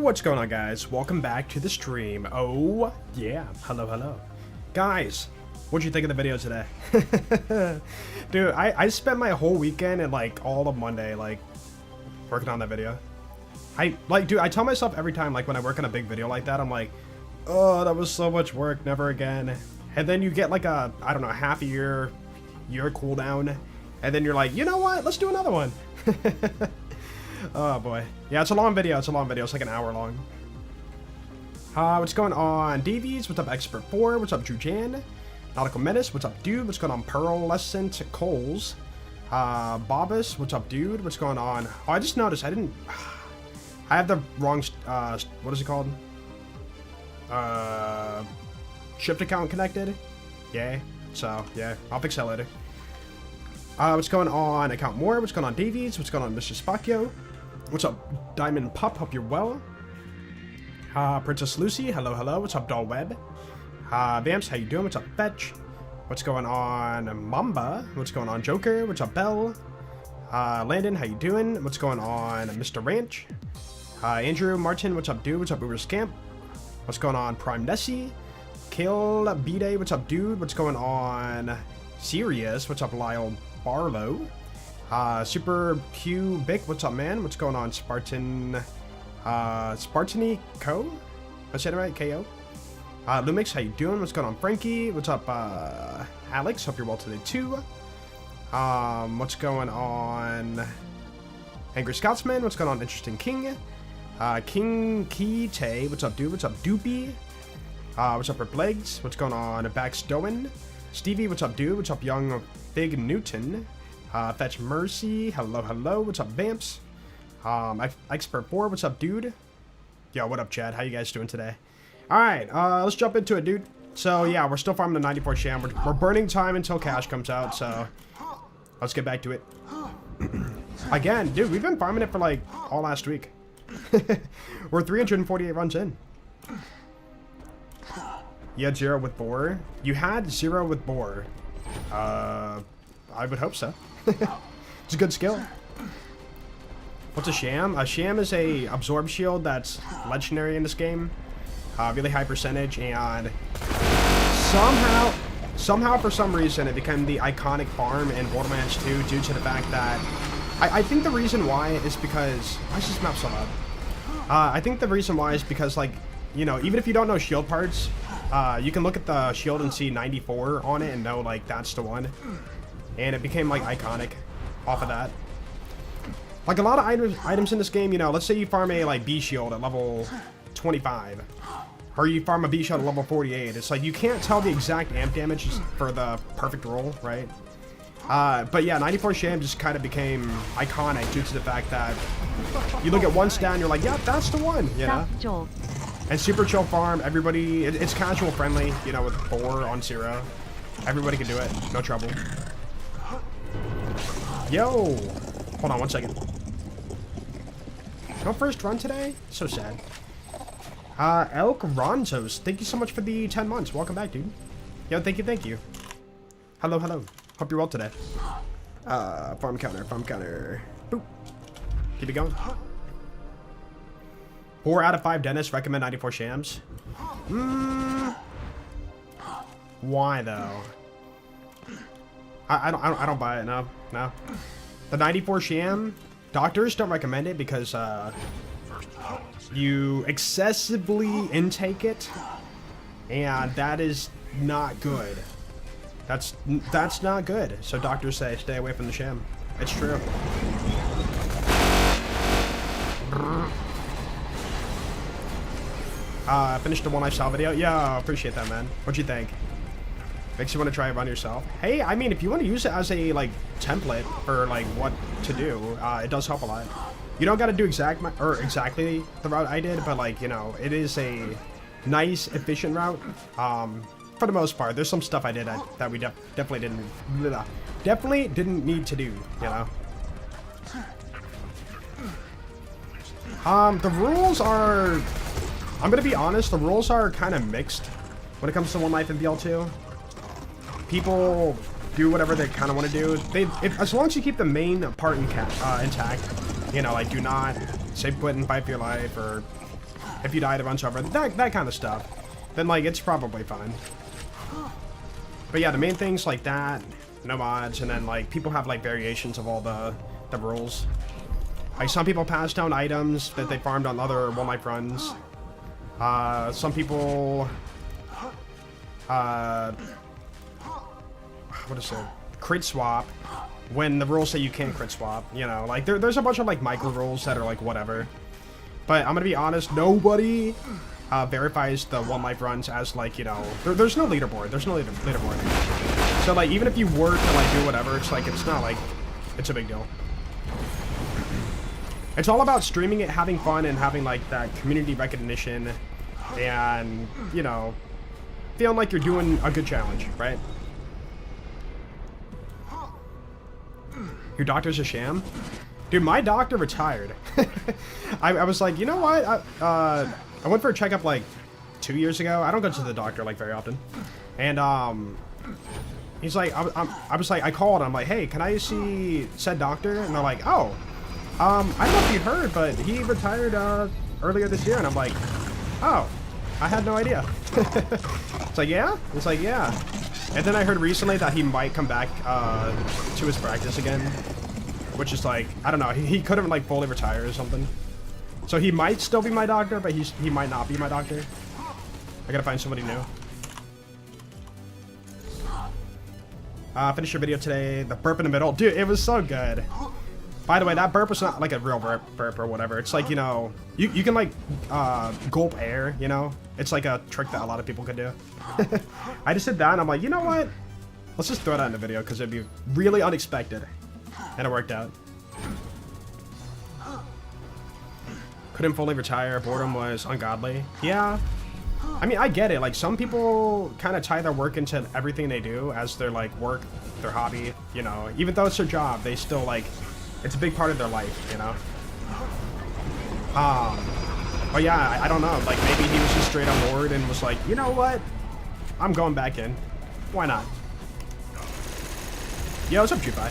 What's going on, guys? Welcome back to the stream. Oh yeah, hello guys, what'd you think of the video today? Dude, I spent my whole weekend and like all of Monday like working on that video. Dude, I tell myself every time, like when I work on a big video like that, I'm like, oh, that was so much work, never again. And then you get like a, I don't know, half a year cooldown, and then you're like, you know what, let's do another one. Oh boy. Yeah, it's a long video. It's like an hour long. What's going on? DVs, what's up? Expert 4, what's up? Jujan. Nautical Menace, what's up, dude? What's going on? Pearlescent Coles. Bobus, what's up, dude? What's going on? Oh, I just noticed I have the wrong, what is it called? Shift account connected. Yeah. So, yeah, I'll fix that later. What's going on? Account more. What's going on, Davies? What's going on, Mr. Spacchio? What's up, Diamond Pup? Hope you're well. Princess Lucy. Hello. What's up, Doll Web? Vamps, how you doing? What's up, Fetch? What's going on, Mamba? What's going on, Joker? What's up, Bell? Landon, how you doing? What's going on, Mr. Ranch? Andrew Martin, what's up, dude? What's up, Uber Scamp? What's going on, Prime Nessie? Kale B-Day, what's up, dude? What's going on, Sirius? What's up, Lyle Barlow? Super Cubic, what's up, man? What's going on, Spartan? Spartany Co? I said it right, KO? Lumix, how you doing? What's going on, Frankie? What's up, Alex? Hope you're well today, too. What's going on, Angry Scotsman? What's going on, Interesting King? King Kite, what's up, dude? What's up, Doopy? What's up, Rip Legs? What's going on, Backstowen? Stevie, what's up, dude? What's up, Young Big Newton? Fetch Mercy, hello. What's up, Vamps? Expert 4, what's up, dude? Yo, what up, Chad? How you guys doing today? Alright, let's jump into it, dude. So, yeah, we're still farming the 94 Sham. We're burning time until cash comes out, so let's get back to it. Again, dude, we've been farming it for, like, all last week. We're 348 runs in. You had 0 with Boar? You had 0 with Boar. I would hope so. It's a good skill. What's a Sham? A Sham is a absorb shield that's legendary in this game. Really high percentage, and somehow for some reason it became the iconic farm in Borderlands 2 due to the fact that I think the reason why is because why is this map so loud? I think the reason why is because, like, you know, even if you don't know shield parts, you can look at the shield and see 94 on it and know, like, that's the one. And it became, like, iconic off of that. Like, a lot of items in this game, you know, let's say you farm a, like, B shield at level 25. Or you farm a B shield at level 48. It's like, you can't tell the exact amp damage for the perfect roll, right? But yeah, 94 Sham just kind of became iconic due to the fact that you look at one stat and you're like, yeah, that's the one, you know? And super chill farm, everybody, it's casual friendly, you know, with 4 on 0. Everybody can do it, no trouble. Yo! Hold on 1 second. No first run today? So sad. Elk Ronzos, thank you so much for the 10 months. Welcome back, dude. Yo, thank you. Hello. Hope you're well today. Farm counter. Boop. Keep it going. 4 out of 5 dentists recommend 94 Shams. Why though? I don't buy it. No. The 94 Sham, doctors don't recommend it because you excessively intake it, and that is not good. That's not good. So doctors say stay away from the Sham. It's true. Finished the One Life Salvador video. Yeah, appreciate that, man. What'd you think? Makes you want to try it run yourself. Hey, I mean, if you want to use it as a, like, template for, like, what to do, it does help a lot. You don't got to do exactly the route I did, but, like, you know, it is a nice, efficient route. For the most part, there's some stuff I did that we definitely didn't need to do, you know. The rules are, I'm gonna be honest, the rules are kind of mixed when it comes to One Life in BL2. People do whatever they kind of want to do. As long as you keep the main part intact, you know, like do not say quit and fight for your life or if you die, it runs over, that kind of stuff, then like it's probably fine. But yeah, the main things like that, no mods, and then like people have like variations of all the rules. Like some people pass down items that they farmed on other One Life runs. Some people, what is it? Crit swap when the rules say you can't crit swap. You know, like there's a bunch of like micro rules that are like whatever. But I'm gonna be honest, nobody verifies the One Life runs as like, you know, there's no leaderboard. There's no leaderboard. So like even if you were to like do whatever, it's like it's not like it's a big deal. It's all about streaming it, having fun, and having like that community recognition, and you know, feeling like you're doing a good challenge, right? Your doctor's a sham? Dude, my doctor retired. I was like, you know what? I went for a checkup like 2 years ago. I don't go to the doctor like very often. And he's like, I was like, I called. I'm like, hey, can I see said doctor? And they're like, oh, I don't know if you heard, but he retired earlier this year. And I'm like, oh, I had no idea. It's like, yeah? It's like, yeah. And then I heard recently that he might come back to his practice again, which is like, I don't know, he couldn't like fully retire or something. So he might still be my doctor, but he might not be my doctor. I gotta find somebody new. Finish your video today. The burp in the middle. Dude, it was so good. By the way, that burp was not like a real burp or whatever. It's like, you know, you can like gulp air, you know? It's like a trick that a lot of people could do. I just did that and I'm like, you know what? Let's just throw that in the video because it'd be really unexpected. And it worked out. Couldn't fully retire. Boredom was ungodly. Yeah. I mean, I get it. Like, some people kind of tie their work into everything they do as their, like, work, their hobby, you know. Even though it's their job, they still, like, it's a big part of their life, you know. But yeah, I don't know. Like, maybe he was just straight on board and was like, you know what? I'm going back in. Why not? Yo, what's up, Jupai?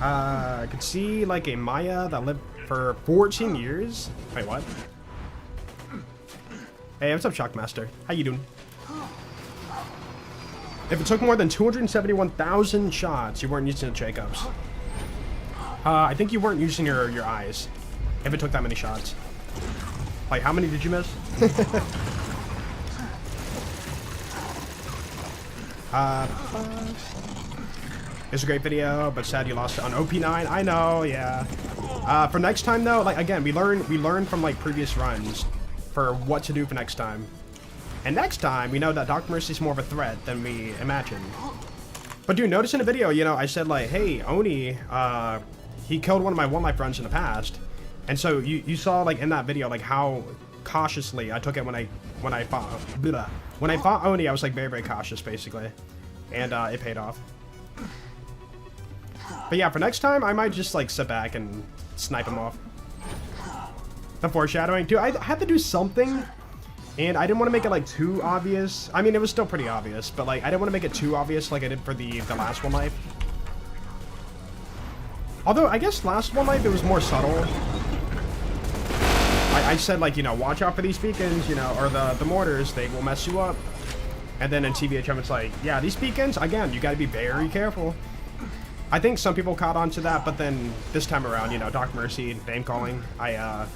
I could see, like, a Maya that lived for 14 years. Wait, what? Hey, what's up, Shockmaster? How you doing? If it took more than 271,000 shots, you weren't using the Jacobs. I think you weren't using your eyes. If it took that many shots. Like, how many did you miss? It's a great video, but sad you lost it on OP9. I know, yeah. For next time though, like again, we learn from like previous runs for what to do for next time. And next time, we know that Dr. Mercy is more of a threat than we imagined. But dude, notice in the video, you know, I said like, hey, Oni, he killed one of my One Life runs in the past. And so you saw like in that video, like how cautiously I took it when I fought Oni, I was like very, very cautious basically. And it paid off. But yeah, for next time, I might just like sit back and snipe him off. The foreshadowing. Dude, I had to do something. And I didn't want to make it like too obvious. I mean, it was still pretty obvious. But like, I didn't want to make it too obvious like I did for the last One Life. Although, I guess last One Life, it was more subtle. I said like, you know, watch out for these beacons, you know, or the mortars. They will mess you up. And then in TVHM, it's like, yeah, these beacons, again, you got to be very careful. I think some people caught on to that, but then this time around, you know, Doc Mercy, name calling, I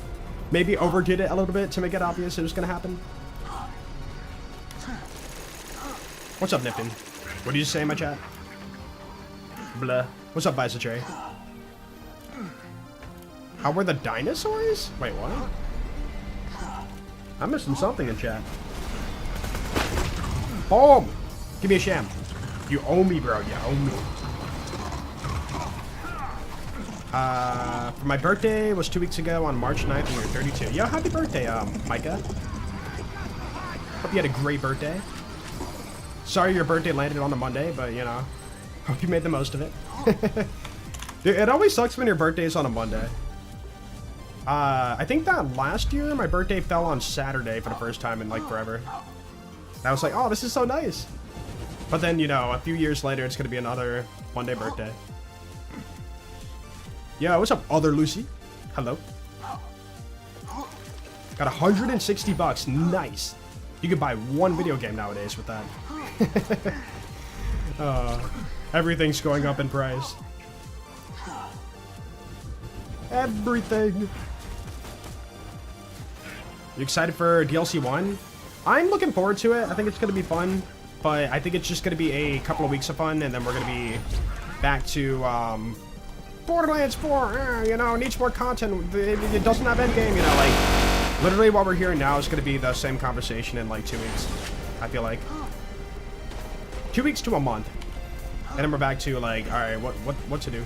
maybe overdid it a little bit to make it obvious it was going to happen. What's up, Nipton? What did you say in my chat? Blah. What's up, Bisacherry? How were the dinosaurs? Wait, what? I'm missing something in chat. Boom! Give me a sham. You owe me, bro. You owe me. For my birthday was 2 weeks ago on March 9th, and you're 32. Yo, happy birthday, Micah. Hope you had a great birthday. Sorry your birthday landed on a Monday, but, you know, hope you made the most of it. Dude, it always sucks when your birthday is on a Monday. I think that last year, my birthday fell on Saturday for the first time in, like, forever. And I was like, oh, this is so nice. But then, you know, a few years later, it's going to be another Monday birthday. Yo, what's up, other Lucy? Hello. Got 160 bucks. Nice. You could buy one video game nowadays with that. Everything's going up in price. Everything. You excited for DLC 1? I'm looking forward to it. I think it's going to be fun. But I think it's just going to be a couple of weeks of fun. And then we're going to be back to Borderlands 4. You know, needs more content. It doesn't have Endgame. You know, like, literally what we're hearing now is going to be the same conversation in like 2 weeks. I feel like. 2 weeks to a month. And then we're back to like, alright, what to do?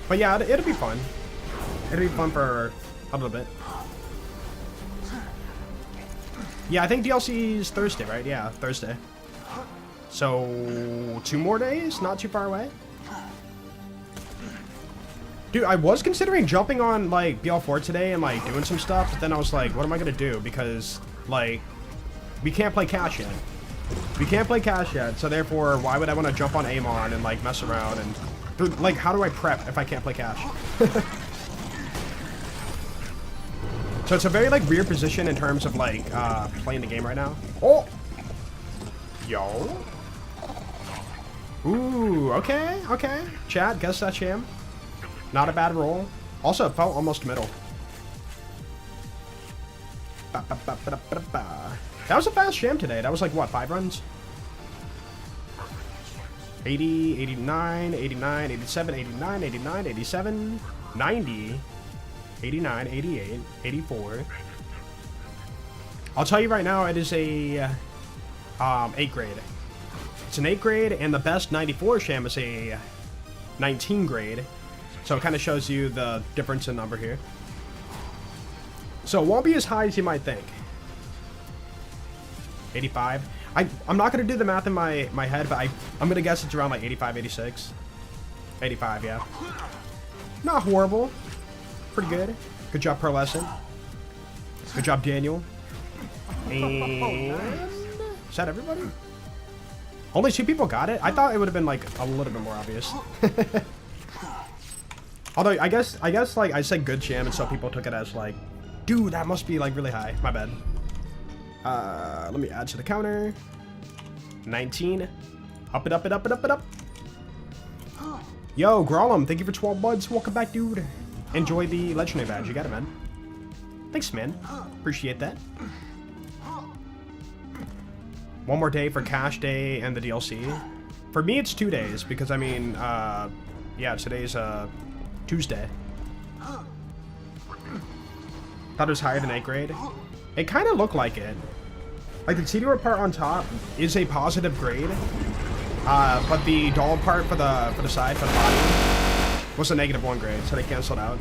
But yeah, it'll be fun. It'll be fun for a little bit. Yeah, I think DLC is Thursday, right? Yeah, Thursday. So, 2 more days? Not too far away? Dude, I was considering jumping on, like, BL4 today and, like, doing some stuff, but then I was like, what am I gonna do? Because, like, we can't play cash yet. We can't play cash yet, so therefore, why would I want to jump on Amon and, like, mess around and... Like, how do I prep if I can't play cash? So it's a very, like, weird position in terms of, like, playing the game right now. Oh! Yo. Ooh, okay, okay. Chat, guess that Sham. Not a bad roll. Also, it felt almost middle. That was a fast Sham today. That was, like, what, 5 runs? 80, 89, 89, 87, 89, 89, 87, 90, 89, 88, 84. I'll tell you right now, it is a 8 grade. It's an 8 grade, and the best 94 Sham is a 19 grade. So it kind of shows you the difference in number here. So it won't be as high as you might think. 85. I'm not going to do the math in my head, but I'm going to guess it's around like 85, 86. 85, yeah. Not horrible. Pretty good. Good job, Pearlescent. Good job, Daniel. And... is that everybody? Only 2 people got it? I thought it would have been like a little bit more obvious. Although, I guess like I said good Sham, and so people took it as like, dude, that must be like really high. My bad. Let me add to the counter. 19. Up it, up it, up it, up it, up. Yo, Grolum, thank you for 12 buds. Welcome back, dude. Enjoy the legendary badge. You got it, man. Thanks, man. Appreciate that. One more day for cash day and the DLC. For me, it's 2 days because, I mean, yeah, today's Tuesday. Thought it was higher than 8 grade. It kind of looked like it. Like, the TDR part on top is a positive grade, but the doll part for the side, for the body, was a -1 grade, so they canceled out.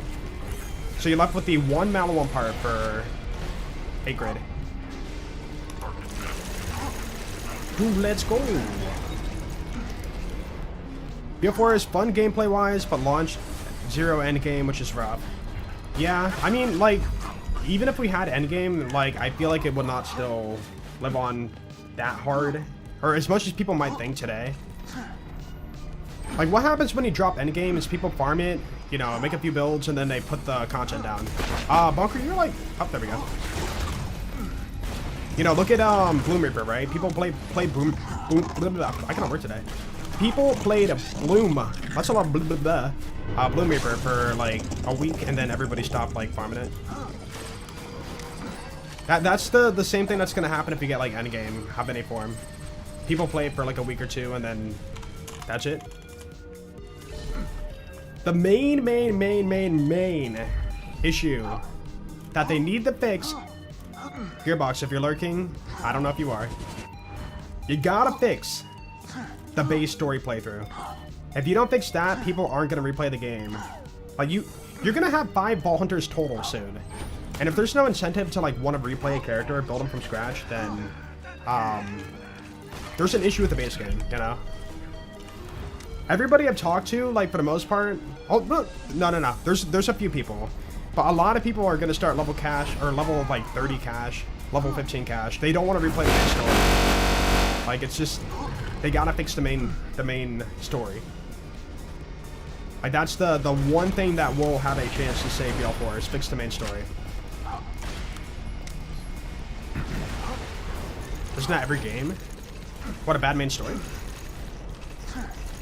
So you're left with the 1 Malawon part for 8 grade. Ooh, let's go! BO4 is fun gameplay-wise, but launched 0 endgame, which is rough. Yeah, I mean, like, even if we had endgame, like, I feel like it would not still live on that hard, or as much as people might think today. Like, what happens when you drop endgame is people farm it, you know, make a few builds, and then they put the content down. Bunker, you're like, oh, there we go. You know, look at Bloom Reaper, right? People play Bloom, blah, blah, I cannot work today. People played Bloom, that's a lot of blah, blah, blah, Bloom Reaper for like a week, and then everybody stopped like farming it. That's the same thing that's gonna happen if you get like endgame Habene form. People play it for like a week or 2, and then that's it. The main issue that they need to fix, Gearbox, if you're lurking, I don't know if you are, you gotta fix the base story playthrough. If you don't fix that, people aren't gonna replay the game. Like, you're gonna have 5 Vault Hunters total soon. And if there's no incentive to like want to replay a character, build them from scratch, then there's an issue with the base game, you know? Everybody I've talked to, like, for the most part, oh, no. There's a few people. But a lot of people are going to start level cash, or level, like, 30 cash, level 15 cash. They don't want to replay the main story. Like, it's just, they gotta fix the main story. Like, that's the one thing that will have a chance to save BL4 is fix the main story. Isn't that every game? What, a bad main story?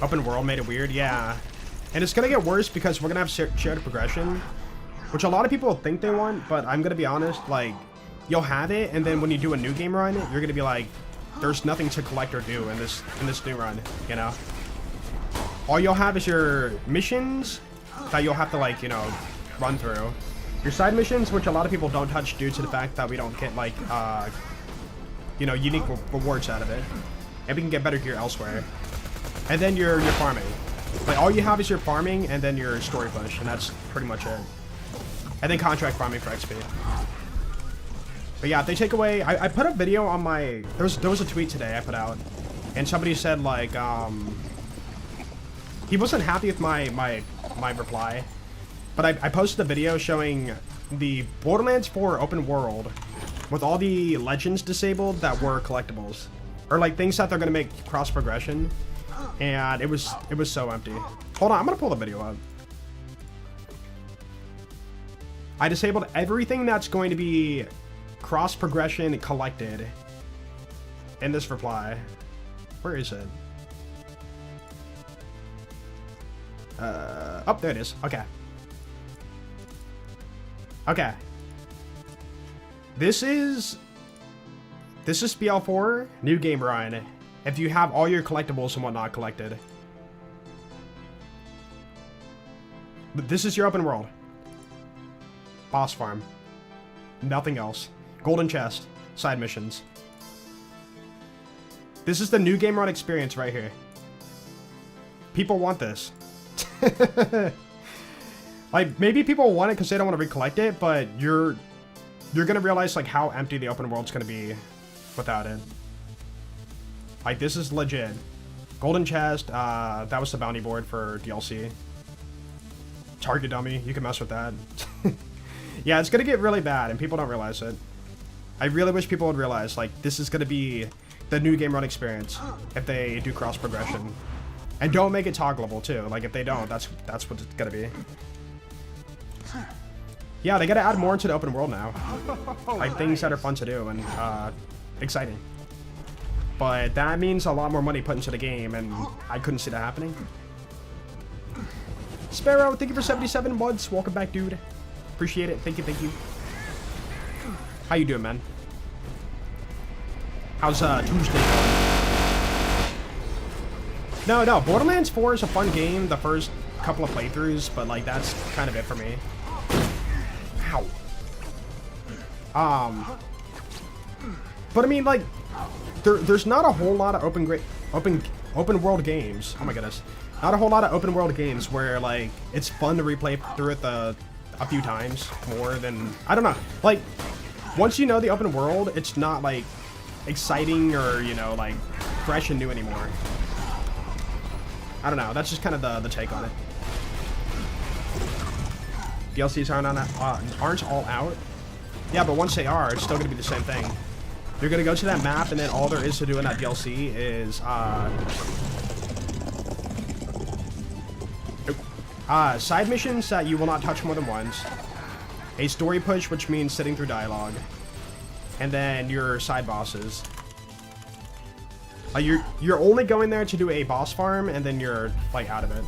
Open world made it weird? Yeah. And it's gonna get worse because we're gonna have shared progression, which a lot of people think they want, but I'm gonna be honest, like, you'll have it, and then when you do a new game run, you're gonna be like, there's nothing to collect or do in this new run, you know? All you'll have is your missions that you'll have to, like, you know, run through. Your side missions, which a lot of people don't touch due to the fact that we don't get, like, you know, unique rewards out of it. And we can get better gear elsewhere. And then your farming. Like, all you have is your farming and then your story push, and that's pretty much it. And then contract farming for XP. But yeah, if they take away... I put a video on my... There was a tweet today I put out, and somebody said, like, he wasn't happy with my reply, but I posted a video showing the Borderlands 4 open world with all the legends disabled that were collectibles, or like things that they're gonna make cross progression, and it was so empty. Hold on, I'm gonna pull the video up. I disabled everything that's going to be cross progression collected in this reply. Where is it? Oh, there it is. Okay. Okay. This is BL4, new game run, if you have all your collectibles and whatnot collected. But this is your open world. Boss farm. Nothing else. Golden chest. Side missions. This is the new game run experience right here. People want this. Like, maybe people want it because they don't want to recollect it, but you're gonna realize, like, how empty the open world's gonna be without it. Like, this is legit. Golden chest, that was the bounty board for DLC. Target dummy, you can mess with that. Yeah, it's gonna get really bad, and people don't realize it. I really wish people would realize, like, this is gonna be the new game run experience if they do cross progression. And don't make it toggleable too. Like, if they don't, that's what it's gonna be. Yeah, they gotta add more into the open world now. Like, things that are fun to do and exciting. But that means a lot more money put into the game, and I couldn't see that happening. Sparrow, thank you for 77 months. Welcome back, dude. Appreciate it. Thank you, thank you. How you doing, man? How's Tuesday going? No, Borderlands 4 is a fun game the first couple of playthroughs, but, like, that's kind of it for me. Ow. But I mean, like, there's not a whole lot of open world games. Oh my goodness. Not a whole lot of open world games where, like, it's fun to replay through it a few times more than, I don't know. Like, once you know the open world, it's not, like, exciting or, you know, like, fresh and new anymore. I don't know. That's just kind of the take on it. DLCs aren't all out. Yeah, but once they are, it's still going to be the same thing. You're going to go to that map, and then all there is to do in that DLC is side missions that you will not touch more than once. A story push, which means sitting through dialogue. And then your side bosses. You're only going there to do a boss farm, and then you're, like, out of it.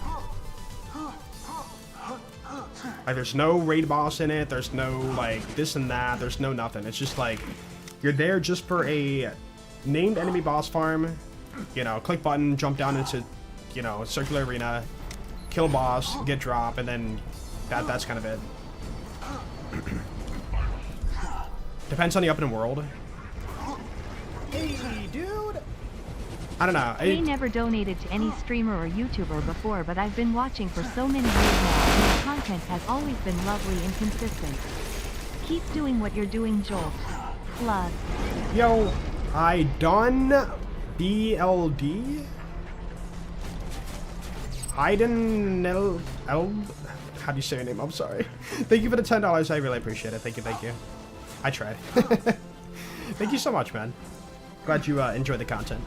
Like, there's no raid boss in it, there's no, like, this and that, there's no nothing. It's just, like, you're there just for a named enemy boss farm, you know, click button, jump down into, you know, circular arena, kill boss, get drop, and then that's kind of it. Depends on the open world. Hey, dude! I don't know. I never donated to any streamer or YouTuber before, but I've been watching for so many years now, and your content has always been lovely and consistent. Keep doing what you're doing, Jolt. Love. Yo, I done BLD? Hayden how do you say your name? I'm sorry. Thank you for the $10. I really appreciate it. Thank you, thank you. I tried. Thank you so much, man. Glad you enjoyed the content.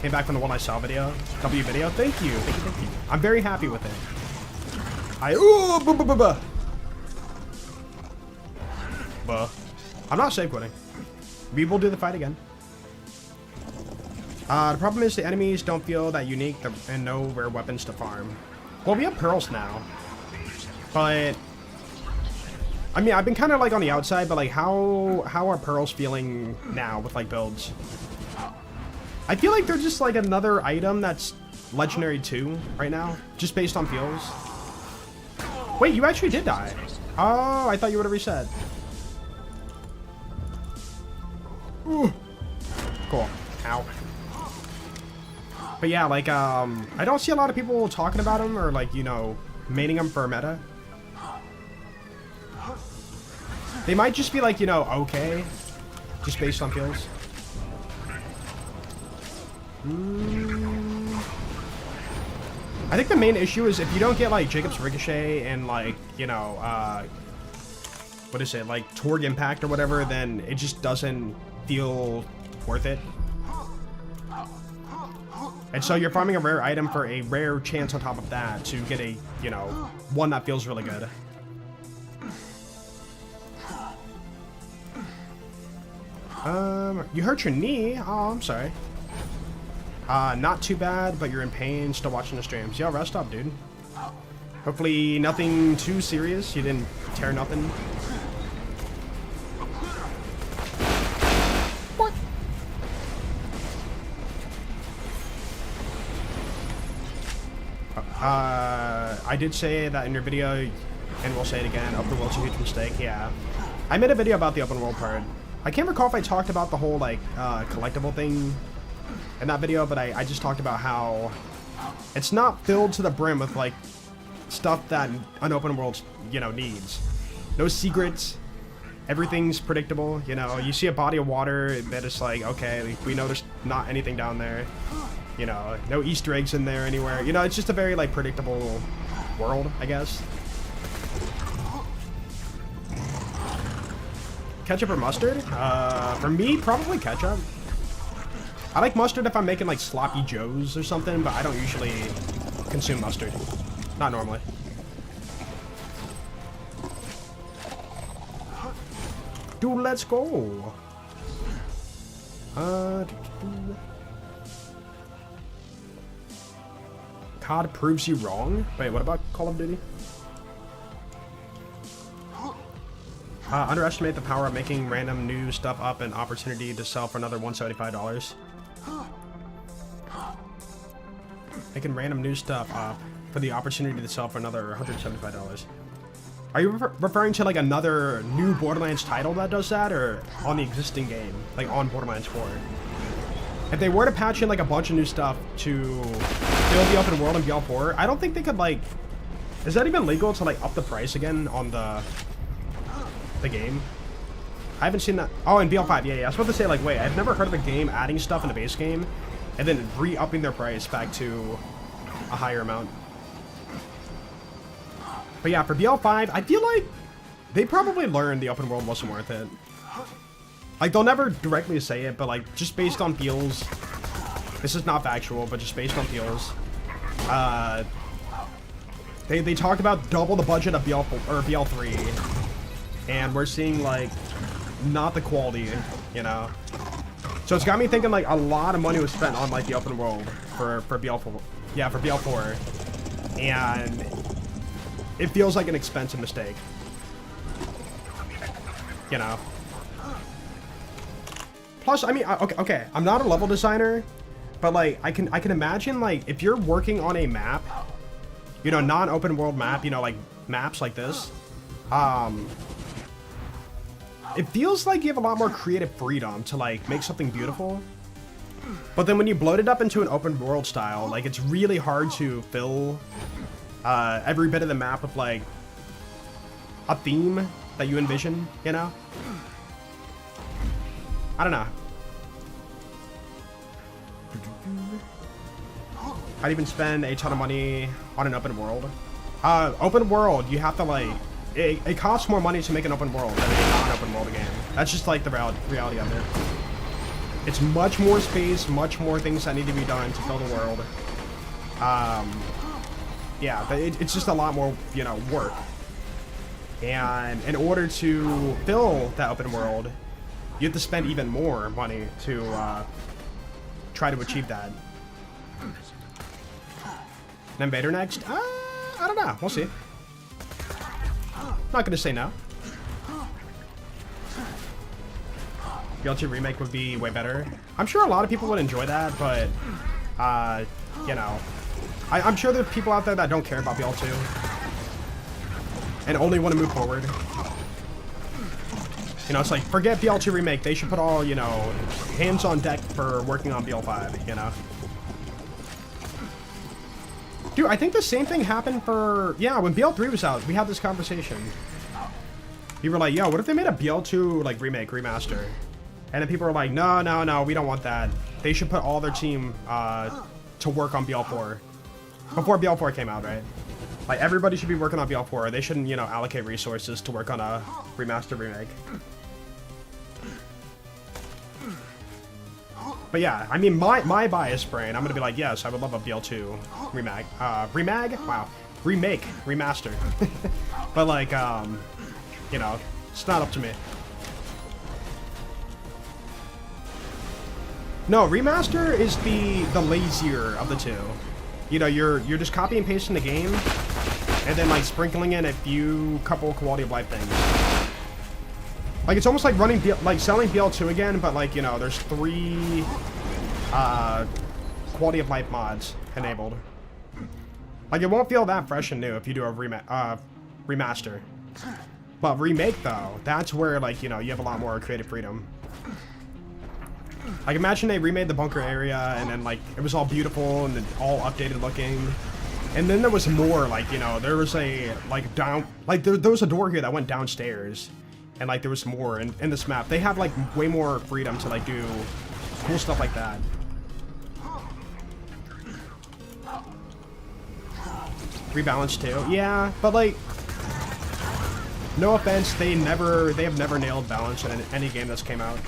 Came back from the one I saw video. W video. Thank you. Thank you. Thank you. I'm very happy with it. I'm not safe quitting. We will do the fight again. The problem is the enemies don't feel that unique and know rare weapons to farm. Well, we have pearls now. But I mean, I've been kind of like on the outside, but like how are pearls feeling now with like builds? I feel like they're just like another item that's legendary too right now, just based on feels. Wait, you actually did die. Oh, I thought you would have reset. Ooh. Cool. Ow. But yeah, like, I don't see a lot of people talking about him or like, you know, maining him for meta. They might just be like, you know, okay, just based on feels. I think the main issue is if you don't get like Jacob's Ricochet and like, you know, what is it, like Torg Impact or whatever, then it just doesn't feel worth it. And so you're farming a rare item for a rare chance on top of that to get a, you know, one that feels really good. You hurt your knee? Oh, I'm sorry. Not too bad, but you're in pain, still watching the streams. Yo, rest up, dude. Hopefully nothing too serious. You didn't tear nothing. What? I did say that in your video, and we'll say it again, open world's a huge mistake. Yeah. I made a video about the open world part. I can't recall if I talked about the whole, like, collectible thing in that video, but I just talked about how it's not filled to the brim with, like, stuff that an open world, you know, needs. No secrets. Everything's predictable, you know. You see a body of water that is like, okay, we know there's not anything down there. You know, no Easter eggs in there anywhere. You know, it's just a very, like, predictable world, I guess. Ketchup or mustard? For me, probably ketchup. I like mustard if I'm making like sloppy joes or something, but I don't usually consume mustard. Not normally. Dude, let's go. COD proves you wrong? Wait, what about Call of Duty? Underestimate the power of making random new stuff up and opportunity to sell for another $175. Making random new stuff up for the opportunity to sell for another $175. Are you referring to like another new Borderlands title that does that, or on the existing game, like on Borderlands 4? If they were to patch in like a bunch of new stuff to build the open world in BL4, I don't think they could like... Is that even legal to like up the price again on the game? I haven't seen that. Oh, in BL5, yeah. I was about to say, like, wait, I've never heard of a game adding stuff in the base game and then re-upping their price back to a higher amount. But yeah, for BL5, I feel like they probably learned the open world wasn't worth it. Like, they'll never directly say it, but like, just based on feels, this is not factual, but just based on feels, they talked about double the budget of BL3. And we're seeing, like, not the quality, you know? So it's got me thinking, like, a lot of money was spent on, like, the open world for BL4. Yeah, for BL4. And it feels like an expensive mistake. You know? Plus, I mean, okay, I'm not a level designer, but, like, I can imagine, like, if you're working on a map, you know, non-open world map, you know, like, maps like this, it feels like you have a lot more creative freedom to like make something beautiful. But then when you bloat it up into an open world style, like it's really hard to fill every bit of the map with like a theme that you envision, you know? I don't know. I'd even spend a ton of money on an open world. Open world, you have to like... It costs more money to make an open world than a non-open world game. That's just like the reality of it. It's much more space, much more things that need to be done to fill the world. Yeah, but it's just a lot more, you know, work. And in order to fill that open world, you have to spend even more money to try to achieve that. An invader next? I don't know. We'll see. Not gonna say no. BL2 remake would be way better. I'm sure a lot of people would enjoy that, but you know, I'm sure there are people out there that don't care about BL2 and only want to move forward. You know, it's like, forget BL2 remake. They should put all, you know, hands on deck for working on BL5, you know? Dude, I think the same thing happened for, yeah, when BL3 was out, we had this conversation. We were like, yo, what if they made a BL2, like, remake, remaster? And then people were like, no, no, no, we don't want that. They should put all their team to work on BL4. Before BL4 came out, right? Like, everybody should be working on BL4. They shouldn't, you know, allocate resources to work on a remaster remake. But yeah, I mean, my bias brain, I'm gonna be like, yes, I would love a BL2 remake. Wow. Remake. Remaster. But like, you know, it's not up to me. No, remaster is the lazier of the two. You know, you're just copy and pasting the game, and then like sprinkling in a few couple quality of life things. Like, it's almost like running, like selling BL2 again, but like, you know, there's 3 quality of life mods enabled. Like, it won't feel that fresh and new if you do a remaster. But remake, though, that's where, like, you know, you have a lot more creative freedom. Like, imagine they remade the bunker area, and then, like, it was all beautiful and all updated looking. And then there was more, like, you know, there was a, like, there was a door here that went downstairs. And, like, there was more in this map. They have, like, way more freedom to, like, do cool stuff like that. Rebalance, too. Yeah, but, like, no offense, they have never nailed balance in any game that's came out.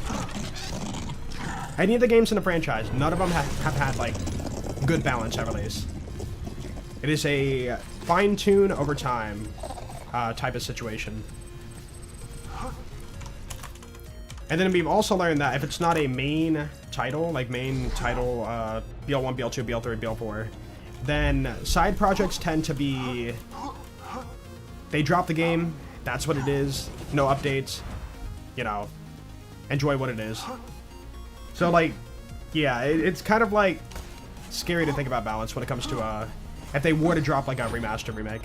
Any of the games in the franchise, none of them have had, like, good balance at release. It is a fine-tune over time type of situation. And then we've also learned that if it's not a main title, BL1, BL2, BL3, BL4, then side projects tend to be, they drop the game, that's what it is, no updates, you know, enjoy what it is. So, like, yeah, it's kind of, like, scary to think about balance when it comes to, if they were to drop, like, a remaster remake.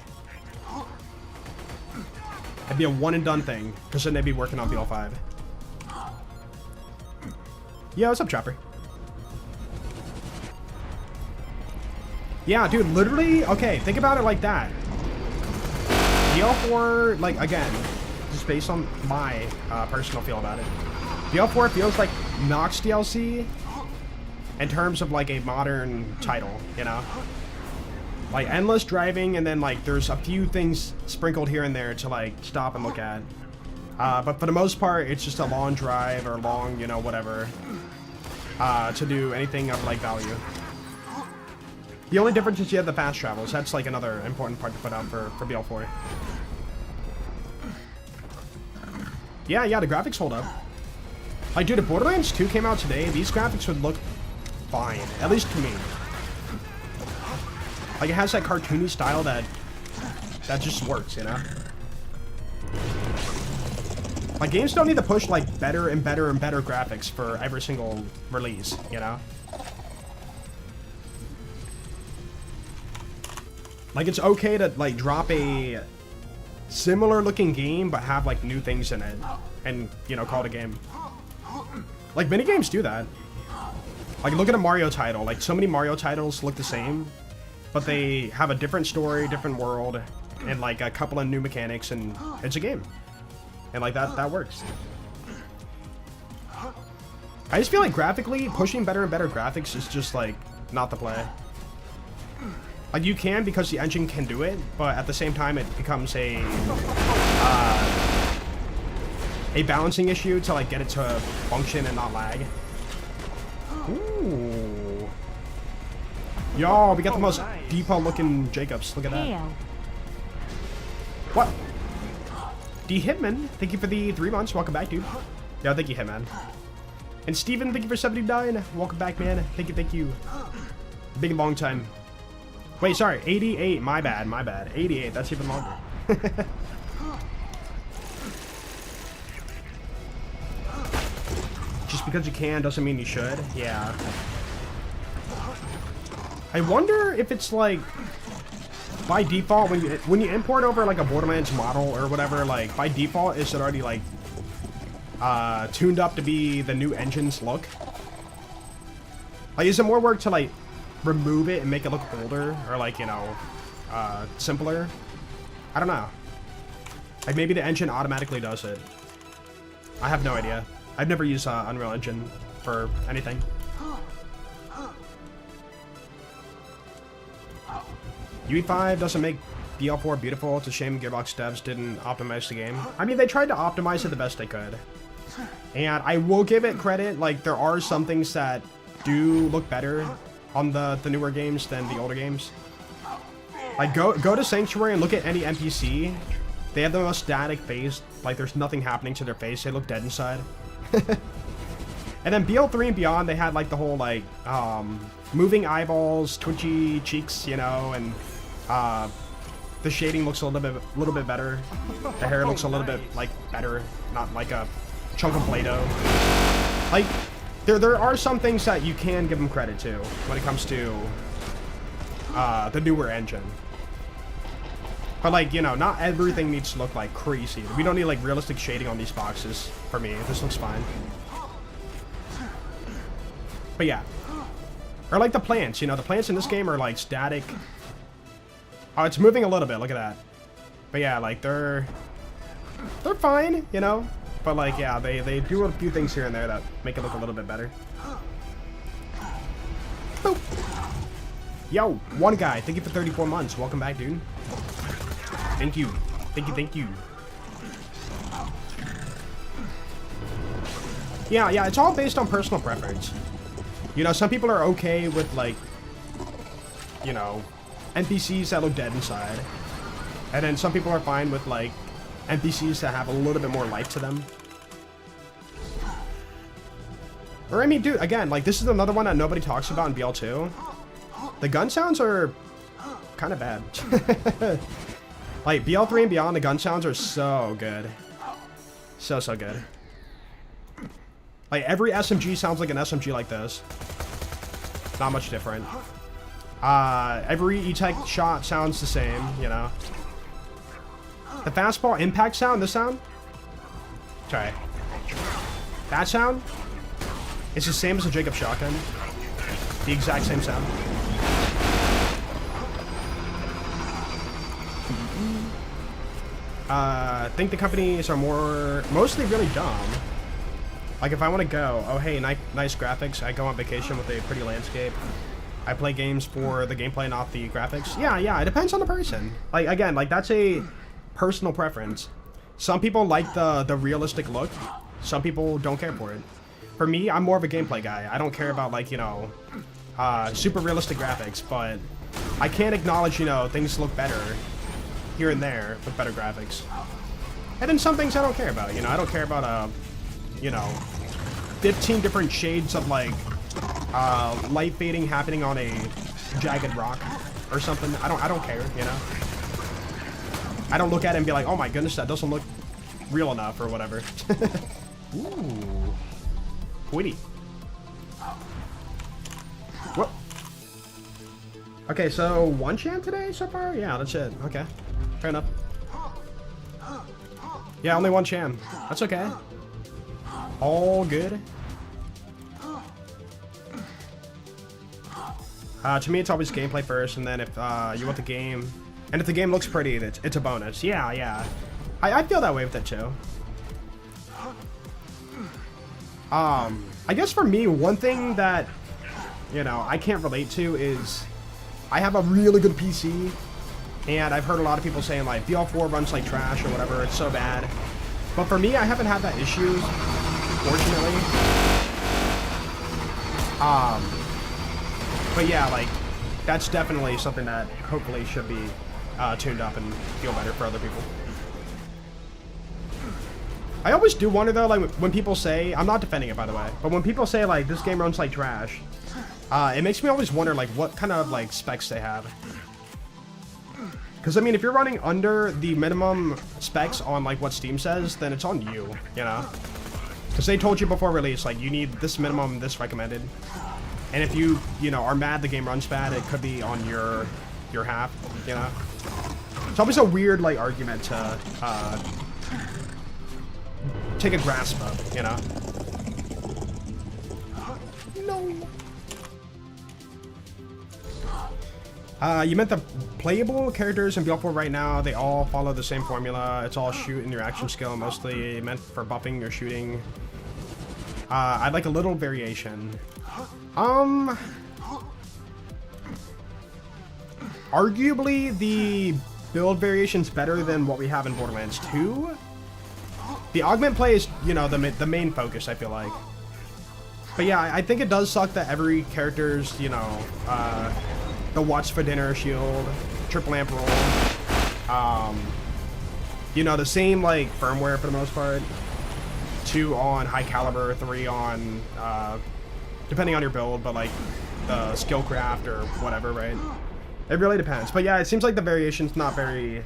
It'd be a one-and-done thing, because then they'd be working on BL5. Yeah, what's up, Chopper? Yeah, dude, literally, okay, think about it like that. BL4, like, again, just based on my personal feel about it. BL4 feels like Nox DLC in terms of, like, a modern title, you know? Like, endless driving, and then, like, there's a few things sprinkled here and there to, like, stop and look at. But for the most part, it's just a long drive or long, you know, whatever, to do anything of, like, value. The only difference is you have the fast travels. That's, like, another important part to put out for BL4. Yeah, the graphics hold up. Like, dude, if Borderlands 2 came out today, these graphics would look fine. At least to me. Like, it has that cartoony style that just works, you know? Like, games don't need to push, like, better and better and better graphics for every single release, you know? Like, it's okay to, like, drop a similar looking game, but have, like, new things in it. And, you know, call it a game. Like, minigames do that. Like, look at a Mario title. Like, so many Mario titles look the same, but they have a different story, different world, and, like, a couple of new mechanics, and it's a game. And, like, that works. I just feel like graphically, pushing better and better graphics is just, like, not the play. Like, you can because the engine can do it, but at the same time, it becomes a balancing issue to, like, get it to function and not lag. Ooh. Yo, we got the most depot looking Jacobs. Look at that. Heyo. What? D Hitman, thank you for the 3 months. Welcome back, dude. Yeah, thank you, Hitman. And Steven, thank you for 79. Welcome back, man. Thank you, thank you. Big long time. Wait, sorry, 88. My bad, my bad. 88, that's even longer. Just because you can doesn't mean you should. Yeah. I wonder if it's like by default when you import over like a Borderlands model or whatever, like by default is it already like tuned up to be the new engine's look? Like, is it more work to like remove it and make it look older or like, you know, simpler? I don't know. Like maybe the engine automatically does it. I have no idea. I've never used Unreal Engine for anything. UE5 doesn't make BL4 beautiful. It's a shame Gearbox devs didn't optimize the game. I mean, they tried to optimize it the best they could. And I will give it credit, like, there are some things that do look better on the newer games than the older games. Like, go to Sanctuary and look at any NPC. They have the most static face. Like, there's nothing happening to their face. They look dead inside. And then BL3 and beyond, they had, like, the whole, like, moving eyeballs, twitchy cheeks, you know, and the shading looks a little bit better. The hair looks a little bit like better, not like a chunk of Play-Doh. Like there are some things that you can give them credit to when it comes to the newer engine. But like, you know, not everything needs to look like crazy. We don't need like realistic shading on these boxes. For me, this looks fine. But yeah. Or like the plants, you know, the plants in this game are like static. Oh, it's moving a little bit, look at that. But yeah, like they're fine, you know? But like, yeah, they do a few things here and there that make it look a little bit better. Boop. Yo, one guy, thank you for 34 months. Welcome back, dude. Thank you. Thank you, thank you. Yeah, it's all based on personal preference. You know, some people are okay with, like, you know, NPCs that look dead inside. And then some people are fine with, like, NPCs that have a little bit more life to them. Or, I mean, dude, again, like, this is another one that nobody talks about in BL2. The gun sounds are kind of bad. Like, BL3 and beyond, the gun sounds are so good. So good. Like, every SMG sounds like an SMG like this. Not much different. Every E-Tech shot sounds the same, you know. The fastball impact sound, this sound? Sorry. That sound? It's the same as a Jacob shotgun. The exact same sound. I think the companies are mostly really dumb. Like, if I want to go, oh, hey, nice graphics, I go on vacation with a pretty landscape. I play games for the gameplay, not the graphics. Yeah, it depends on the person. Like, again, like, that's a personal preference. Some people like the realistic look. Some people don't care for it. For me, I'm more of a gameplay guy. I don't care about, like, you know, super realistic graphics, but I can't acknowledge, you know, things look better here and there with better graphics. And then some things I don't care about, you know. I don't care about, you know, 15 different shades of, like, light fading happening on a jagged rock or something. I don't care, you know. I don't look at it and be like, oh my goodness, that doesn't look real enough or whatever. Ooh. Witty. What? Okay, so one chant today so far? Yeah, that's it. Okay. Fair enough. Yeah, only one cham. That's okay. All good. To me, it's always gameplay first, and then if you want the game, and if the game looks pretty, it's a bonus. Yeah. I feel that way with it too. I guess for me, one thing that, you know, I can't relate to is I have a really good PC, and I've heard a lot of people saying, like, BL4 runs like trash or whatever, it's so bad. But for me, I haven't had that issue, fortunately. But yeah, like, that's definitely something that hopefully should be tuned up and feel better for other people. I always do wonder though, like when people say, I'm not defending it by the way, but when people say like this game runs like trash, it makes me always wonder like what kind of like specs they have. Because I mean, if you're running under the minimum specs on like what Steam says, then it's on you, you know? Because they told you before release, like you need this minimum, this recommended. And if you know, are mad the game runs bad, it could be on your half, you know? It's always a weird like argument to take a grasp of, you know? No. You meant the playable characters in BL4 right now, they all follow the same formula. It's all shoot and your action skill, mostly meant for buffing your shooting. I'd like a little variation. Arguably, the build variation's better than what we have in Borderlands 2. The augment play is, you know, the main focus, I feel like. But yeah, I think it does suck that every character's, you know, the What's for Dinner shield, triple amp roll, you know, the same, like, firmware for the most part. 2 on high caliber, 3 on, depending on your build, but like, the skill craft or whatever, right? It really depends. But yeah, it seems like the variation's not very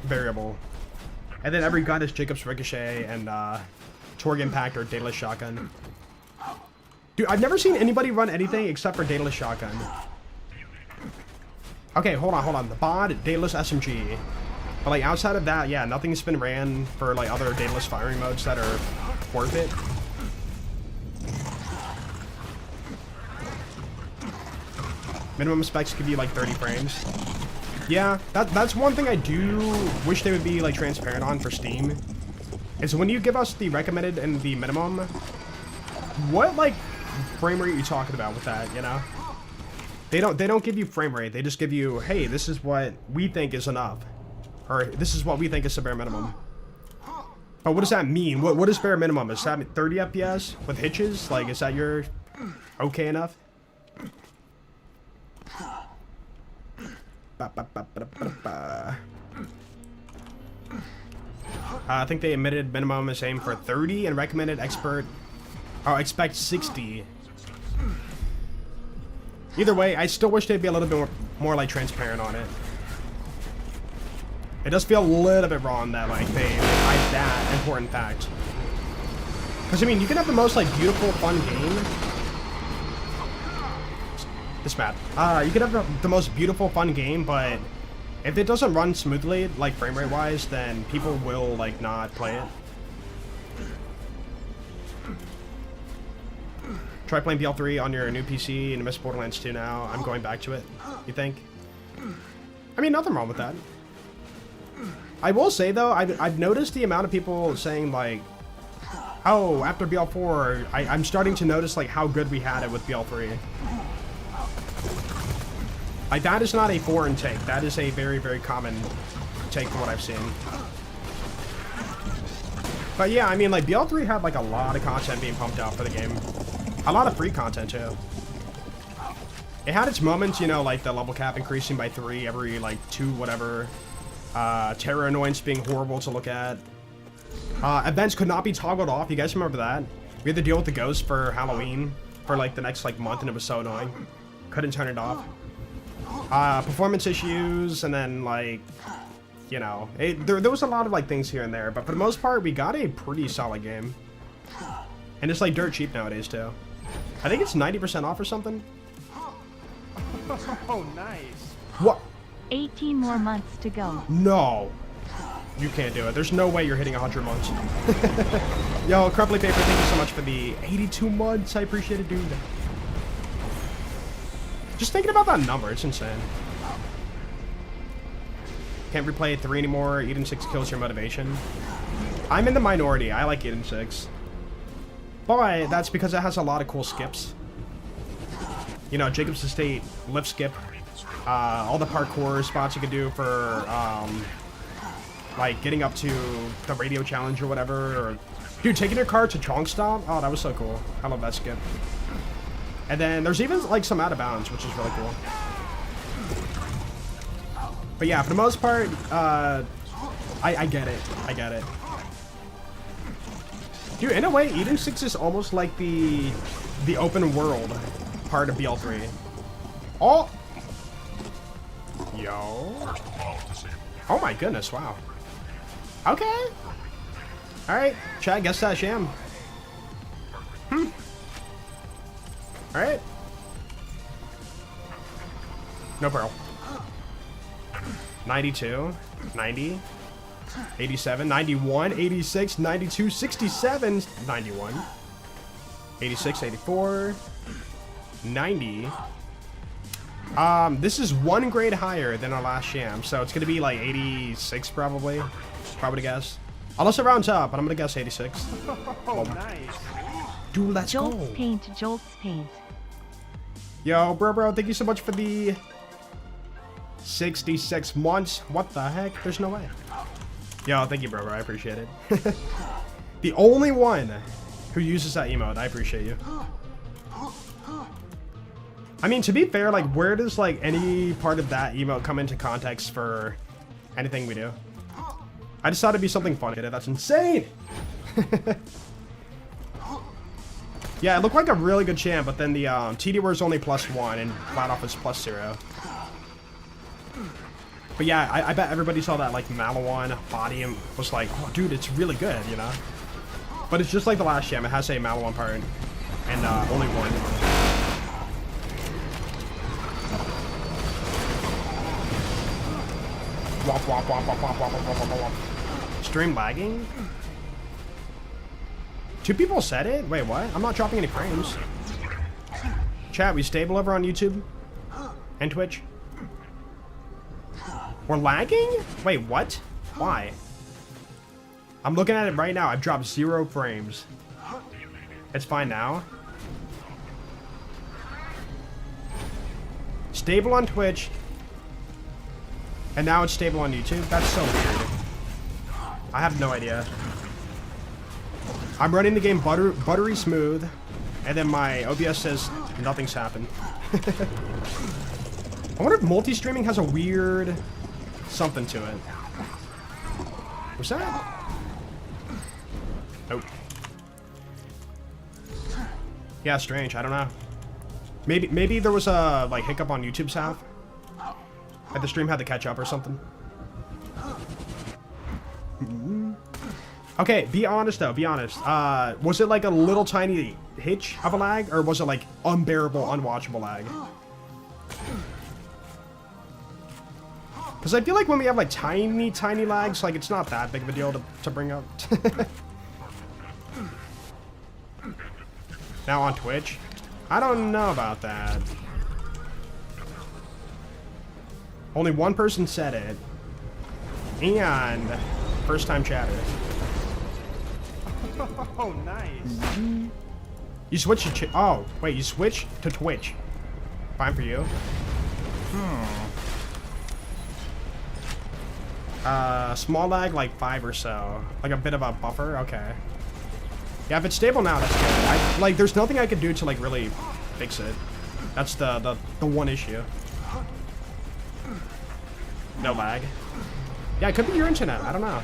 variable. And then every gun is Jacob's Ricochet and Torg Impact or Daedalus Shotgun. Dude, I've never seen anybody run anything except for Daedalus Shotgun. Okay, hold on. The bod, Daedalus SMG. But like outside of that, yeah, nothing's been ran for like other Daedalus firing modes that are worth it. Minimum specs give you like 30 frames. Yeah, that's one thing I do wish they would be like transparent on for Steam. Is when you give us the recommended and the minimum, what like frame rate are you talking about with that, you know? They don't give you frame rate, they just give you, hey, this is what we think is enough. Or this is what we think is the bare minimum. But what does that mean? What is bare minimum? Is that 30 FPS with hitches? Like, is that your okay enough? I think they admitted minimum is aimed for 30 and recommended expect 60. Either way, I still wish they'd be a little bit more like transparent on it. It does feel a little bit wrong that like they hide that important fact. Because I mean, you can have the most like beautiful, fun game. This map. You can have the most beautiful, fun game, but if it doesn't run smoothly, like frame rate wise, then people will like not play it. Try playing BL3 on your new PC and miss Borderlands 2 now. I'm going back to it. You think? I mean, nothing wrong with that. I will say though, I've noticed the amount of people saying like, oh, after BL4, I'm starting to notice like how good we had it with BL3. Like, that is not a foreign take. That is a very, very common take from what I've seen. But yeah, I mean, like, BL3 had, like, a lot of content being pumped out for the game. A lot of free content, too. It had its moments, you know, like the level cap increasing by 3 every, like, 2 whatever. Terror annoyance being horrible to look at. Events could not be toggled off. You guys remember that? We had to deal with the ghost for Halloween for, like, the next, like, month, and it was so annoying. Couldn't turn it off. Performance issues, and then, like, you know, there was a lot of, like, things here and there, but for the most part, we got a pretty solid game. And it's, like, dirt cheap nowadays, too. I think it's 90% off or something. Oh, nice. What? 18 more months to go. No. You can't do it. There's no way you're hitting 100 months. Yo, Crumply Paper, thank you so much for the 82 months. I appreciate it, dude. Just thinking about that number, it's insane. Can't replay 3 anymore. Eden 6 kills your motivation. I'm in the minority. I like Eden 6. But that's because it has a lot of cool skips. You know, Jacob's Estate, lift skip. All the parkour spots you can do for, like, getting up to the radio challenge or whatever. Or, dude, taking your car to Chong Stomp. Oh, that was so cool. I love that skip. And then there's even like some out of bounds, which is really cool. But yeah, for the most part, I get it. I get it. Dude, in a way, Eden 6 is almost like the open world part of BL3. Oh! Yo. Oh my goodness, wow. Okay. Alright, Chad, guess that Sham. Alright. No pearl. 92, 90, 87, 91, 86, 92, 67, 91, 86, 84, 90. This is 1 grade higher than our last Sham, so it's gonna be like 86 probably. Probably guess. Unless it rounds up, but I'm gonna guess 86. Oh, nice. Dude, let's Jolts go. paint, Jolts paint. Yo, bro, thank you so much for the 66 months. What the heck? There's no way. Yo, thank you, bro. I appreciate it. The only one who uses that emote. I appreciate you. I mean, to be fair, like, where does, like, any part of that emote come into context for anything we do? I just thought it'd be something funny. That's insane! Yeah, it looked like a really good champ, but then the TD was only +1 and Flat Off is +0. But yeah, I bet everybody saw that, like, Malawan body and was like, oh, dude, it's really good, you know? But it's just like the last Sham. It has a Malawan part and only one. Wop, wop, wop, wop, wop, wop, wop, wop, wop. Stream lagging? 2 people said it? Wait, what? I'm not dropping any frames. Chat, we stable over on YouTube? And Twitch? We're lagging? Wait, what? Why? I'm looking at it right now. I've dropped 0 frames. It's fine now. Stable on Twitch. And now it's stable on YouTube? That's so weird. I have no idea. I'm running the game buttery smooth. And then my OBS says nothing's happened. I wonder if multi-streaming has a weird something to it. What's that? Nope. Yeah, strange. I don't know. Maybe there was a like hiccup on YouTube's half. Like the stream had to catch up or something. Okay, be honest though. Be honest. Was it like a little tiny hitch of a lag, or was it like unbearable, unwatchable lag? Because I feel like when we have like tiny lags, like it's not that big of a deal to bring up. Now on Twitch? I don't know about that. Only one person said it. And first time chatter. Oh, nice. You switch to oh, wait, you switch to Twitch. Fine for you. Small lag, like 5 or so. Like a bit of a buffer, okay. Yeah, if it's stable now, that's good. Like, there's nothing I could do to, like, really fix it. That's the one issue. No lag. Yeah, it could be your internet, I don't know.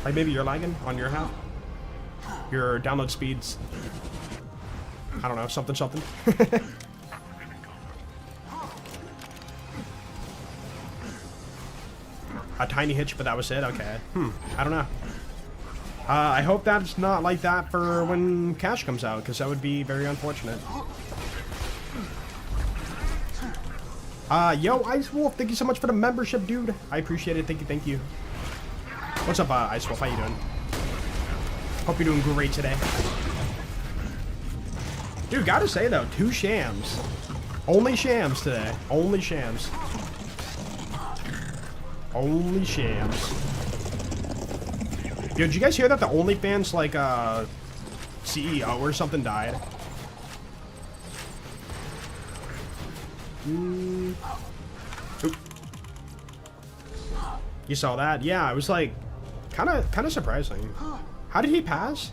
Like, maybe you're lagging on your half. Your download speeds. I don't know, something. A tiny hitch, but that was it? Okay. I don't know. I hope that's not like that for when Cash comes out, because that would be very unfortunate. Yo, Ice Wolf, thank you so much for the membership, dude. I appreciate it. Thank you. What's up, Ice Wolf? How you doing? Hope you're doing great today. Dude, gotta say, though, 2 Shams. Only Shams today. Only Shams. Only Shams. Yo, did you guys hear that the OnlyFans, like, CEO or something died? Oop. You saw that? Yeah, it was, like, kind of surprising. How did he pass?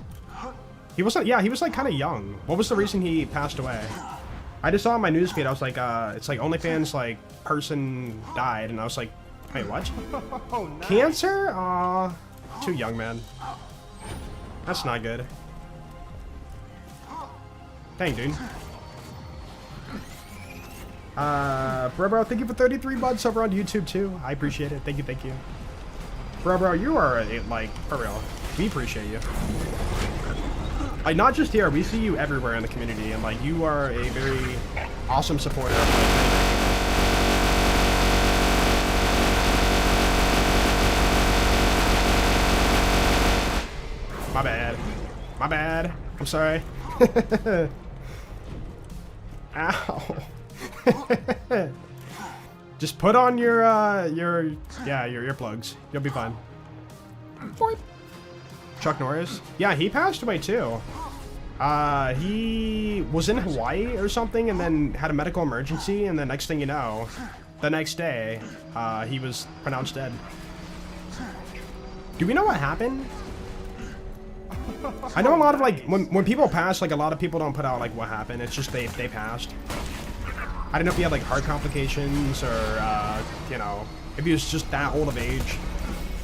He wasn't, yeah, he was, like, kind of young. What was the reason he passed away? I just saw on my newsfeed, I was like, it's like OnlyFans, like, person died, and I was like, wait, what? Oh, nice. Cancer? Aw, too young, man. That's not good. Dang, dude. Bro, thank you for 33 months over on YouTube, too. I appreciate it. Thank you, thank you. Bro, you are, like, for real. We appreciate you. Like, not just here, we see you everywhere in the community, and, like, you are a very awesome supporter of my bad. My bad. I'm sorry. Ow. Just put on your earplugs. You'll be fine. Boing. Chuck Norris? Yeah, he passed away too. He was in Hawaii or something and then had a medical emergency, and the next thing you know, the next day, he was pronounced dead. Do we know what happened? I know a lot of, like, when people pass, like, a lot of people don't put out, like, what happened. It's just they passed. I don't know if he had, like, heart complications or, you know, if he was just that old of age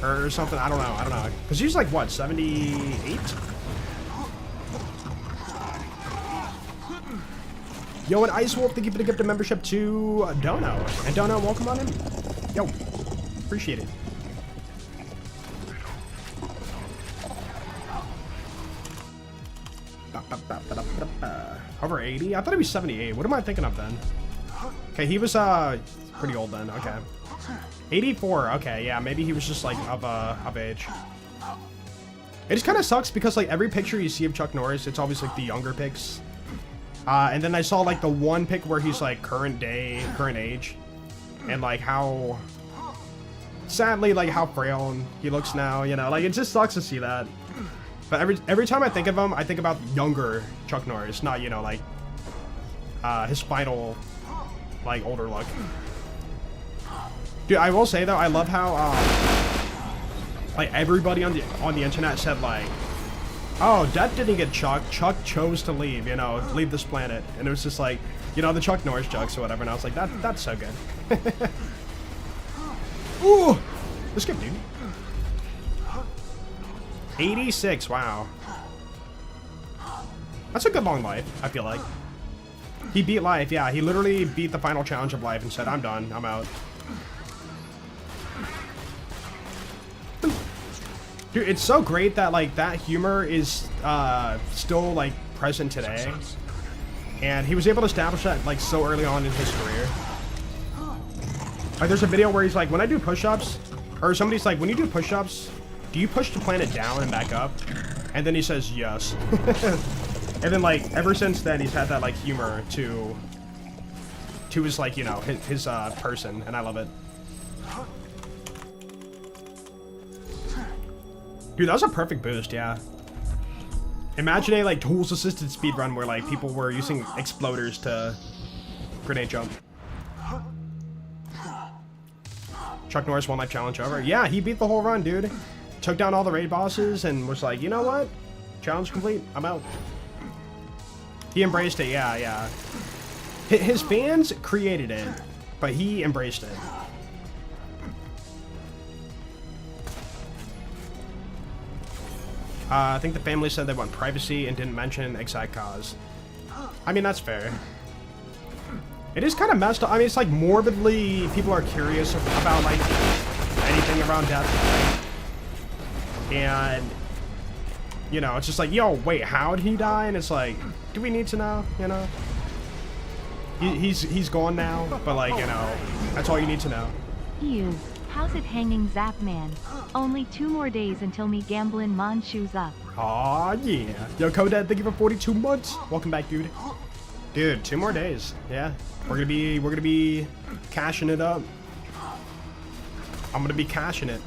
or something. I don't know. Because he's, like, what, 78? Yo, and Ice Wolf, thank you for the gift of membership to Dono. And Dono, welcome on in. Yo, appreciate it. Over 80? I thought he was 78. What am I thinking of then? Okay, he was pretty old then. Okay, 84. Okay, yeah, maybe he was just like of age. It just kind of sucks because like every picture you see of Chuck Norris, it's always like the younger pics. And then I saw like the one pic where he's like current age, and like how sadly like how frail he looks now. You know, like it just sucks to see that. But every time I think of him, I think about younger Chuck Norris, not, you know, like his final, like, older look. Dude, I will say though, I love how like everybody on the internet said like, oh, Death didn't get Chuck. Chuck chose to leave, you know, leave this planet, and it was just like, you know, the Chuck Norris jokes or whatever. And I was like, that's so good. Ooh, let's skip, dude. 86, wow. That's a good long life, I feel like. He beat life, yeah, he literally beat the final challenge of life and said, I'm done, I'm out. Dude, it's so great that, like, that humor is, still, like, present today. And he was able to establish that, like, so early on in his career. Like, there's a video where he's like, when I do push-ups, or somebody's like, when you do push-ups, do you push the planet down and back up? And then he says, yes. And then, like, ever since then, he's had that, like, humor to his, like, you know, his person, and I love it. Dude, that was a perfect boost, yeah. Imagine a, like, tools-assisted speedrun where, like, people were using exploders to grenade jump. Chuck Norris one life challenge over. Yeah, he beat the whole run, dude. Took down all the raid bosses and was like, you know what? Challenge complete. I'm out. He embraced it. Yeah. His fans created it, but he embraced it. I think the family said they want privacy and didn't mention exact cause. I mean, that's fair. It is kind of messed up. I mean, it's like morbidly, people are curious about like anything around death. Right? And, you know, it's just like, yo, wait, how did he die? And it's like, do we need to know, you know? He's gone now, but like, you know, that's all you need to know. You, how's it hanging, Zap Man? Only 2 more days until me gamblin' mon shoes up. Aw, yeah. Yo, Kodad, thank you for 42 months. Welcome back, dude. Dude, 2 more days. Yeah. We're gonna be cashing it up. I'm gonna be cashing it.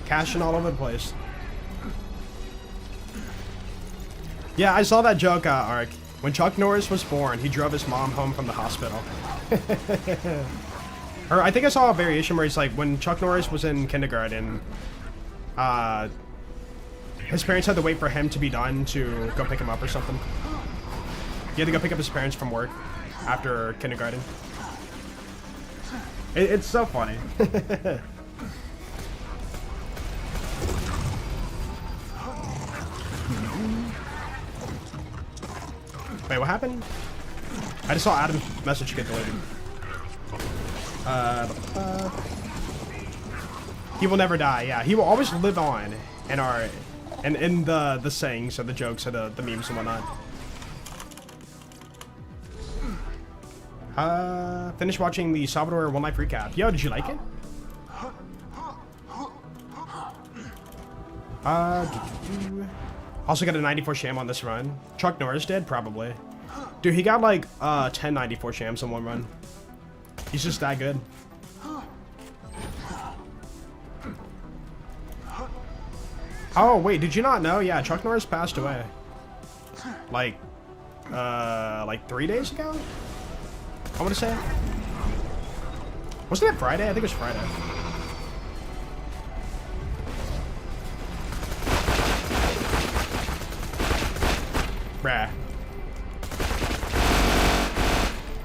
Cashing all over the place. Yeah, I saw that joke, Ark. When Chuck Norris was born, he drove his mom home from the hospital. Or I think I saw a variation where he's like, when Chuck Norris was in kindergarten, his parents had to wait for him to be done to go pick him up or something. He had to go pick up his parents from work. after kindergarten. It's so funny. Wait, what happened? I just saw Adam's message get deleted. He will never die. Yeah, he will always live on in our, in the sayings or the jokes or the memes and whatnot. Finished watching the Salvador One Life recap. Yo, did you like it? Also got a 94 sham on this run. Chuck Norris did, probably. Dude, he got like 10 94 shams in one run. He's just that good. Oh wait, did you not know? Yeah, Chuck Norris passed away. Like 3 days ago? I want to say. Wasn't it Friday? I think it was Friday. Bruh.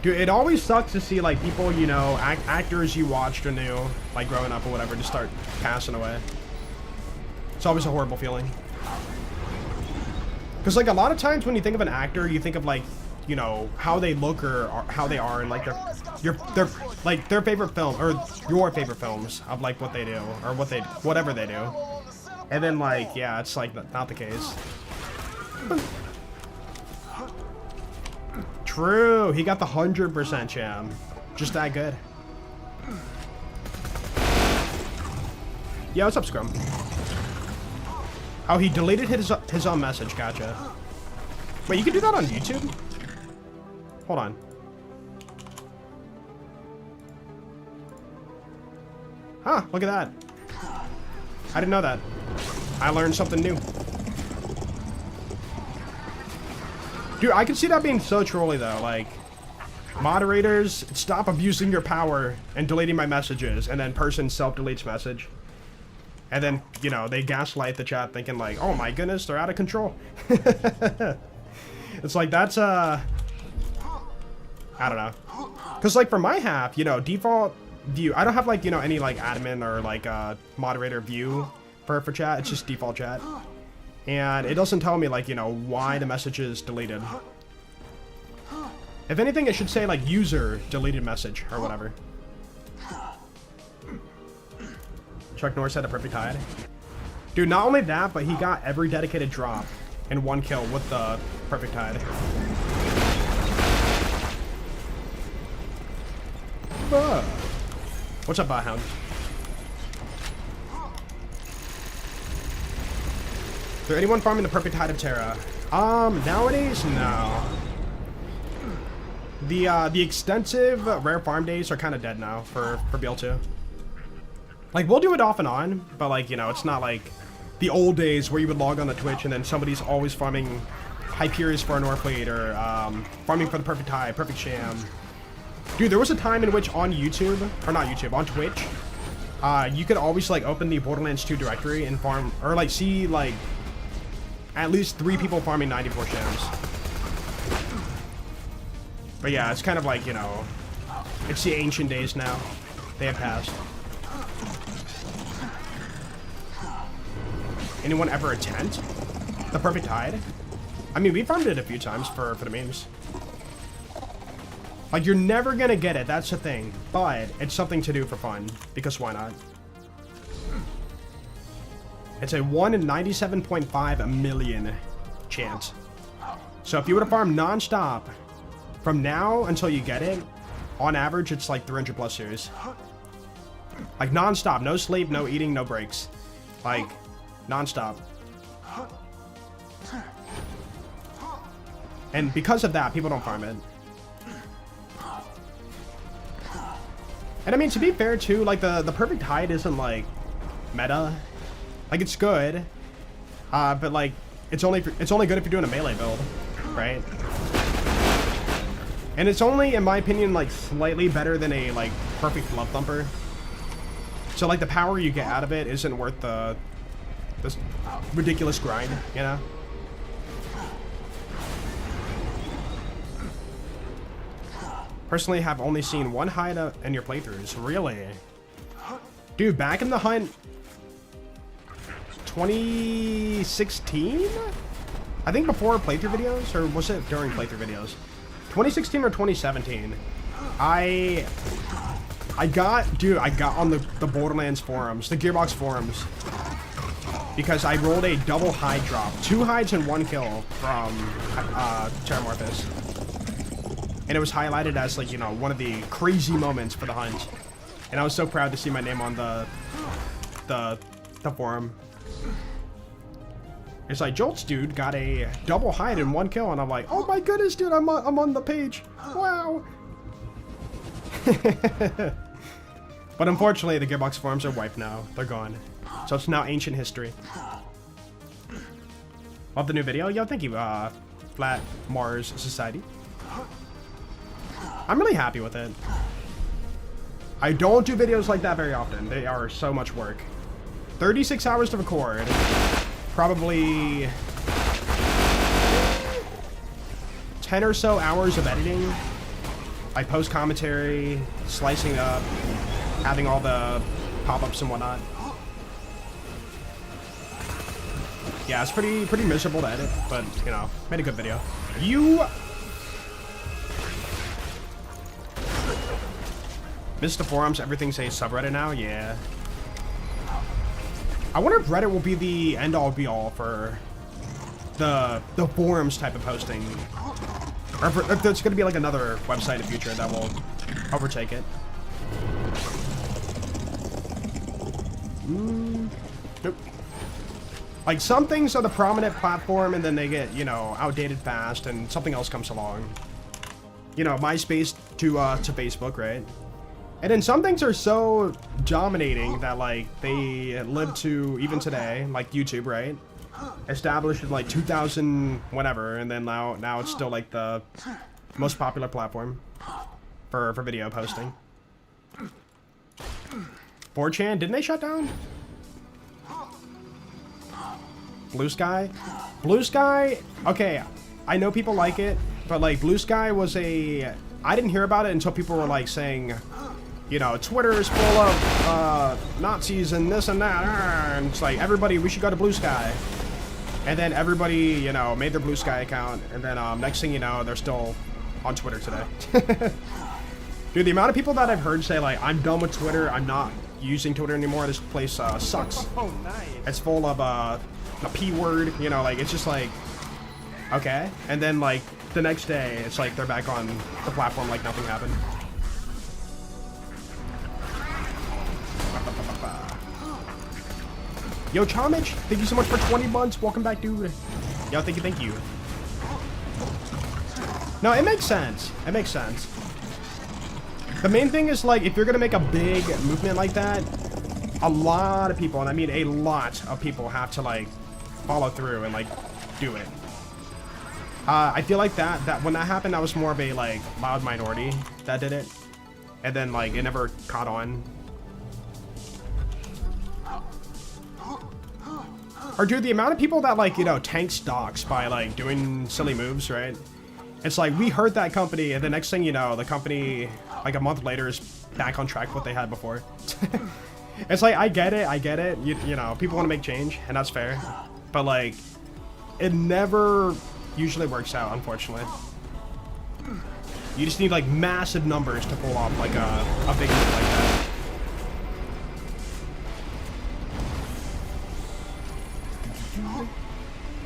Dude, it always sucks to see like people, you know, actors you watched or knew, like growing up or whatever, just start passing away. It's always a horrible feeling. Because like a lot of times when you think of an actor, you think of like, you know, how they look or how they are and like their like their favorite film or your favorite films of like what they do or whatever they do. And then like, yeah, it's like not the case. True, he got the 100% Sham. Just that good. Yeah, what's up, Scrum? Oh, he deleted his own message, gotcha. Wait, you can do that on YouTube? Hold on. Huh, look at that. I didn't know that. I learned something new. Dude, I can see that being so trolly though, like, moderators, stop abusing your power and deleting my messages, and then person self-deletes message. And then, you know, they gaslight the chat thinking like, oh my goodness, they're out of control. It's like, that's, I don't know. Because like for my half, you know, default view, I don't have like, you know, any like admin or like moderator view for chat, it's just default chat. And it doesn't tell me, like, you know, why the message is deleted. If anything, it should say, like, user deleted message or whatever. Chuck Norris had a perfect hide. Dude, not only that, but he got every dedicated drop in one kill with the perfect hide. What's up, Hound? Is there anyone farming the perfect hide of Terra? Nowadays, no. The extensive rare farm days are kind of dead now for BL2. Like, we'll do it off and on, but like, you know, it's not like the old days where you would log on to Twitch and then somebody's always farming Hyperius for an Orphlete or farming for the perfect hide, perfect sham. Dude, there was a time in which on YouTube, or not YouTube, on Twitch, you could always like open the Borderlands 2 directory and farm, or like see like at least 3 people farming 94 shams. But yeah, it's kind of like, you know, it's the ancient days now. They have passed. Anyone ever attempt the perfect hide? I mean, we farmed it a few times for the memes. Like, you're never gonna get it, that's the thing. But it's something to do for fun, because why not? It's a 1 in 97.5 million chance. So if you were to farm non-stop from now until you get it, on average, it's like 300 plus series. Like non-stop, no sleep, no eating, no breaks. Like, non-stop. And because of that, people don't farm it. And I mean, to be fair too, like the perfect hide isn't like meta. Like, it's good, but like it's only good if you're doing a melee build, right? And it's only, in my opinion, like slightly better than a like perfect love thumper. So like the power you get out of it isn't worth this ridiculous grind, you know? Personally, have only seen one hide in your playthroughs. Really? Dude, back in the hunt... 2016? I think before playthrough videos, or was it during playthrough videos? 2016 or 2017. I got on the Borderlands forums, the Gearbox forums, because I rolled a double hide drop. 2 hides and 1 kill from Terramorphous. And it was highlighted as, like, you know, one of the crazy moments for the hunt. And I was so proud to see my name on the forum. It's like, Jolt's dude got a double hide and 1 kill, and I'm like, oh my goodness, dude, I'm on the page. Wow. But unfortunately, the Gearbox forums are wiped now. They're gone. So it's now ancient history. Love the new video. Yo, thank you, Flat Mars Society. I'm really happy with it. I don't do videos like that very often. They are so much work. 36 hours to record. Probably 10 or so hours of editing. I post commentary, slicing up, having all the pop-ups and whatnot. Yeah, it's pretty miserable to edit, but you know, made a good video. You missed the forums, everything's a subreddit now? Yeah. I wonder if Reddit will be the end-all be-all for the forums type of posting. Or if there's going to be like another website in the future that will overtake it. Nope. Like, some things are the prominent platform and then they get, you know, outdated fast and something else comes along. You know, MySpace to Facebook, right? And then some things are so dominating that, like, they live to even today, like YouTube, right? Established in, like, 2000 whatever, and then now it's still, like, the most popular platform for video posting. 4chan, didn't they shut down? Blue Sky? Blue Sky, okay, I know people like it, but, like, Blue Sky was I didn't hear about it until people were, like, saying... You know, Twitter is full of Nazis and this and that, and it's like, everybody, we should go to Blue Sky. And then everybody, you know, made their Blue Sky account, and then next thing you know, they're still on Twitter today. Dude, the amount of people that I've heard say, like, I'm done with Twitter, I'm not using Twitter anymore, this place sucks. Oh, nice. It's full of a P word, you know, like, it's just like, okay. And then, like, the next day, it's like they're back on the platform like nothing happened. Yo, Chomich, thank you so much for 20 months. Welcome back, dude. Yo, thank you. No, it makes sense. It makes sense. The main thing is, like, if you're gonna make a big movement like that, a lot of people, and I mean a lot of people, have to, like, follow through and, like, do it. I feel like that when that happened, that was more of a, like, loud minority that did it. And then, like, it never caught on. Or, dude, the amount of people that, like, you know, tank stocks by, like, doing silly moves, right? It's like, we hurt that company, and the next thing you know, the company, like, a month later is back on track with what they had before. It's like, I get it. You know, people want to make change, and that's fair. But, like, it never usually works out, unfortunately. You just need, like, massive numbers to pull off, like, a big move like that.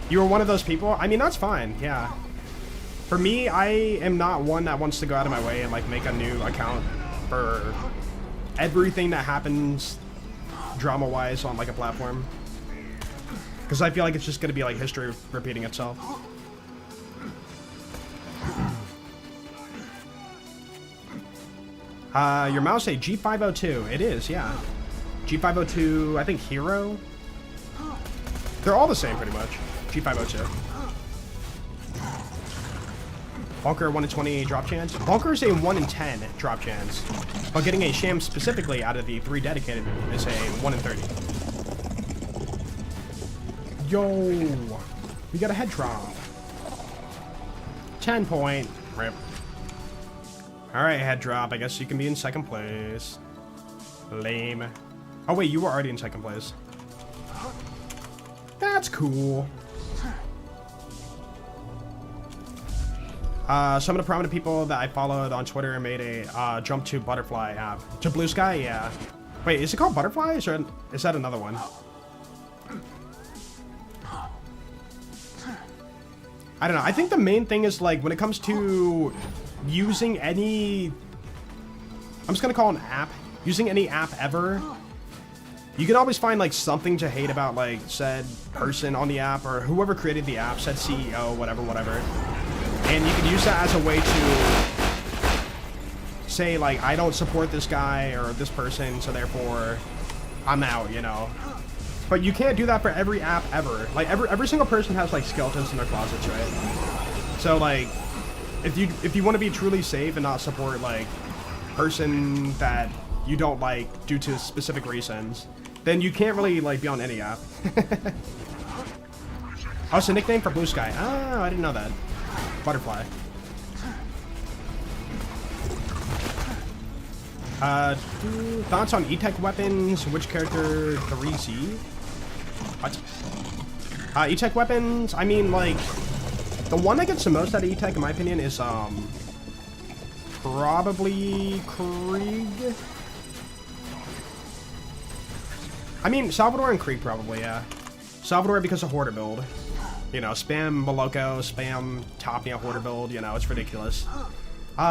You were one of those people? I mean, that's fine, yeah. For me, I am not one that wants to go out of my way and, like, make a new account for everything that happens drama-wise on, like, a platform. Because I feel like it's just going to be, like, history repeating itself. Your mouse say G502. It is, yeah. G502, I think Hero. They're all the same, pretty much. G502. Bunker 1 in 20 drop chance. Bunker is a 1 in 10 drop chance. But getting a Sham specifically out of the 3 dedicated is a 1 in 30. Yo! We got a head drop. 10 point. Rip. Alright, head drop. I guess you can be in second place. Lame. Oh wait, you were already in second place. That's cool. Some of the prominent people that I followed on Twitter made a jump to butterfly app. To Blue Sky? Yeah. Wait, is it called butterflies or is that another one? I don't know. I think the main thing is like when it comes to using any, I'm just gonna call it an app, using any app ever, you can always find like something to hate about like said person on the app or whoever created the app, said CEO, whatever. And you can use that as a way to say like, I don't support this guy or this person, so therefore I'm out, you know. But you can't do that for every app ever. Like every single person has like skeletons in their closets, right? So like, if you want to be truly safe and not support like person that you don't like due to specific reasons, then you can't really like be on any app. Oh, it's a nickname for Blue Sky. Oh, I didn't know that. Butterfly. Thoughts on E-Tech weapons? Which character 3Z? What? E-Tech weapons? I mean, like, the one that gets the most out of E-Tech, in my opinion, is, probably Krieg. I mean, Salvador and Krieg, probably, yeah. Salvador because of Hoarder build. You know, spam Moloko, spam Topnia Hoarder build, you know, it's ridiculous.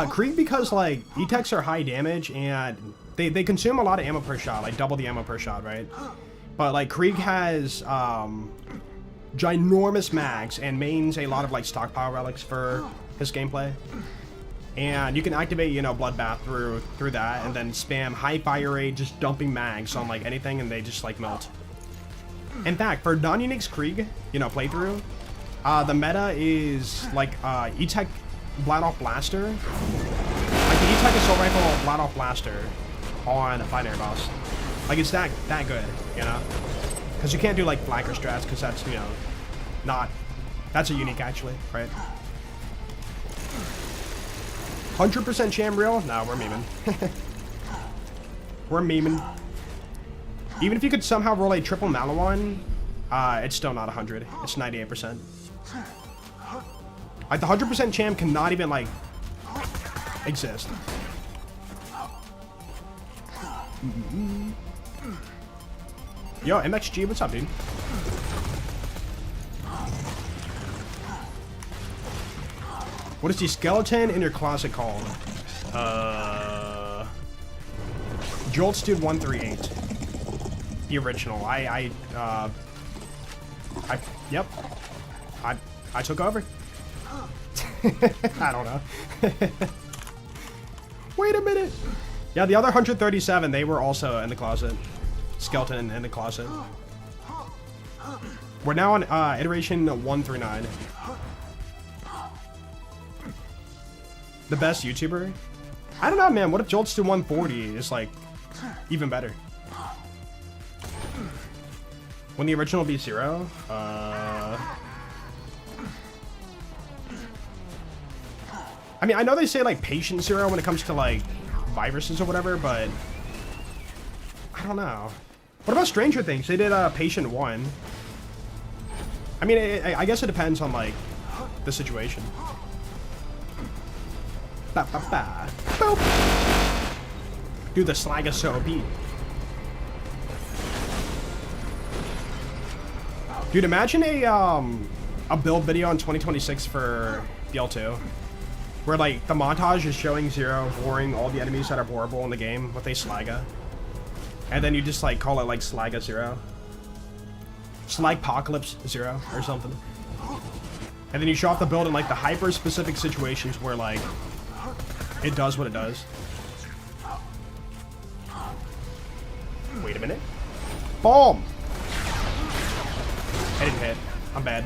Krieg because, like, E-Techs are high damage, and they consume a lot of ammo per shot, like, double the ammo per shot, right? But, like, Krieg has, ginormous mags, and mains a lot of, like, stockpile relics for his gameplay. And you can activate, you know, Bloodbath through that, and then spam high fire rate, just dumping mags on, like, anything, and they just, like, melt. In fact, for non-Unix Krieg, you know, playthrough, the meta is, like, E-Tech Blast-Off Blaster. Like, the E-Tech Assault Rifle Blast-Off Blaster on a Binary Boss. Like, it's that good, you know? Because you can't do, like, flanker strats, because that's, you know, not... That's a unique, actually, right? 100% Sham real? No, we're memeing. We're memeing. Even if you could somehow roll a triple Malawan, it's still not 100. It's 98%. Like, the 100% Sham cannot even, like, exist. Yo, MXG, what's up, dude? What is the skeleton in your closet called? Joltstude 138. The original. Yep. I took over. I don't know. Wait a minute. Yeah, the other 137, they were also in the closet. Skeleton in the closet. We're now on iteration 139. The best YouTuber? I don't know, man. What if Joltstude 140 is like even better? When the original be 0? I mean, I know they say, like, patient 0 when it comes to, like, viruses or whatever, but... I don't know. What about Stranger Things? They did, patient 1. I mean, I guess it depends on, like, the situation. Ba ba ba. Boop. Dude, the slag is so OP. Dude, imagine a build video in 2026 for BL2, where like the montage is showing Zero boring all the enemies that are horrible in the game with a Slaga, and then you just like call it like Slaga 0, Slagpocalypse 0 or something, and then you show off the build in like the hyper specific situations where like it does what it does. Wait a minute. Bomb. I didn't hit. I'm bad.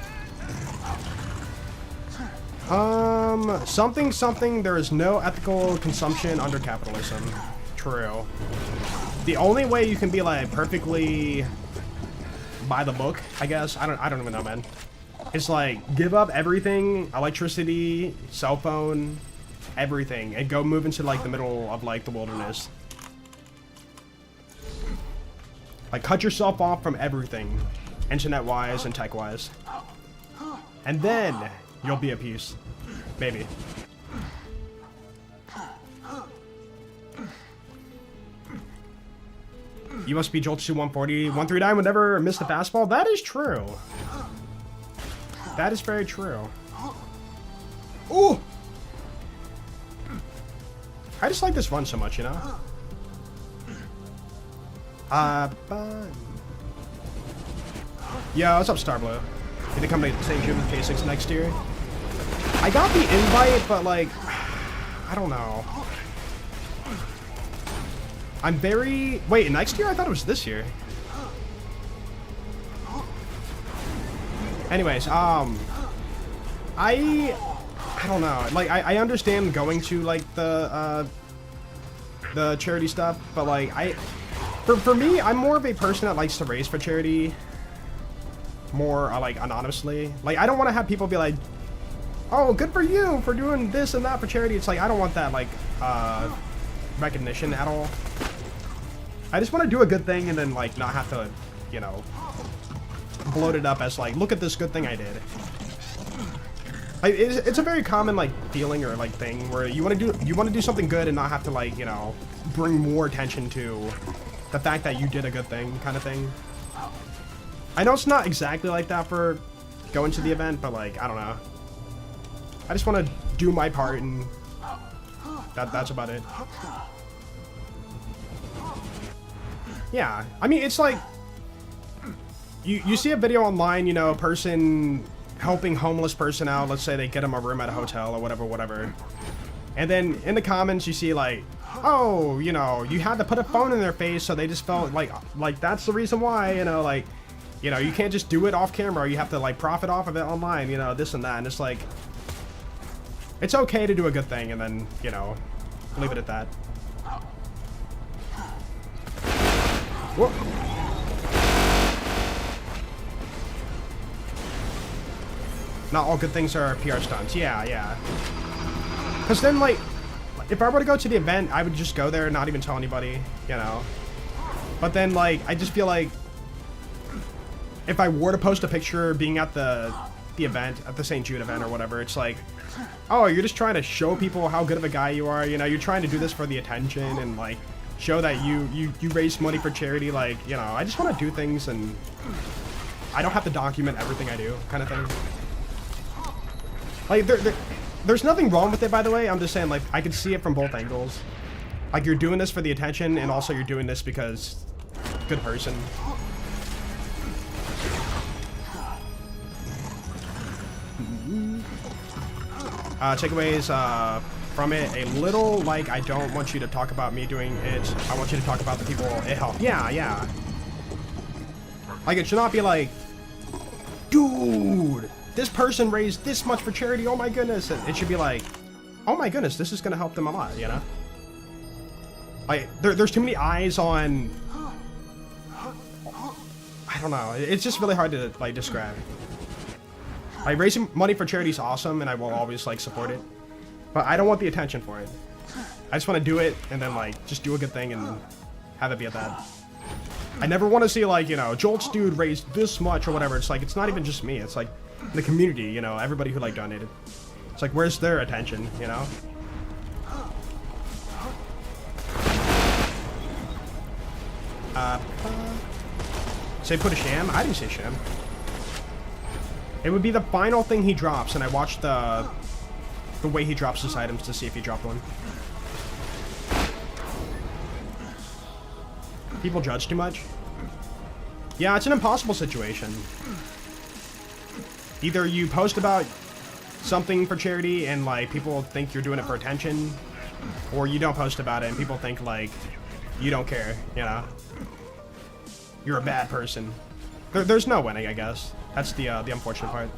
Something, there is no ethical consumption under capitalism. True. The only way you can be, like, perfectly by the book, I guess, I don't even know, man. It's like, give up everything, electricity, cell phone, everything and go move into like the middle of like the wilderness. Like cut yourself off from everything, internet-wise and tech-wise. And then you'll be at peace. Maybe. You must be Jolt 140. 139 would never miss the fastball. That is true. That is very true. Ooh! I just like this run so much, you know? Yeah, what's up, Starblue? You think I'm gonna St. Jude with K6 next year? I got the invite, but like, I don't know. I'm very... Wait, next year? I thought it was this year. Anyways, I don't know. Like, I understand going to, like, the charity stuff, but, like, for me, I'm more of a person that likes to race for charity more, like, anonymously. Like, I don't want to have people be like, oh, good for you for doing this and that for charity. It's like, I don't want that, like, recognition at all. I just want to do a good thing and then, like, not have to, you know, bloat it up as, like, look at this good thing I did. Like, it's a very common, like, feeling or, like, thing where you want to do something good and not have to, like, you know, bring more attention to the fact that you did a good thing kind of thing. I know it's not exactly like that for going to the event, but, like, I don't know. I just want to do my part and that's about it. Yeah, I mean, it's like, you see a video online, you know, a person helping homeless person out, let's say they get them a room at a hotel or whatever. And then in the comments you see like, oh, you know, you had to put a phone in their face so they just felt like that's the reason why, you know, like, you know, you can't just do it off camera, you have to like profit off of it online, you know, this and that. And it's like, it's okay to do a good thing and then, you know, leave it at that. Whoa. Not all good things are PR stunts. Yeah. Because then, like, if I were to go to the event, I would just go there and not even tell anybody, you know. But then, like, I just feel like if I were to post a picture being at the event, at the St. Jude event or whatever, it's like, oh, you're just trying to show people how good of a guy you are, you know, you're trying to do this for the attention and, like, show that you raise money for charity, like, you know, I just want to do things and I don't have to document everything I do, kind of thing. Like, there's nothing wrong with it, by the way. I'm just saying, like, I can see it from both angles. Like, you're doing this for the attention, and also you're doing this because good person. Takeaways from it, a little, like, I don't want you to talk about me doing it. I want you to talk about the people it helped. Yeah. Like, it should not be like, dude, this person raised this much for charity, oh my goodness. And it should be like, oh my goodness, this is gonna help them a lot, you know? Like, there's too many eyes on, I don't know, it's just really hard to, like, describe. Like, raising money for charity is awesome, and I will always, like, support it. But I don't want the attention for it. I just want to do it, and then, like, just do a good thing and have it be at that. I never want to see, like, you know, Jolt's dude raised this much or whatever. It's like, it's not even just me. It's like the community, you know, everybody who, like, donated. It's like, where's their attention, you know? Say put a Sham? I didn't say Sham. It would be the final thing he drops, and I watched the way he drops his items to see if he dropped one. People judge too much? Yeah, it's an impossible situation. Either you post about something for charity and, like, people think you're doing it for attention, or you don't post about it and people think, like, you don't care, you know? You're a bad person. There's no winning, I guess. That's the unfortunate part.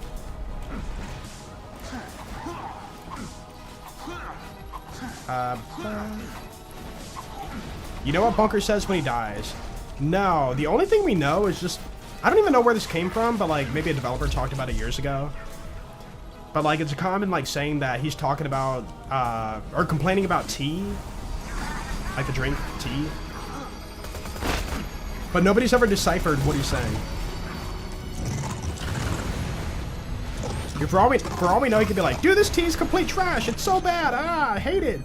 You know what Bunker says when he dies? No, the only thing we know is just, I don't even know where this came from, but, like, maybe a developer talked about it years ago. But like, it's a common like saying that he's talking about or complaining about tea, like the drink tea. But nobody's ever deciphered what he's saying. For all we know, he could be like, dude, this tea's complete trash. It's so bad. I hate it.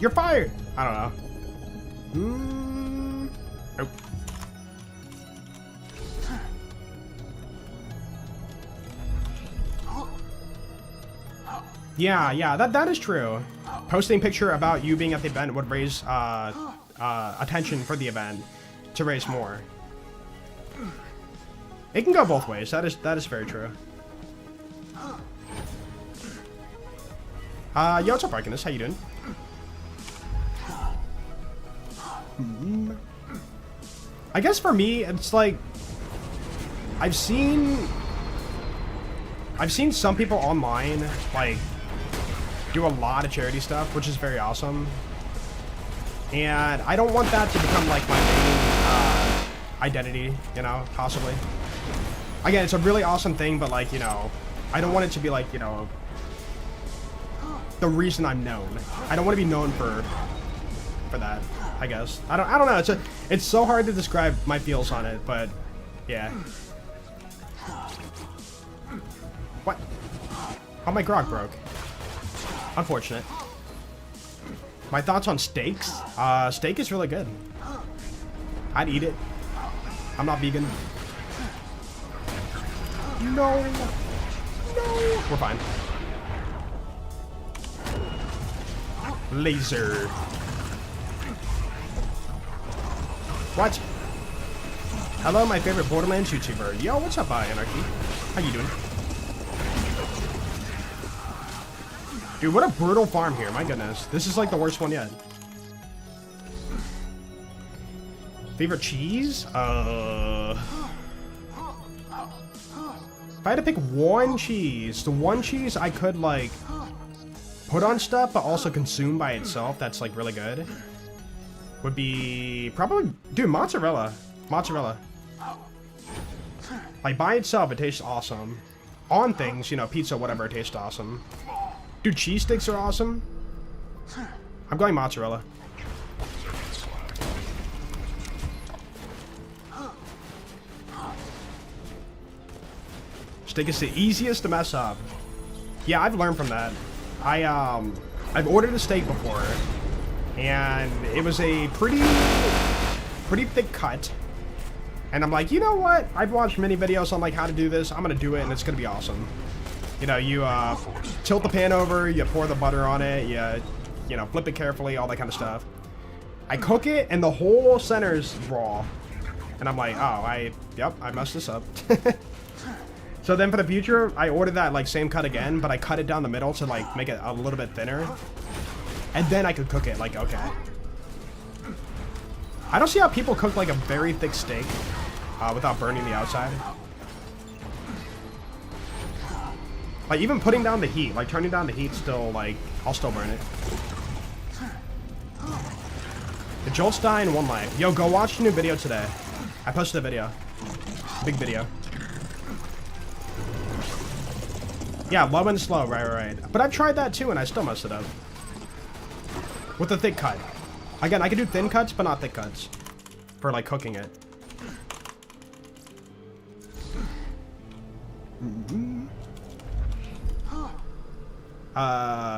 You're fired. I don't know. Oh. Yeah, that is true. Posting a picture about you being at the event would raise attention for the event to raise more. It can go both ways. That is very true. Yo, what's up, Arcanus? How you doing? I guess for me, it's like I've seen some people online like do a lot of charity stuff, which is very awesome. And I don't want that to become like my main identity, you know, possibly. Again, it's a really awesome thing, but like, you know, I don't want it to be like, you know, the reason I'm known. I don't want to be known for that, I guess. I don't know. It's so hard to describe my feels on it, but yeah. What? Oh, my grog broke. Unfortunate. My thoughts on steaks? Steak is really good. I'd eat it. I'm not vegan. No. We're fine. Laser. What? Hello, my favorite Borderlands YouTuber. Yo, what's up, Anarchy? How you doing? Dude, what a brutal farm here. My goodness. This is like the worst one yet. Favorite cheese? If I had to pick one cheese, the one cheese I could like put on stuff but also consume by itself that's like really good would be probably, dude, mozzarella. Like by itself it tastes awesome. On things, you know, pizza, whatever, it tastes awesome. Dude, cheese sticks are awesome. I'm going mozzarella. Steak is the easiest to mess up. Yeah, I've learned from that. I've ordered a steak before, and it was a pretty thick cut. And I'm like, you know what? I've watched many videos on like how to do this. I'm gonna do it, and it's gonna be awesome. You know, you tilt the pan over, you pour the butter on it, you know, flip it carefully, all that kind of stuff. I cook it, and the whole center's raw. And I'm like, oh, yep, I messed this up. So then for the future, I ordered that like same cut again, but I cut it down the middle to like make it a little bit thinner. And then I could cook it, like, okay. I don't see how people cook like a very thick steak without burning the outside. Like even putting down the heat, like turning down the heat still, like, I'll still burn it. The Jolt's die in one life. Yo, go watch the new video today. I posted a video. Big video. Yeah, low and slow, right. But I've tried that too, and I still messed it up. With a thick cut. Again, I can do thin cuts, but not thick cuts. For, like, cooking it.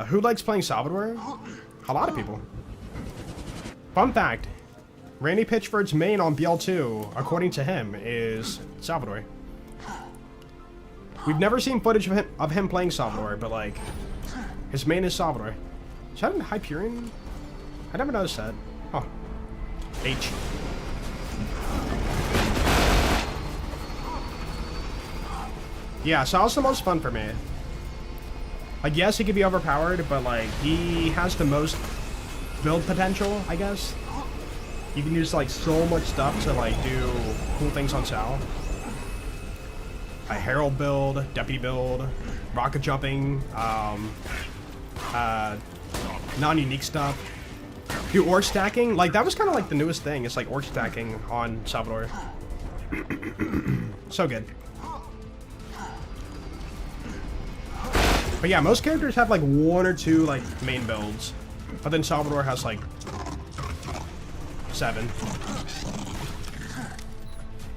Who likes playing Salvador? A lot of people. Fun fact. Randy Pitchford's main on BL2, according to him, is Salvador. We've never seen footage of him playing Salvador, but like, his main is Salvador. Is that in Hyperion? I never noticed that. Oh. H. Yeah, Sal's the most fun for me. Like, yes, he could be overpowered, but like, he has the most build potential, I guess. You can use like so much stuff to like do cool things on Sal. A Herald build, Deputy build, rocket jumping, non-unique stuff. Do orc stacking, like that was kind of like the newest thing. It's like orc stacking on Salvador. So good. But yeah, most characters have like 1 or 2 like main builds. But then Salvador has like 7.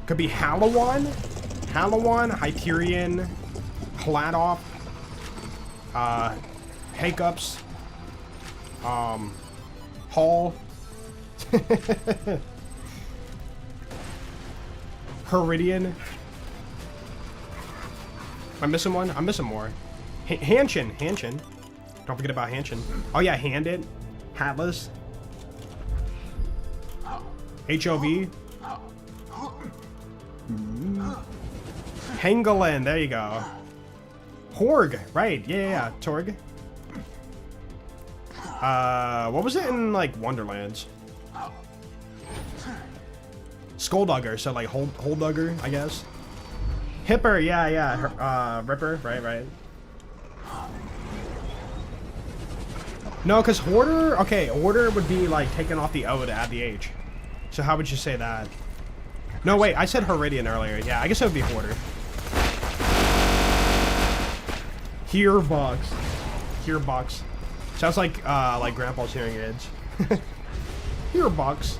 Could be Halawan, Hyperion, Pladoff, Hiccups, Hall, Heridian. Am I missing one? I'm missing more. Hanshin. Don't forget about Hanshin. Oh yeah, Handed, Hatless, HOV. Hengelen, there you go. Horg, right, yeah, Torg. What was it in, like, Wonderlands? Skulldugger, so, like, Holdugger, I guess. Hipper, yeah, Ripper, right. No, because Hoarder, okay, Order would be, like, taking off the O to add the H. So how would you say that? No, wait, I said Heridian earlier. Yeah, I guess it would be Hoarder. Hearbox. Sounds like Grandpa's hearing aids. Hearbox.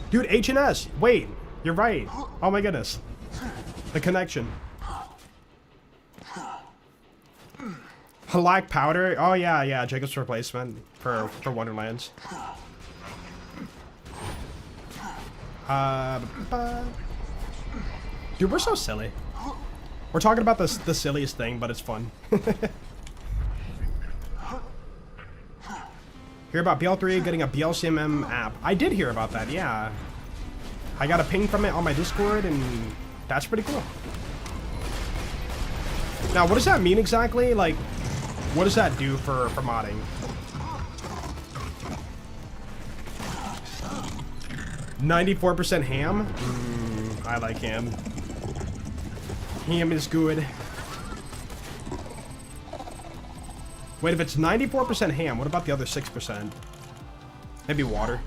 Dude, H&S. Wait, you're right. Oh my goodness. The connection. Halak Powder. Oh yeah, Jacob's replacement for Wonderlands. Dude, we're so silly. We're talking about the silliest thing, but it's fun. Hear about BL3 getting a BLCMM app. I did hear about that, yeah. I got a ping from it on my Discord, and that's pretty cool. Now, what does that mean exactly? Like, what does that do for modding? $94% ham? I like ham. Ham is good. Wait, if it's 94% ham, what about the other 6%? Maybe water.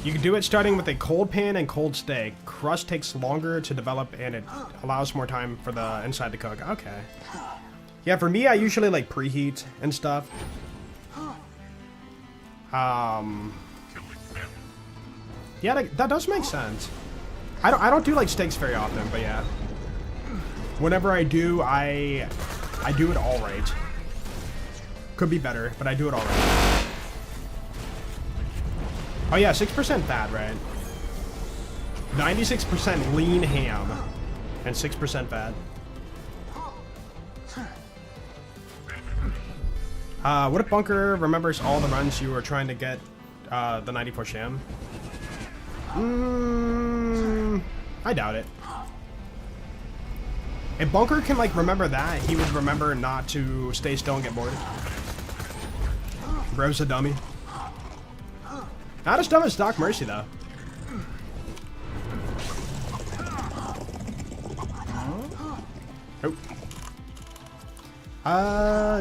You can do it starting with a cold pan and cold steak. Crust takes longer to develop and it allows more time for the inside to cook. Okay. Yeah, for me, I usually like preheat and stuff. Yeah, that does make sense. I don't do like steaks very often, but yeah. Whenever I do, I do it all right. Could be better, but I do it all right. Oh yeah, 6% fat, right? 96% lean ham and 6% fat. What if Bunker remembers all the runs you were trying to get the 94 Sham? I doubt it. If Bunker can like remember that, he would remember not to stay still and get bored. Bro's a dummy. Not as dumb as Doc Mercy though. Oh.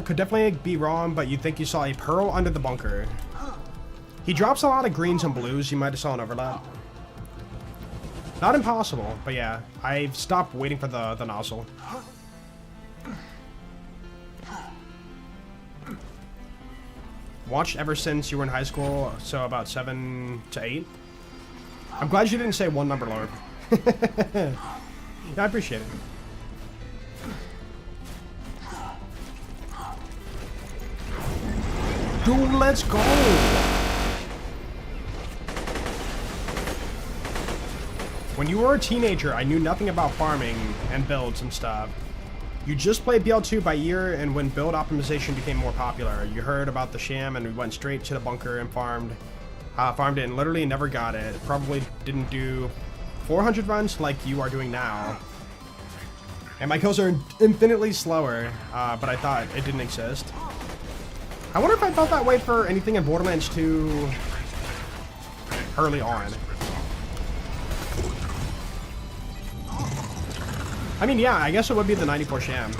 Could definitely be wrong, but you think you saw a pearl under the bunker. He drops a lot of greens and blues. You might have saw an overlap. Not impossible, but yeah, I've stopped waiting for the nozzle. Watched ever since you were in high school, so about 7 to 8. I'm glad you didn't say one number lower. Yeah, I appreciate it. Dude, let's go! When you were a teenager, I knew nothing about farming and builds and stuff. You just played BL2 by ear, and when build optimization became more popular, you heard about the Sham and we went straight to the bunker and farmed it and literally never got it. Probably didn't do 400 runs like you are doing now. And my kills are infinitely slower, but I thought it didn't exist. I wonder if I felt that way for anything in Borderlands 2 early on. I mean, yeah, I guess it would be the 94 Sham.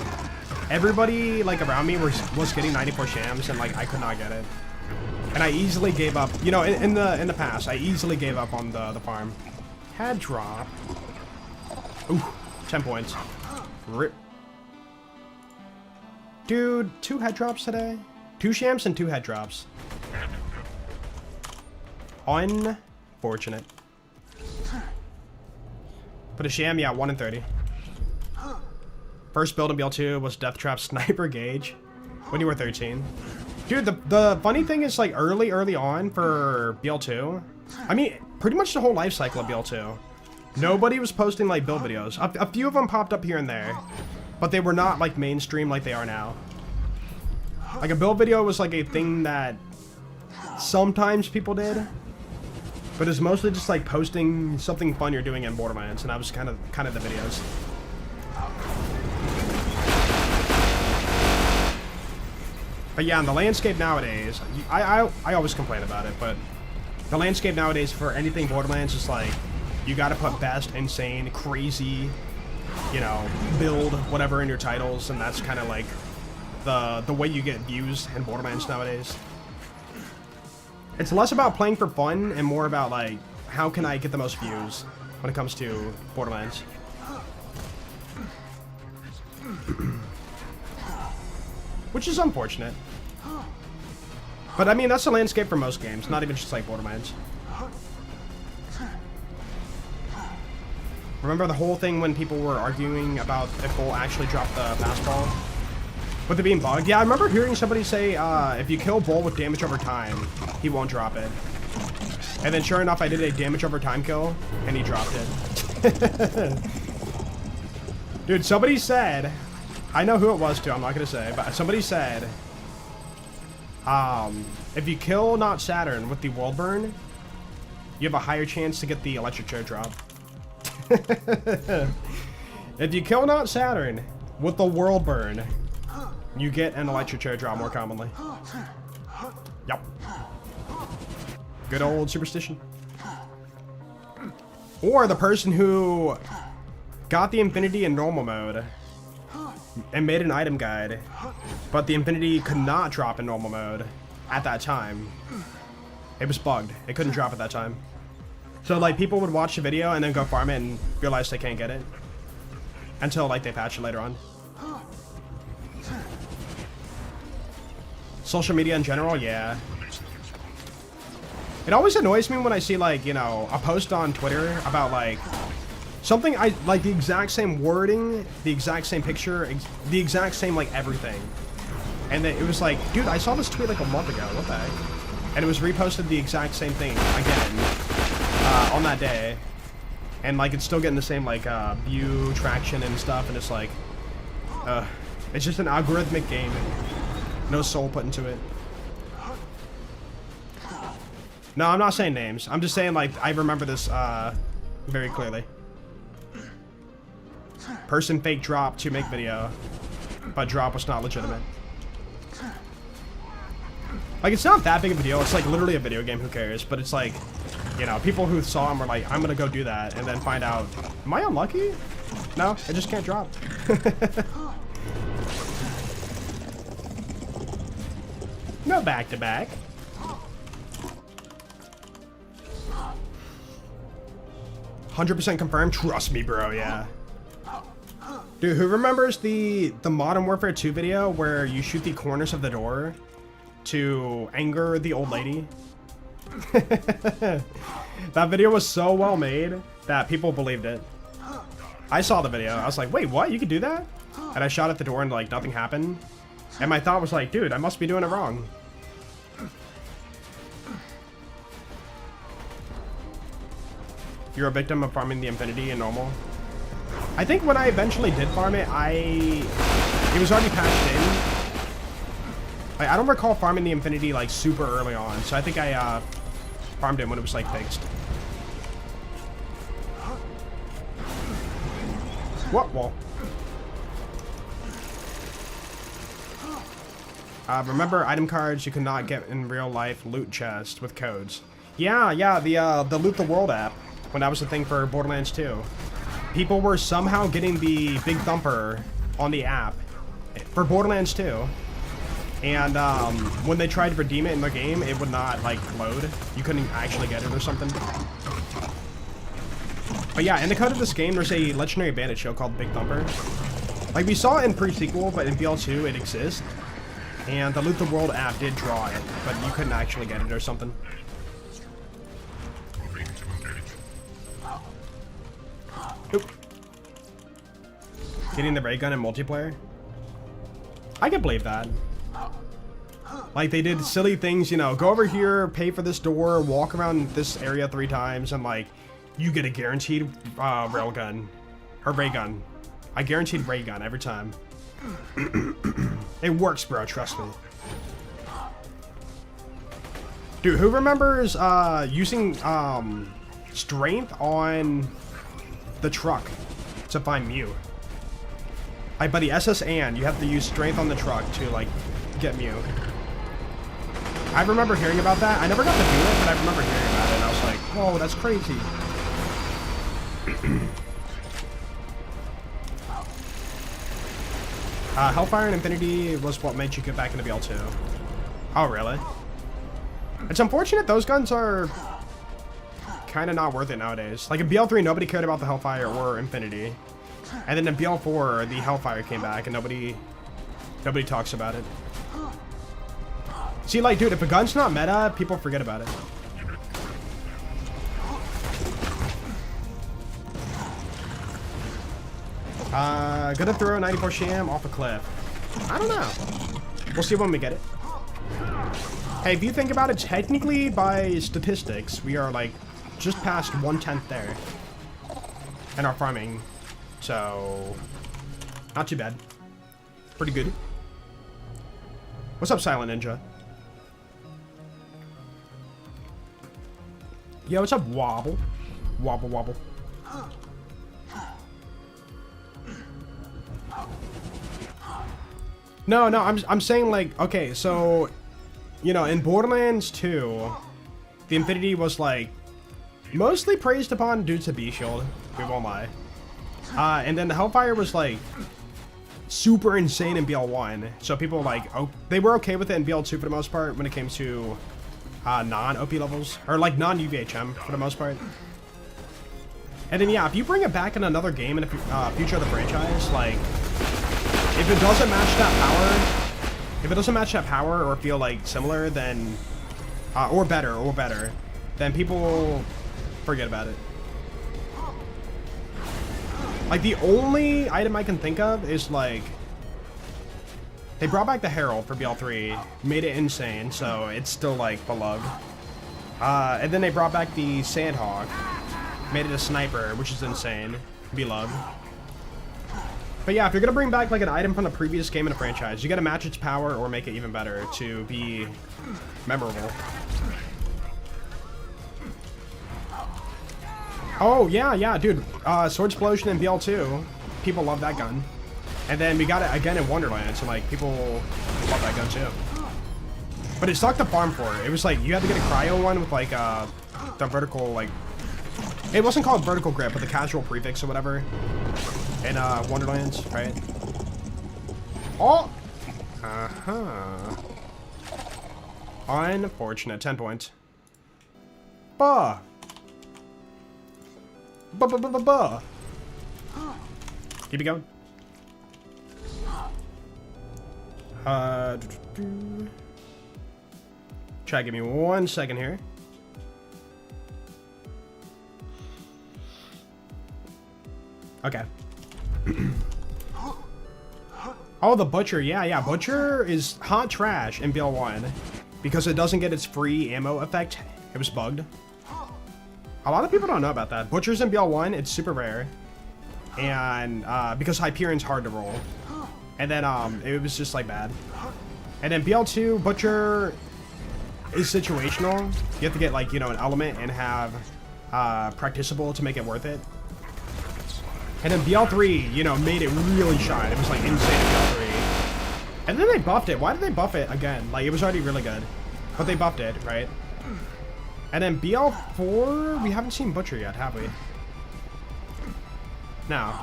Everybody, like, around me was getting 94 Shams, and, like, I could not get it. And I easily gave up, you know, in the past, I easily gave up on the farm. Head drop. Ooh, 10 points. Rip. Dude, 2 head drops today? 2 shams and 2 head drops. Unfortunate. But a sham, yeah, 1 in 30. First build in BL2 was Death Trap Sniper Gauge when you were 13. Dude, the funny thing is, like, early on for BL2, I mean, pretty much the whole life cycle of BL2, nobody was posting, like, build videos. A few of them popped up here and there, but they were not, like, mainstream like they are now. Like, a build video was, like, a thing that sometimes people did, but it's mostly just, like, posting something fun you're doing in Borderlands, and that was kind of the videos. But yeah, in the landscape nowadays, I always complain about it, but the landscape nowadays for anything Borderlands is like, you gotta put best, insane, crazy, you know, build, whatever in your titles, and that's kind of like the way you get views in Borderlands nowadays. It's less about playing for fun and more about like, how can I get the most views when it comes to Borderlands. Which is unfortunate. But I mean, that's the landscape for most games, not even just like Borderlands. Remember the whole thing when people were arguing about if Bull actually dropped the fastball? With it being bugged? Yeah, I remember hearing somebody say, if you kill Bull with damage over time, he won't drop it. And then sure enough, I did a damage over time kill, and he dropped it. Dude, somebody said, I know who it was too, I'm not gonna say, but somebody said, if you kill not Saturn with the world burn, you have a higher chance to get the electric chair drop. If you kill not Saturn with the world burn, you get an electric chair drop more commonly. Yep. Good old superstition. Or the person who got the Infinity in normal mode and made an item guide, but the Infinity could not drop in normal mode at that time. It was bugged. It couldn't drop at that time. So like people would watch the video and then go farm it and realize they can't get it until like they patch it later on. Social media in general, yeah. It always annoys me when I see like, you know, a post on Twitter about like something I like, the exact same wording, the exact same picture, the exact same like everything. And then it was like, dude, I saw this tweet like a month ago, what the heck? And it was reposted the exact same thing again on that day. And like it's still getting the same like view, traction and stuff, and it's like, it's just an algorithmic game. No soul put into it. No, I'm not saying names. I'm just saying like I remember this very clearly. Person fake drop to make video, but drop was not legitimate. Like, it's not that big of a deal. It's like literally a video game. Who cares? But it's like, you know, people who saw him were like, I'm gonna go do that, and then find out, am I unlucky? No, I just can't drop. No back to back. "100% confirmed." Trust me, bro. Yeah. Dude, who remembers the Modern Warfare 2 video where you shoot the corners of the door to anger the old lady? That video was so well made that people believed it. I saw the video. I was like, wait, what? You could do that? And I shot at the door and like nothing happened. And my thought was like, dude, I must be doing it wrong. You're a victim of farming the Infinity in normal. I think when I eventually did farm it, it was already patched in. Like, I don't recall farming the Infinity like super early on, so I think I farmed it when it was like fixed. What wall? Remember item cards you could not get in real life loot chest with codes. Yeah, the Loot the World app, when that was the thing for Borderlands 2. People were somehow getting the Big Thumper on the app for Borderlands 2. And when they tried to redeem it in the game, it would not like load. You couldn't actually get it or something. But yeah, in the code of this game, there's a legendary bandit show called Big Thumper. Like we saw it in pre-sequel, but in BL2 it exists. And the Loot the World app did draw it, but you couldn't actually get it or something. Oop. Getting the ray gun in multiplayer? I can believe that. Like they did silly things, you know, go over here, pay for this door, walk around this area 3 times, and like, you get a guaranteed railgun. Or ray gun. I guaranteed ray gun every time. It works, bro, trust me. Dude, who remembers using strength on the truck to find Mew? Like by the SS and you have to use strength on the truck to like get Mew. I remember hearing about that. I never got to do it, but I remember hearing about it and I was like, whoa, that's crazy. Hellfire and Infinity was what made you get back into BL2. Oh, really? It's unfortunate those guns are kind of not worth it nowadays. Like in BL3, nobody cared about the Hellfire or Infinity. And then in BL4, the Hellfire came back and nobody talks about it. See, like, dude, if a gun's not meta, people forget about it. Gonna throw a 94 Sham off a cliff. I don't know. We'll see when we get it. Hey, if you think about it, technically by statistics, we are like just past 1/10 there in our farming. So, not too bad. Pretty good. What's up, Silent Ninja? Yo, what's up, Wobble? Wobble, wobble. No, I'm saying like, okay, so, you know, in Borderlands 2, the Infinity was like, mostly praised upon due to B-Shield, we won't lie. And then the Hellfire was like, super insane in BL1, so people like, oh, they were okay with it in BL2 for the most part when it came to non-OP levels, or like non-UVHM for the most part. And then yeah, if you bring it back in another game in the future of the franchise, like, if it doesn't match that power, or feel like similar, then, or better, then people forget about it. Like the only item I can think of is like, they brought back the Herald for BL3, made it insane, so it's still like beloved. And then they brought back the Sandhawk, made it a sniper, which is insane, beloved. But yeah, if you're gonna bring back like an item from the previous game in a franchise, you gotta match its power or make it even better to be memorable. Oh yeah, dude. Sword Explosion in BL2, people love that gun. And then we got it again in Wonderlands, and like people love that gun too. But it sucked to farm for it. It was like you had to get a cryo one with like the vertical, like, it wasn't called vertical grip, but the casual prefix or whatever. In Wonderlands, right? Oh! Unfortunate. 10 points. Bah! Bah! Keep it going. Try to give me 1 second here. Okay. Oh, the Butcher. Yeah. Butcher is hot trash in BL1 because it doesn't get its free ammo effect. It was bugged. A lot of people don't know about that. Butcher's in BL1, it's super rare. And because Hyperion's hard to roll. And then it was just like bad. And then BL2, Butcher is situational. You have to get like, you know, an element and have practicable to make it worth it. And then BL3, you know, made it really shine. It was like insane in BL3. And then they buffed it. Why did they buff it again? Like, it was already really good. But they buffed it, right? And then BL4, we haven't seen Butcher yet, have we? No.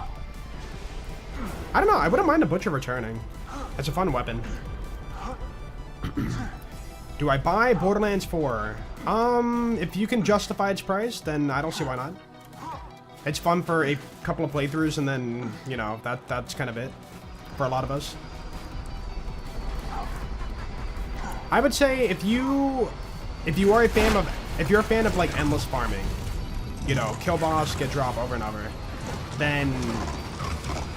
I don't know, I wouldn't mind a Butcher returning. It's a fun weapon. Do I buy Borderlands 4? If you can justify its price, then I don't see why not. It's fun for a couple of playthroughs, and then, you know, that's kind of it for a lot of us. I would say if you're a fan of like endless farming, you know, kill boss, get drop over and over, then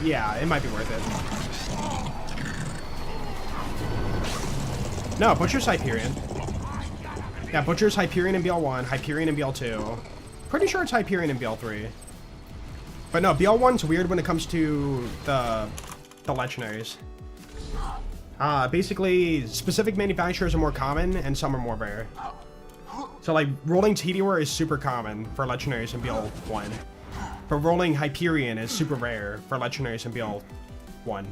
yeah, it might be worth it. No, Butcher's Hyperion. Yeah, Butcher's Hyperion in BL1, Hyperion in BL2. Pretty sure it's Hyperion in BL3. But no, BL1's weird when it comes to the legendaries. Basically, specific manufacturers are more common and some are more rare. So like, rolling Meteor is super common for legendaries in BL1. But rolling Hyperion is super rare for legendaries in BL1.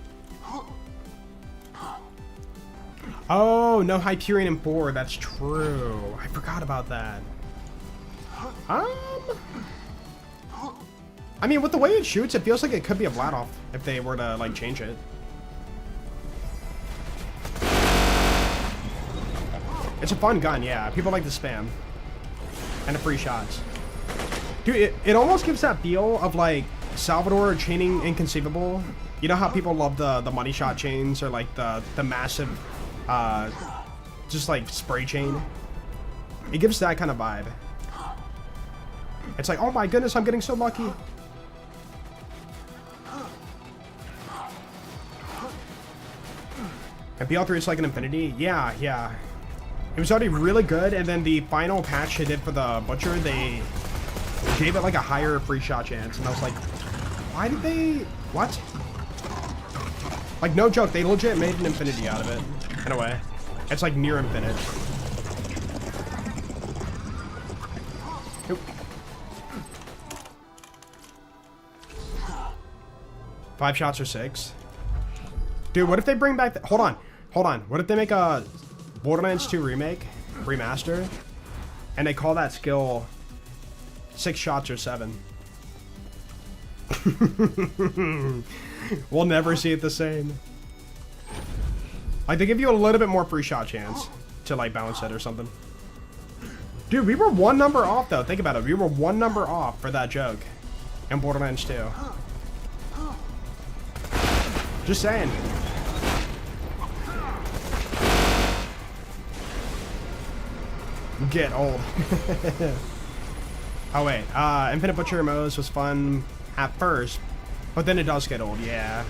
Oh, no Hyperion in 4, that's true. I forgot about that. I mean, with the way it shoots, it feels like it could be a Vladoff if they were to, like, change it. It's a fun gun, yeah. People like the spam. And the free shots. Dude, it almost gives that feel of, like, Salvador chaining Inconceivable. You know how people love the money shot chains or, like, the massive, just, like, spray chain? It gives that kind of vibe. It's like, oh my goodness, I'm getting so lucky. And BL3 is like an infinity? Yeah, yeah. It was already really good, and then the final patch they did for the Butcher, they gave it like a higher free shot chance, and I was like, why did they... what? Like, no joke, they legit made an infinity out of it, in a way. It's like near infinite. Nope. 5 shots or 6? Dude, what if they bring back the... hold on. What if they make a Borderlands 2 remake, remaster, and they call that skill 6 shots or 7? We'll never see it the same. Like, they give you a little bit more free shot chance to, like, balance it or something. Dude, we were 1 number off, though. Think about it. We were 1 number off for that joke in Borderlands 2. Just saying. Get old. Oh wait, Infinite Butcher Mose was fun at first, but then it does get old, yeah.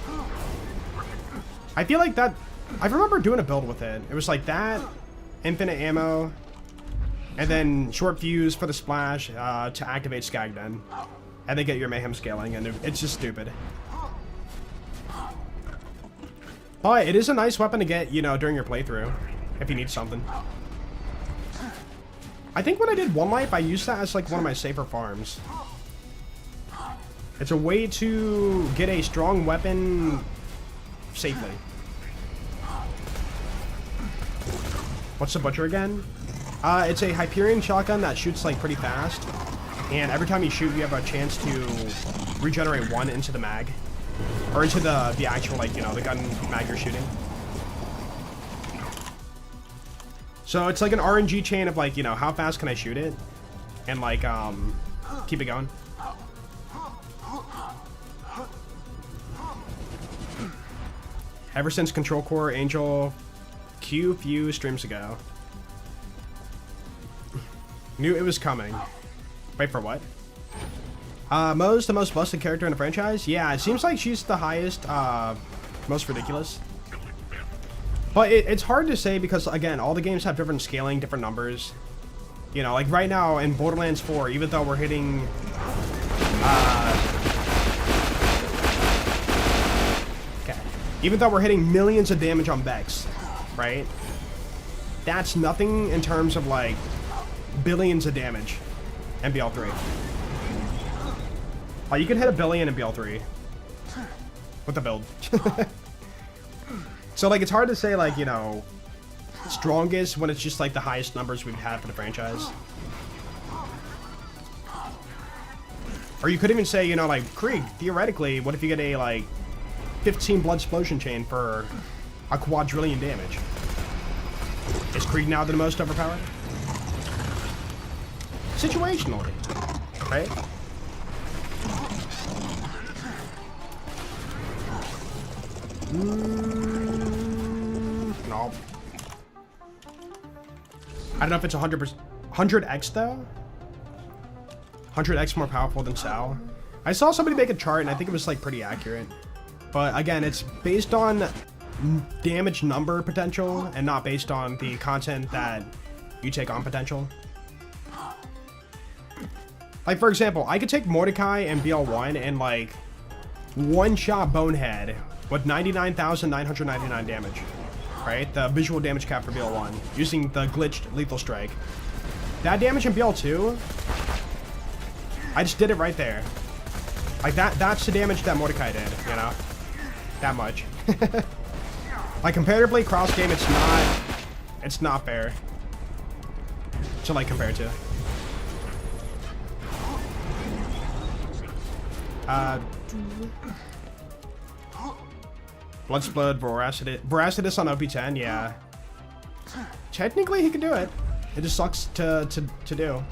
I feel like that, I remember doing a build with it. It was like that, infinite ammo, and then short fuse for the splash to activate Skagden, and then get your mayhem scaling, and it's just stupid. But it is a nice weapon to get, you know, during your playthrough, if you need something. I think when I did One Life, I used that as like one of my safer farms. It's a way to get a strong weapon safely. What's the Butcher again? It's a Hyperion shotgun that shoots like pretty fast. And every time you shoot, you have a chance to regenerate 1 into the mag. Or into the actual, like, you know, the gun mag you're shooting. So it's like an RNG chain of, like, you know, how fast can I shoot it? And, like, keep it going. Ever since Control Core Angel Q few streams ago. Knew it was coming. Wait, for what? Mo's the most busted character in the franchise? Yeah, it seems like she's the highest, most ridiculous. But it's hard to say because, again, all the games have different scaling, different numbers. You know, like right now in Borderlands 4, even though we're hitting... okay. Even though we're hitting millions of damage on Vex, right? That's nothing in terms of, like, billions of damage in BL3. Oh, you can hit 1 billion in BL3 with the build. So, like, it's hard to say, like, you know, strongest when it's just, like, the highest numbers we've had for the franchise. Or you could even say, you know, like, Krieg, theoretically, what if you get a, like, 15 blood explosion chain for a quadrillion damage? Is Krieg now the most overpowered? Situationally, right? No. I don't know if it's 100x though. 100x more powerful than Sal. I saw somebody make a chart and I think it was like pretty accurate. But again, it's based on damage number potential and not based on the content that you take on potential. Like for example, I could take Mordecai and BL1 and like one-shot Bonehead with 99,999 damage, right? The visual damage cap for BL1 using the glitched lethal strike. That damage in BL2, I just did it right there. Like that's the damage that Mordecai did, you know? That much. Like comparatively, cross game, it's not fair to like compare to. Bloodsplode, Voracitus on OP10, yeah. Technically, he can do it. It just sucks to do.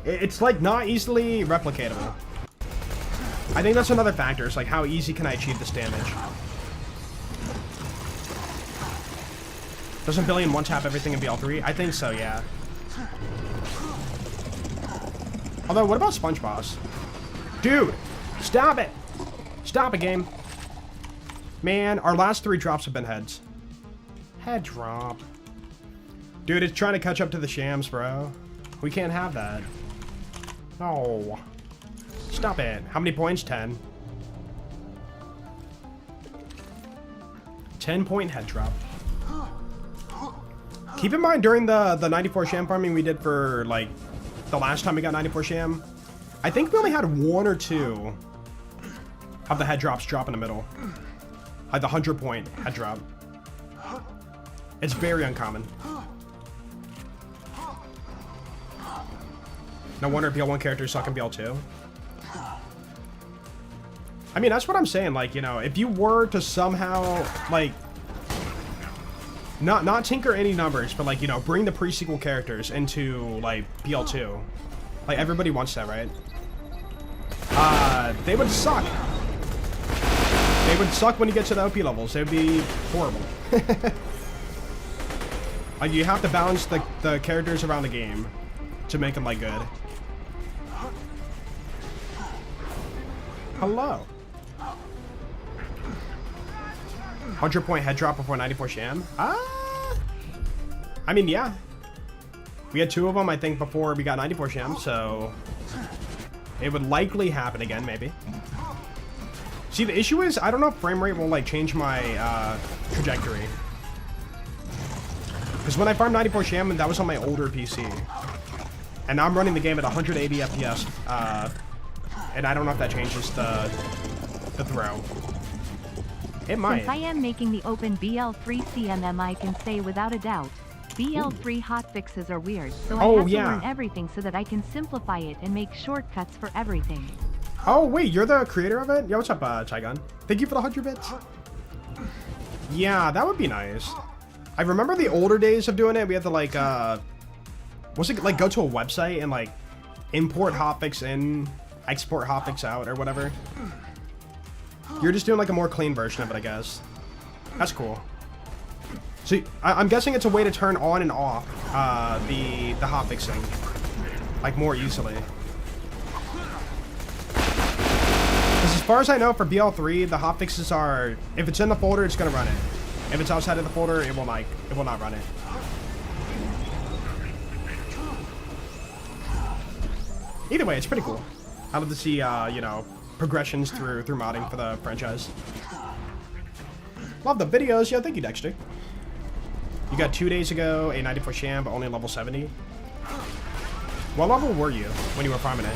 It's like not easily replicatable. I think that's another factor. It's like how easy can I achieve this damage? Doesn't Billion one-tap everything in BL3? I think so, yeah. Although, what about Sponge Boss? Dude, stop it! Stop it, game. Man, our last 3 drops have been heads. Head drop. Dude, it's trying to catch up to the Shams, bro. We can't have that. No. Stop it. How many points? 10. 10-point head drop. Keep in mind, during the 94 Sham farming we did for, like, the last time we got 94 Sham, I think we only had 1 or 2 of the head drops drop in the middle. Like the 100-point head drop. It's very uncommon. No wonder BL1 characters suck in BL2. I mean, that's what I'm saying. Like, you know, if you were to somehow, like, not tinker any numbers, but, like, you know, bring the pre-sequel characters into, like, BL2. Like, everybody wants that, right? They would suck. They would suck when you get to the OP levels. They would be horrible. Like, you have to balance the characters around the game to make them, like, good. Hello. 100-point head drop before 94 Sham? I mean, yeah. We had 2 of them, I think, before we got 94 Sham, so it would likely happen again, maybe. See, the issue is, I don't know if frame rate will, like, change my trajectory. Because when I farmed 94 Sham, that was on my older PC. And now I'm running the game at 180 FPS. And I don't know if that changes the throw. It might. Since I am making the open BL3 CMM, I can say without a doubt, BL3 hotfixes are weird, so I have to learn everything so that I can simplify it and make shortcuts for everything. Oh, wait, you're the creator of it? Yo, what's up, Chaigun? Thank you for the 100 bits. Yeah, that would be nice. I remember the older days of doing it. We had to, like, was it, like, go to a website and, like, import hotfix in, export hotfix out, or whatever. You're just doing, like, a more clean version of it, I guess. That's cool. So, I'm guessing it's a way to turn on and off the hotfixing, like, more easily. Because as far as I know, for BL3, the hotfixes are, if it's in the folder, it's gonna run it. If it's outside of the folder, it will not run it. Either way, it's pretty cool. I love to see, you know, progressions through modding for the franchise. Love the videos. Yo, thank you, Dexter. You got 2 days ago a 94 Sham, but only level 70. What level were you when you were farming it?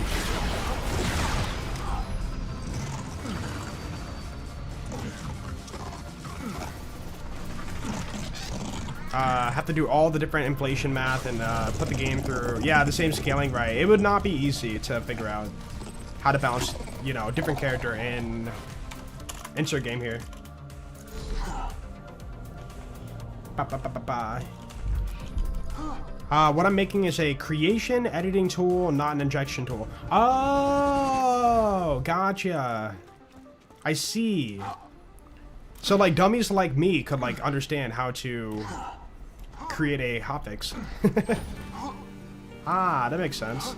Have to do all the different inflation math and put the game through, yeah, the same scaling, right? It would not be easy to figure out how to balance, you know, different character in insert game here. What I'm making is a creation editing tool, not an injection tool. Oh, gotcha. I see. So like dummies like me could like understand how to create a hotfix. Ah, that makes sense.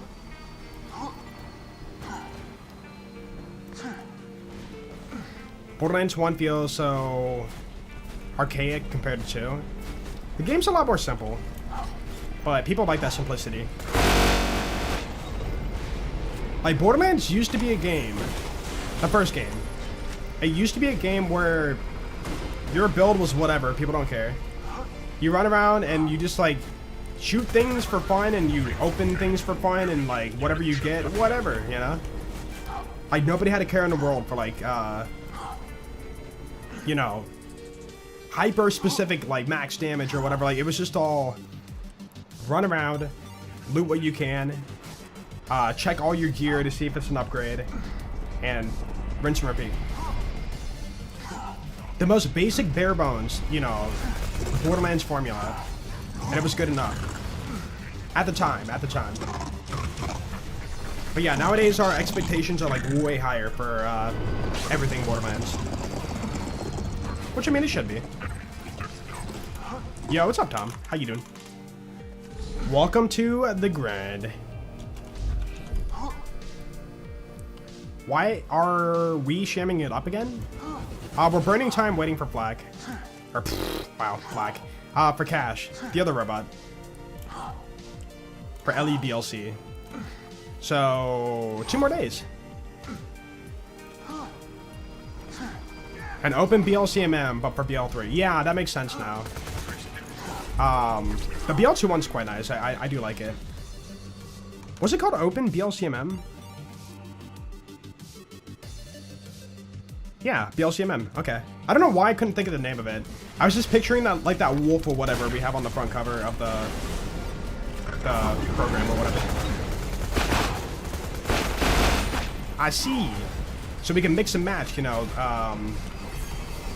Borderlands 1 feels so archaic compared to 2. The game's a lot more simple, but people like that simplicity. Like, Borderlands used to be a game, the first game. It used to be a game where your build was whatever, people don't care. You run around and you just, like, shoot things for fun and you open things for fun and, like, whatever you get, whatever, you know? Like, nobody had a care in the world for, like, you know, hyper-specific, like, max damage or whatever. Like, it was just all run around, loot what you can, check all your gear to see if it's an upgrade, and rinse and repeat. The most basic bare bones, you know, Borderlands formula, and it was good enough. At the time. But yeah, nowadays our expectations are, like, way higher for, everything Borderlands. Which, I mean, it should be. Yo, what's up, Tom? How you doing? Welcome to the grind. Why are we shamming it up again? We're burning time waiting for Flack. Or, wow, Flack. For Cash, the other robot. For LE DLC. So, 2 more days. An open BLCMM, but for BL3. Yeah, that makes sense now. The BL2 one's quite nice. I do like it. Was it called open BLCMM? Yeah, BLCMM. Okay. I don't know why I couldn't think of the name of it. I was just picturing that, like, that wolf or whatever we have on the front cover of the program or whatever. I see. So we can mix and match, you know,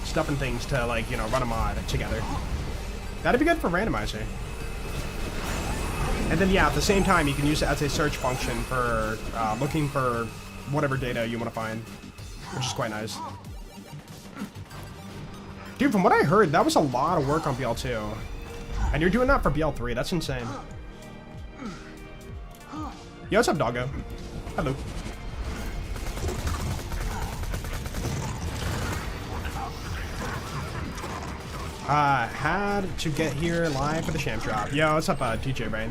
stuff and things to, like, you know, run a mod together. That'd be good for randomizer. And then, yeah, at the same time, you can use it as a search function for looking for whatever data you want to find, which is quite nice. Dude, from what I heard, that was a lot of work on BL2. And you're doing that for BL3. That's insane. Yo, what's up, doggo? Hello. Had to get here live for the Sham drop. Yo, what's up, DJ Brain?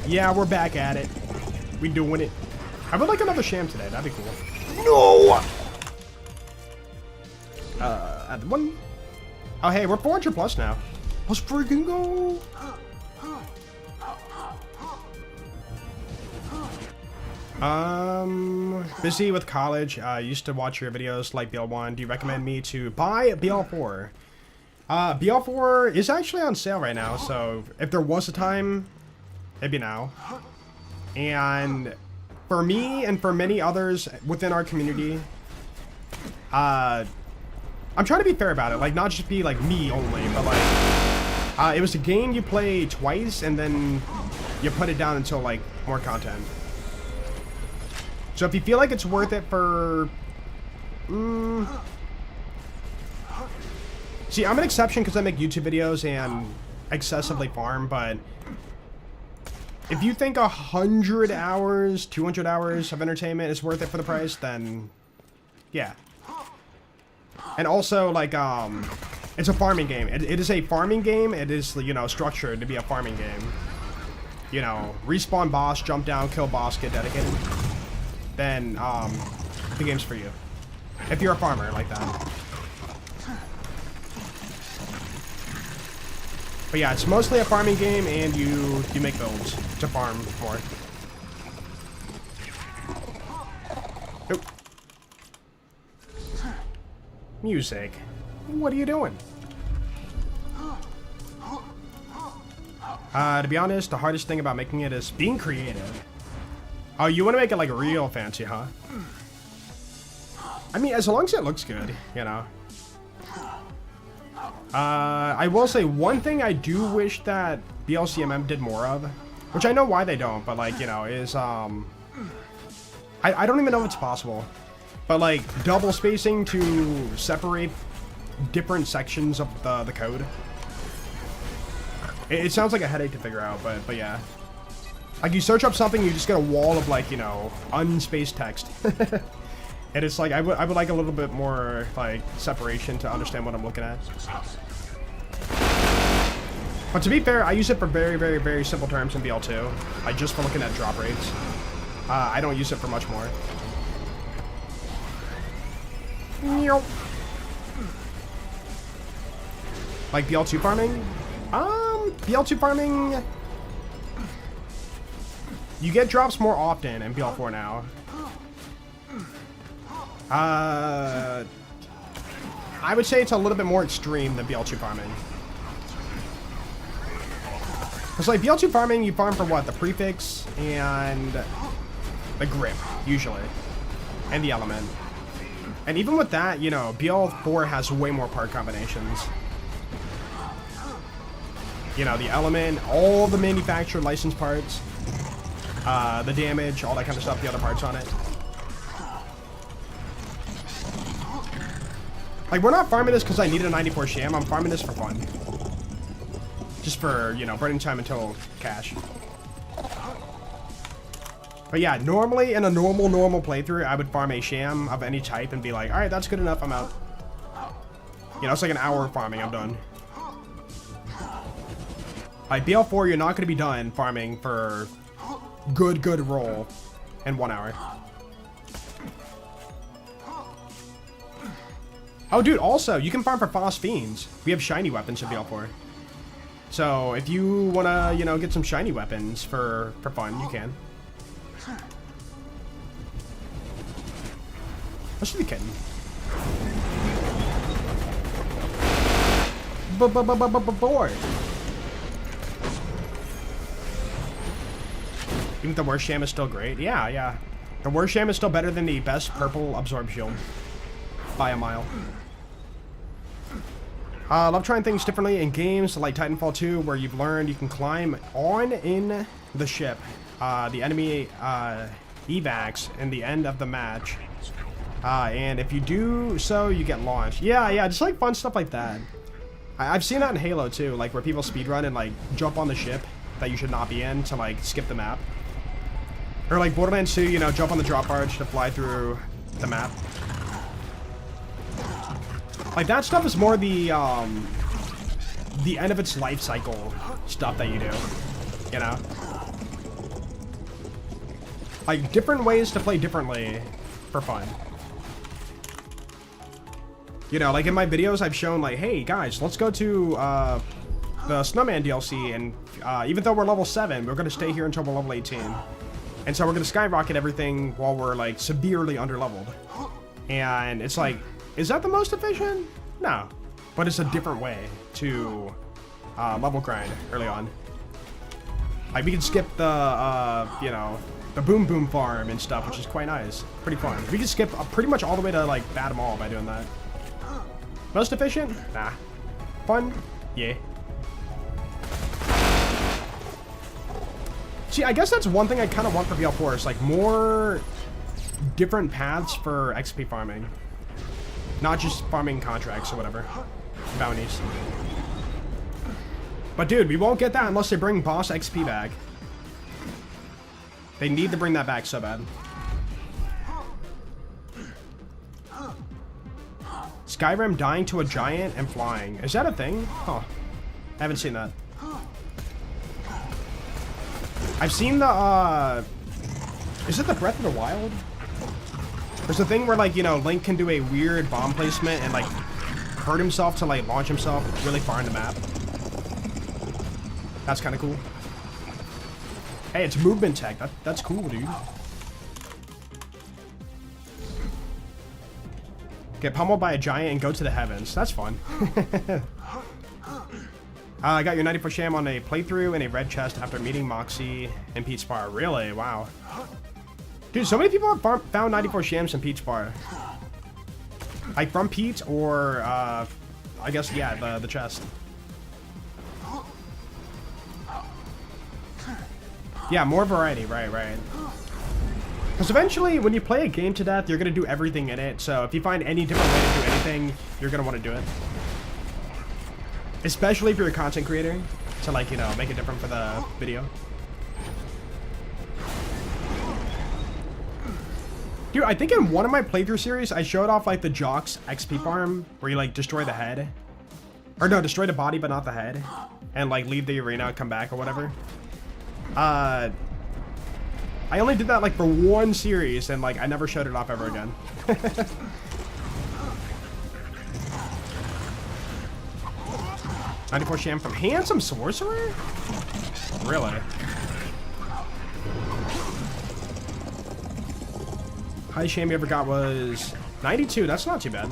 Yeah, we're back at it. We doing it. I would like another Sham today. That'd be cool. No! At one. Oh, hey, we're 400 plus now. Let's freaking go! Busy with college. Used to watch your videos like BL1. Do you recommend me to buy BL4? BL4 is actually on sale right now, so if there was a time, it'd be now. And for me and for many others within our community, I'm trying to be fair about it, like not just be like me only, but like it was a game you play twice and then you put it down until like more content. So if you feel like it's worth it for see, I'm an exception because I make YouTube videos and excessively farm, but if you think 100 hours, 200 hours of entertainment is worth it for the price, then yeah. And also, like, it's a farming game. It is a farming game. It is, you know, structured to be a farming game. You know, respawn boss, jump down, kill boss, get dedicated. Then, the game's for you. If you're a farmer like that. But yeah, it's mostly a farming game, and you make builds to farm more. Nope. Music. What are you doing? To be honest, the hardest thing about making it is being creative. Oh, you want to make it like real fancy, huh? I mean, as long as it looks good, you know. I will say one thing I do wish that BLCMM did more of, which I know why they don't, but like, you know, is, I don't even know if it's possible, but like double spacing to separate different sections of the code. It sounds like a headache to figure out, but yeah. Like you search up something, you just get a wall of like, you know, unspaced text. And it's like, I would like a little bit more like separation to understand what I'm looking at. But to be fair, I use it for very, very, very simple terms in BL2. Like just for looking at drop rates. I don't use it for much more. Like BL2 farming? BL2 farming... You get drops more often in BL4 now. I would say it's a little bit more extreme than BL2 farming. It's like BL2 farming, you farm for what? The prefix and the grip, usually. And the element. And even with that, you know, BL4 has way more part combinations. You know, the element, all the manufactured licensed parts, the damage, all that kind of stuff, the other parts on it. Like, we're not farming this because I needed a 94 Sham, I'm farming this for fun. Just for, you know, burning time until cash. But yeah, normally in a normal playthrough, I would farm a Sham of any type and be like, alright, that's good enough, I'm out. You know, it's like an hour of farming, I'm done. Like, BL4, you're not going to be done farming for good roll in 1 hour. Oh, dude, also, you can farm for Phos Fiends. We have shiny weapons in BL4. So, if you want to, you know, get some shiny weapons for fun, you can. Let's do the kitten. Board. Even the worst Sham is still great. Yeah. The worst Sham is still better than the best purple absorb shield. By a mile. Love trying things differently in games like Titanfall 2, where you've learned you can climb on in the ship, the enemy evacs in the end of the match. And if you do so, you get launched. Yeah, just like fun stuff like that. I've seen that in Halo too, like where people speedrun and like jump on the ship that you should not be in to like skip the map. Or like Borderlands 2, you know, jump on the drop barge to fly through the map. Like that stuff is more the end of its life cycle stuff that you do, you know? Like different ways to play differently for fun. You know, like in my videos I've shown like, hey guys, let's go to the Snowman DLC, and even though we're level 7, we're gonna stay here until we're level 18. And so we're gonna skyrocket everything while we're like severely underleveled. And it's like, is that the most efficient? No. But it's a different way to level grind early on. Like we can skip the, you know, the boom boom farm and stuff, which is quite nice. Pretty fun. We can skip pretty much all the way to like bat them all by doing that. Most efficient? Nah. Fun? Yeah. See, I guess that's one thing I kind of want for BL4 is like more different paths for XP farming. Not just farming contracts or whatever. Bounties. But dude, we won't get that unless they bring boss XP back. They need to bring that back so bad. Skyrim dying to a giant and flying. Is that a thing? Huh. I haven't seen that. I've seen the, is it the Breath of the Wild? There's a thing where, like, you know, Link can do a weird bomb placement and, like, hurt himself to, like, launch himself really far in the map. That's kind of cool. Hey, it's movement tech. That's cool, dude. Get pummeled by a giant and go to the heavens. That's fun. I got your 94 Sham on a playthrough in a red chest after meeting Moxie and Pete Spar. Really? Wow. Dude, so many people have found 94 Shams in Pete's Bar. Like from Pete or I guess, yeah, the chest. Yeah, more variety, right. Because eventually, when you play a game to death, you're going to do everything in it. So if you find any different way to do anything, you're going to want to do it. Especially if you're a content creator. To, like, you know, make it different for the video. Dude, I think in one of my playthrough series, I showed off, like, the Jock's XP farm. Where you, like, destroy the head. Or no, destroy the body, but not the head. And, like, leave the arena and come back or whatever. I only did that, like, for one series, and, like, I never showed it off ever again. 94 Sham from Handsome Sorcerer? Really? Highest Sham you ever got was 92. That's not too bad.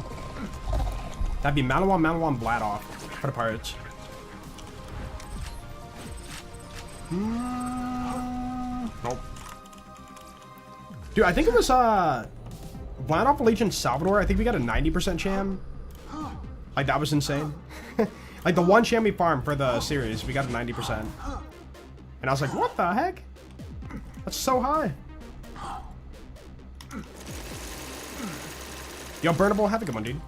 That'd be Malawan Bladoff for the Pirates. Nope. Dude, I think it was Bladoff Allegiance Salvador. I think we got a 90% Sham. Like, that was insane. Like, the one Sham we farmed for the series, we got a 90%. And I was like, what the heck? That's so high. Yo, Burnable, have a good one, dude.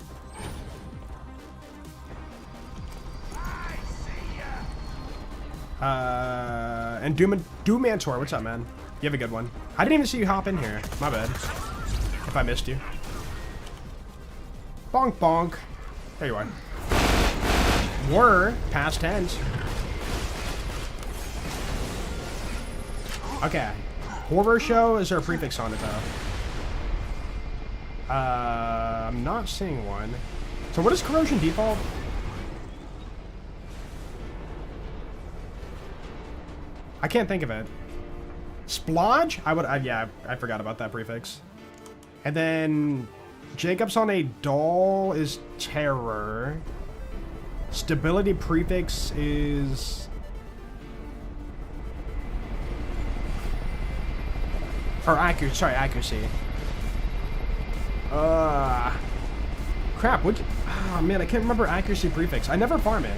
And Doomantor, what's up, man? You have a good one. I didn't even see you hop in here. My bad. If I missed you. Bonk, bonk. There you are. Were past tense. Okay. Horror show, is there a prefix on it, though? I'm not seeing one. So what is corrosion default? I can't think of it. Splodge? Yeah, I forgot about that prefix. And then Jacob's on a doll is terror. Stability prefix is... Or accuracy, sorry, accuracy. Crap, oh man, I can't remember accuracy prefix. I never farm it.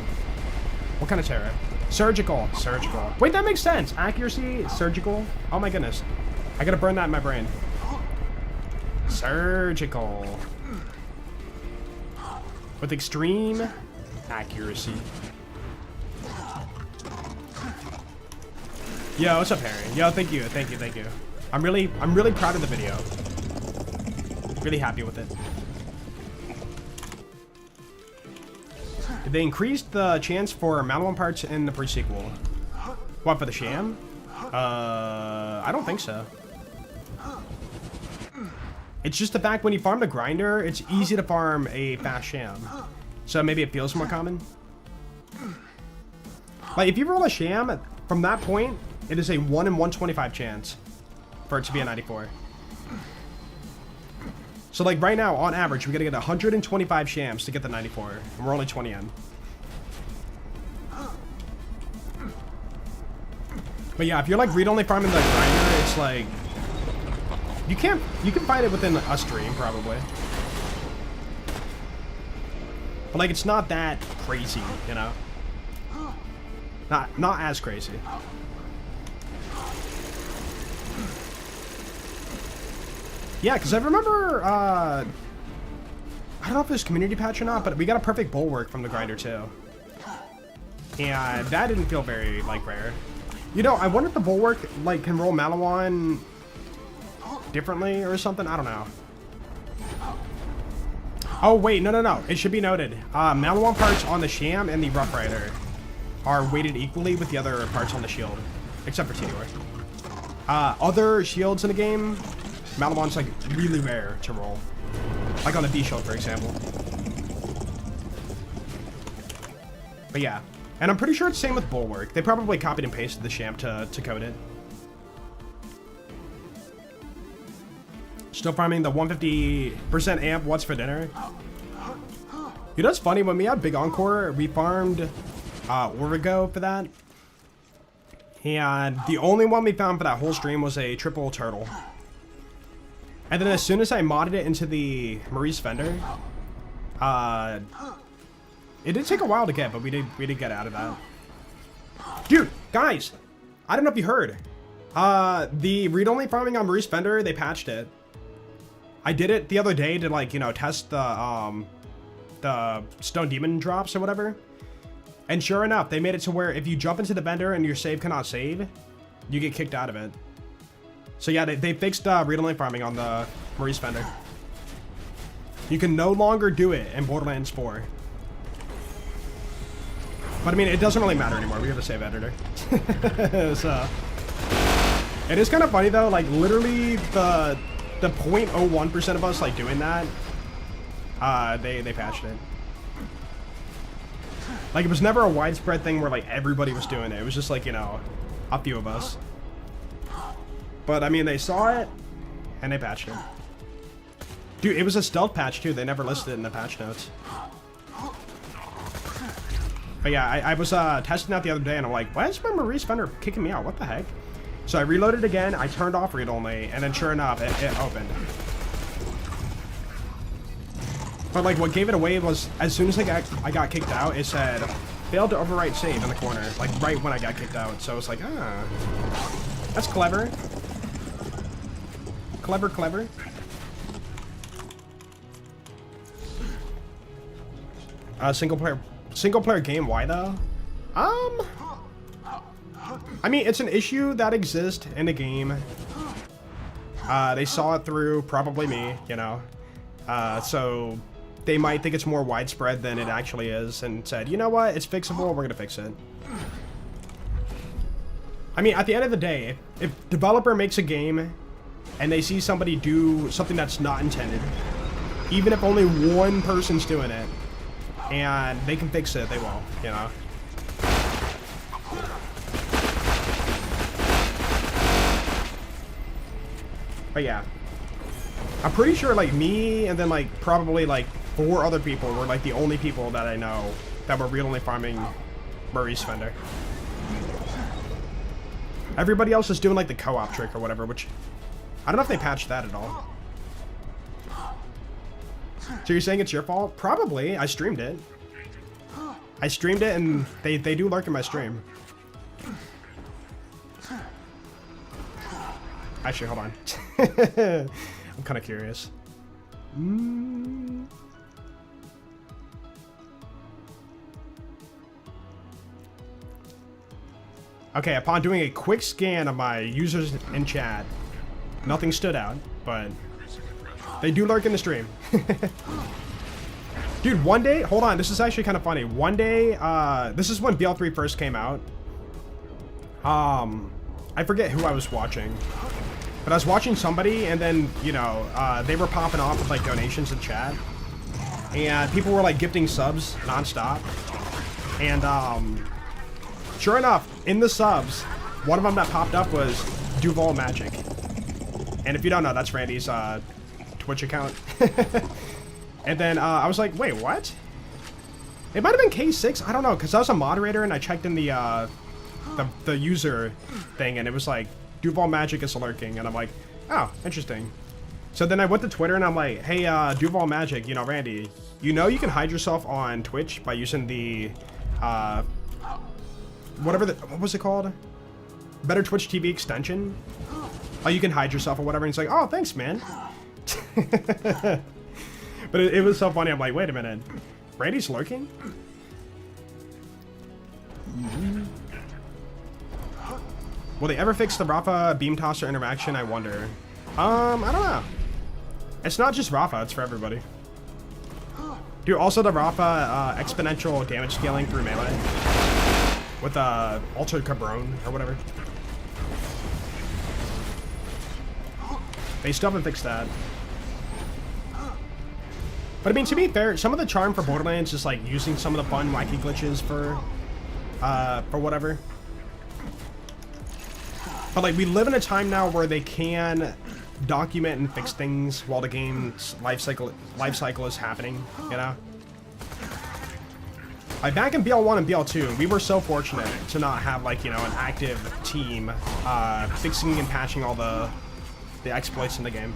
What kind of terror? Surgical. Surgical. Wait, that makes sense. Accuracy, surgical. Oh my goodness. I gotta burn that in my brain. Surgical. With extreme accuracy. Yo, what's up, Harry? Yo, thank you. I'm really proud of the video. Really happy with it. They increased the chance for Malawan parts in the pre-sequel. What, for the Sham? I don't think so. It's just the fact when you farm the grinder, it's easy to farm a fast Sham. So maybe it feels more common. Like, if you roll a Sham, from that point, it is a 1 in 125 chance for it to be a 94. So, like, right now, on average, we gotta get 125 Shams to get the 94. And we're only 20 in. But yeah, if you're, like, read-only farming the grinder, it's like... You can find it within a stream, probably. But, like, it's not that crazy, you know? Not as crazy. Yeah, because I remember, I don't know if it was community patch or not, but we got a perfect bulwark from the grinder, too. And that didn't feel very, like, rare. You know, I wonder if the bulwark, like, can roll Malawan differently or something? I don't know. Oh, wait, no. It should be noted. Malawan parts on the Sham and the Rough Rider are weighted equally with the other parts on the shield. Except for Tidor. Other shields in the game, Malawan's, like, really rare to roll. Like on the D-shield, for example. But yeah. And I'm pretty sure it's the same with Bulwark. They probably copied and pasted the Sham to code it. Still farming the 150% amp what's for dinner. You know what's funny? When we had Big Encore, we farmed Origo for that. And the only one we found for that whole stream was a triple turtle. And then as soon as I modded it into the Maurice Fender, It did take a while to get, but we did get out of that. Dude, guys, I don't know if you heard. The read-only farming on Maurice Fender, they patched it. I did it the other day to, like, you know, test the Stone Demon drops or whatever. And sure enough, they made it to where if you jump into the vendor and your save cannot save, you get kicked out of it. So yeah, they fixed read-only farming on the Maurice Fender. You can no longer do it in Borderlands 4. But I mean, it doesn't really matter anymore. We have a save editor. So it is kind of funny though, like literally the 0.01% of us like doing that, they patched it. Like it was never a widespread thing where like everybody was doing it. It was just like, you know, a few of us. But I mean, they saw it and they patched it. Dude, it was a stealth patch too. They never listed it in the patch notes. But yeah, I was testing out the other day and I'm like, why is my Maurice Fender kicking me out? What the heck? So I reloaded again, I turned off read only, and then sure enough, it opened. But like what gave it away was as soon as I got kicked out, it said failed to overwrite save in the corner, like right when I got kicked out. So I was like, ah, that's clever. Clever, clever. Single player game, why though? I mean, it's an issue that exists in the game. They saw it through probably me, you know. So they might think it's more widespread than it actually is and said, you know what, it's fixable, we're gonna fix it. I mean, at the end of the day, if developer makes a game and they see somebody do something that's not intended, even if only one person's doing it, and they can fix it, they will, you know. But yeah, I'm pretty sure like me and then like probably like 4 other people were like the only people that I know that were read-only farming Maurice Fender. Everybody else is doing like the co-op trick or whatever, which I don't know if they patched that at all. So you're saying it's your fault? Probably. I streamed it. I streamed it and they do lurk in my stream. Actually, hold on. I'm kind of curious. Okay, upon doing a quick scan of my users in chat, nothing stood out, but they do lurk in the stream. Dude, one day, hold on, this is actually kind of funny. One day, this is when BL3 first came out. I forget who I was watching, but I was watching somebody and then, you know, they were popping off with like donations in chat and people were like gifting subs nonstop. And, sure enough, in the subs, one of them that popped up was Duval Magic. And if you don't know, that's Randy's, Twitch account. And then I was like, wait, what? It might have been K6. I don't know, because I was a moderator and I checked in the user thing and it was like Duval Magic is lurking, and I'm like, oh, interesting. So then I went to Twitter and I'm like, hey, Duval Magic, you know, Randy, you know you can hide yourself on Twitch by using the what was it called? Better Twitch TV extension. Oh, you can hide yourself or whatever. And he's like, oh, thanks, man. But it was so funny. I'm like, wait a minute. Randy's lurking? Will they ever fix the Rafa beam tosser interaction? I wonder. I don't know. It's not just Rafa, it's for everybody. Dude, also the Rafa exponential damage scaling through melee. With Altered Cabron or whatever. They still haven't fixed that. But I mean, to be fair, some of the charm for Borderlands is like using some of the fun wacky glitches for whatever. But like we live in a time now where they can document and fix things while the game's life cycle is happening, you know? Like back in BL1 and BL2, we were so fortunate to not have like, you know, an active team fixing and patching all the exploits in the game.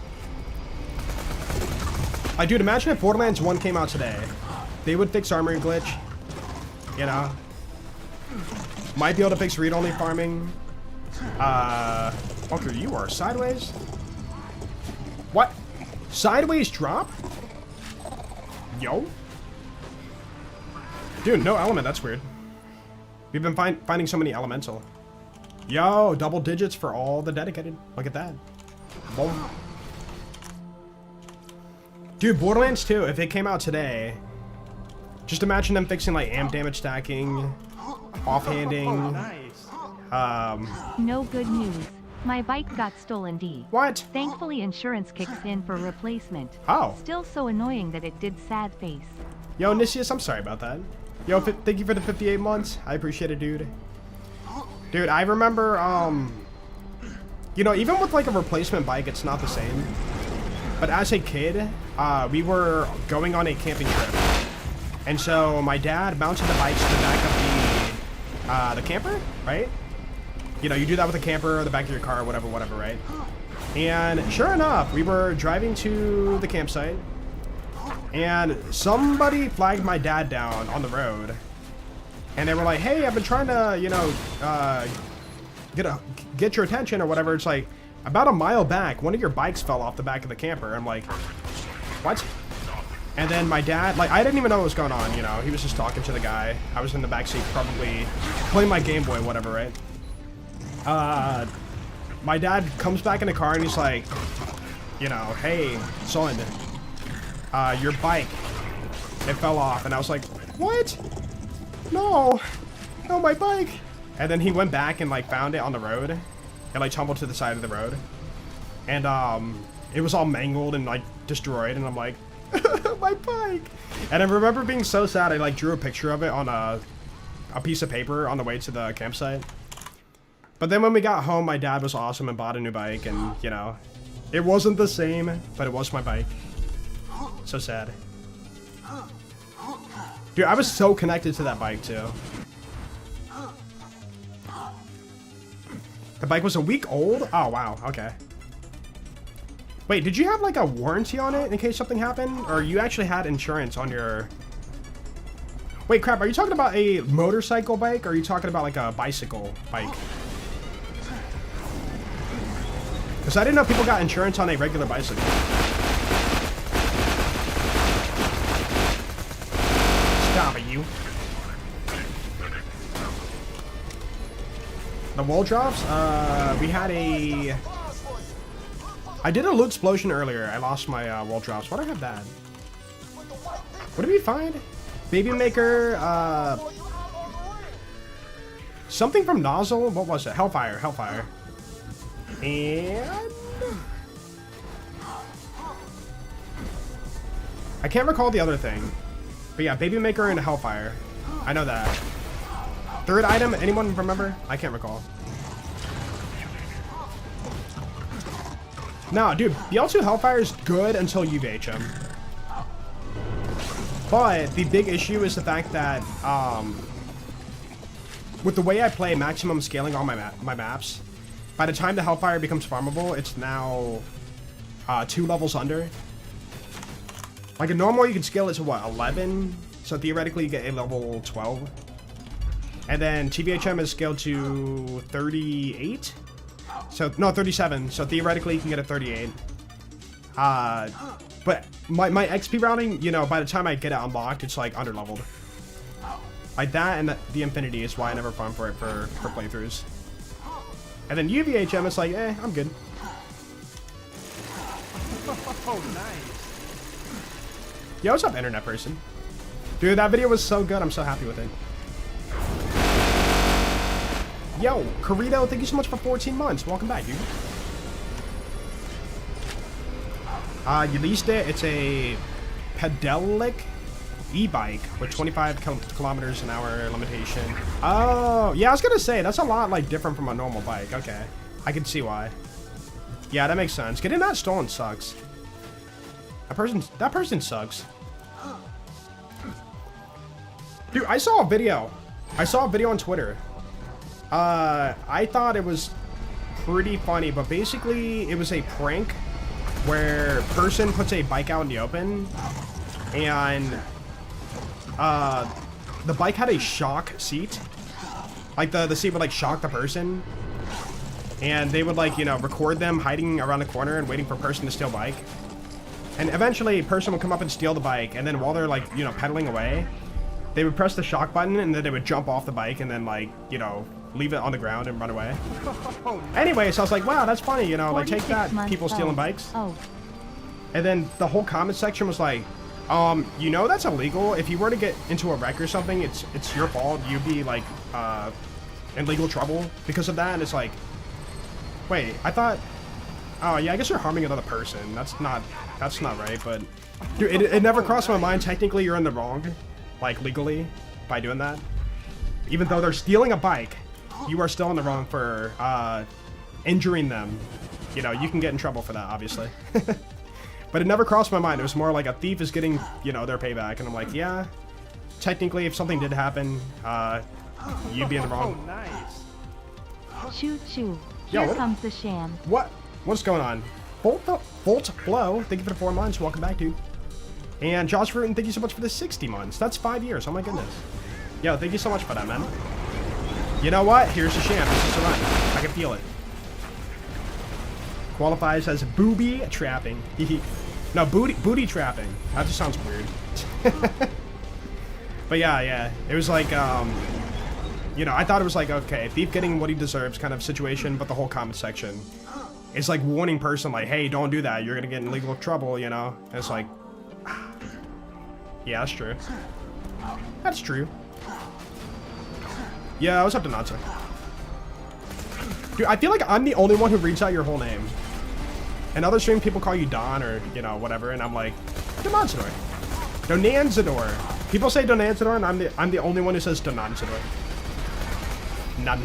Like, dude, imagine if Borderlands 1 came out today. They would fix Armory Glitch, You know? Might be able to fix read-only farming. Walker, you are sideways? What? Sideways drop? Yo? Dude, no element, that's weird. We've been finding so many elemental. Yo, double digits for all the dedicated. Look at that. Boom. Dude, Borderlands 2, if it came out today, just imagine them fixing like amp damage stacking, offhanding. No good news. My bike got stolen, D. What? Thankfully insurance kicks in for replacement. Oh. Still so annoying that it did sad face. Yo, Nicias, I'm sorry about that. Yo, thank you for the 58 months. I appreciate it, dude. Dude, I remember, you know, even with like a replacement bike, it's not the same. But as a kid, we were going on a camping trip. And so my dad mounted the bikes to the back of the camper, right? You know, you do that with a camper or the back of your car, whatever, right? And sure enough, we were driving to the campsite, and somebody flagged my dad down on the road. And they were like, hey, I've been trying to, you know, get your attention or whatever. It's like, about a mile back, one of your bikes fell off the back of the camper. I'm like, what? And then my dad, like, I didn't even know what was going on, you know. He was just talking to the guy. I was in the backseat probably playing my Game Boy, whatever, right? My dad comes back in the car and he's like, you know, hey, son, your bike, it fell off. And I was like, what? No, my bike. And then he went back and like found it on the road and like tumbled to the side of the road. And it was all mangled and like destroyed. And I'm like, my bike. And I remember being so sad. I like drew a picture of it on a piece of paper on the way to the campsite. But then when we got home, my dad was awesome and bought a new bike. And you know, it wasn't the same, but it was my bike. So sad. Dude, I was so connected to that bike too. The bike was a week old? Oh, wow. Okay. Wait, did you have like a warranty on it in case something happened? Or you actually had insurance on your... Wait, crap. Are you talking about a motorcycle bike? Or are you talking about like a bicycle bike? Because I didn't know people got insurance on a regular bicycle. Stop it, you. The wall drops? We had a... I did a loot explosion earlier. I lost my wall drops. Why do I have that? What did we find? Baby Maker, something from Nozzle? What was it? Hellfire. And... I can't recall the other thing. But yeah, Baby Maker and Hellfire. I know that. Third item, anyone remember? I can't recall. No, dude, the L2 Hellfire is good until you VHM. But the big issue is the fact that, with the way I play maximum scaling on my maps, by the time the Hellfire becomes farmable, it's now 2 levels under. Like a normal, you can scale it to what, 11? So theoretically, you get a level 12. And then TVHM is scaled to 38. So, no, 37. So theoretically, you can get a 38. But my XP routing, you know, by the time I get it unlocked, it's like under-leveled. Like that and the Infinity is why I never farm for it for playthroughs. And then UVHM is like, eh, I'm good. Oh, nice. Yo, what's up, internet person? Dude, that video was so good. I'm so happy with it. Yo, Corrito, thank you so much for 14 months. Welcome back, dude. You leased it. It's a pedalic e-bike with 25 kilometers an hour limitation. Oh, yeah, I was gonna say, that's a lot, like, different from a normal bike. Okay, I can see why. Yeah, that makes sense. Getting that stolen sucks. That person sucks. Dude, I saw a video on Twitter. I thought it was pretty funny, but basically it was a prank where a person puts a bike out in the open and the bike had a shock seat. Like the seat would like shock the person. And they would like, you know, record them hiding around the corner and waiting for a person to steal bike. And eventually a person would come up and steal the bike. And then while they're like, you know, pedaling away, they would press the shock button and then they would jump off the bike and then like, you know, leave it on the ground and run away. Anyway, so I was like, wow, that's funny, you know, like take that, people stealing bikes. Oh. And then the whole comment section was like, you know that's illegal. If you were to get into a wreck or something, it's your fault. You'd be like in legal trouble because of that. And it's like, wait, I thought, oh yeah, I guess you're harming another person. That's not right. But dude, it never crossed my mind. Technically, you're in the wrong, like legally, by doing that. Even though they're stealing a bike, you are still in the wrong for injuring them. You know, you can get in trouble for that, obviously. But it never crossed my mind. It was more like a thief is getting, you know, their payback. And I'm like, yeah, technically, if something did happen, you'd be in the wrong. Oh, nice. Choo choo. Yo, Here what? comes the sham. What's going on? Volt Flow, thank you for the 4 months. Welcome back, dude. And Josh Fruiton, thank you so much for the 60 months. That's 5 years. Oh my goodness. Yo, thank you so much for that, man. You know what? Here's the sham. This is the run. I can feel it. Qualifies as booby trapping. No, booty trapping. That just sounds weird. But yeah. It was like, you know, I thought it was like, okay, thief getting what he deserves kind of situation, but the whole comment section is like warning person like, hey, don't do that. You're going to get in legal trouble, you know? And it's like, yeah, that's true. That's true. Yeah, what's up, Donatsa? Dude, I feel like I'm the only one who reads out your whole name. And other stream people call you Don or, you know, whatever, and I'm like, Donanzador. Donanzador. People say Donanzador, and I'm the only one who says Donanzador. None.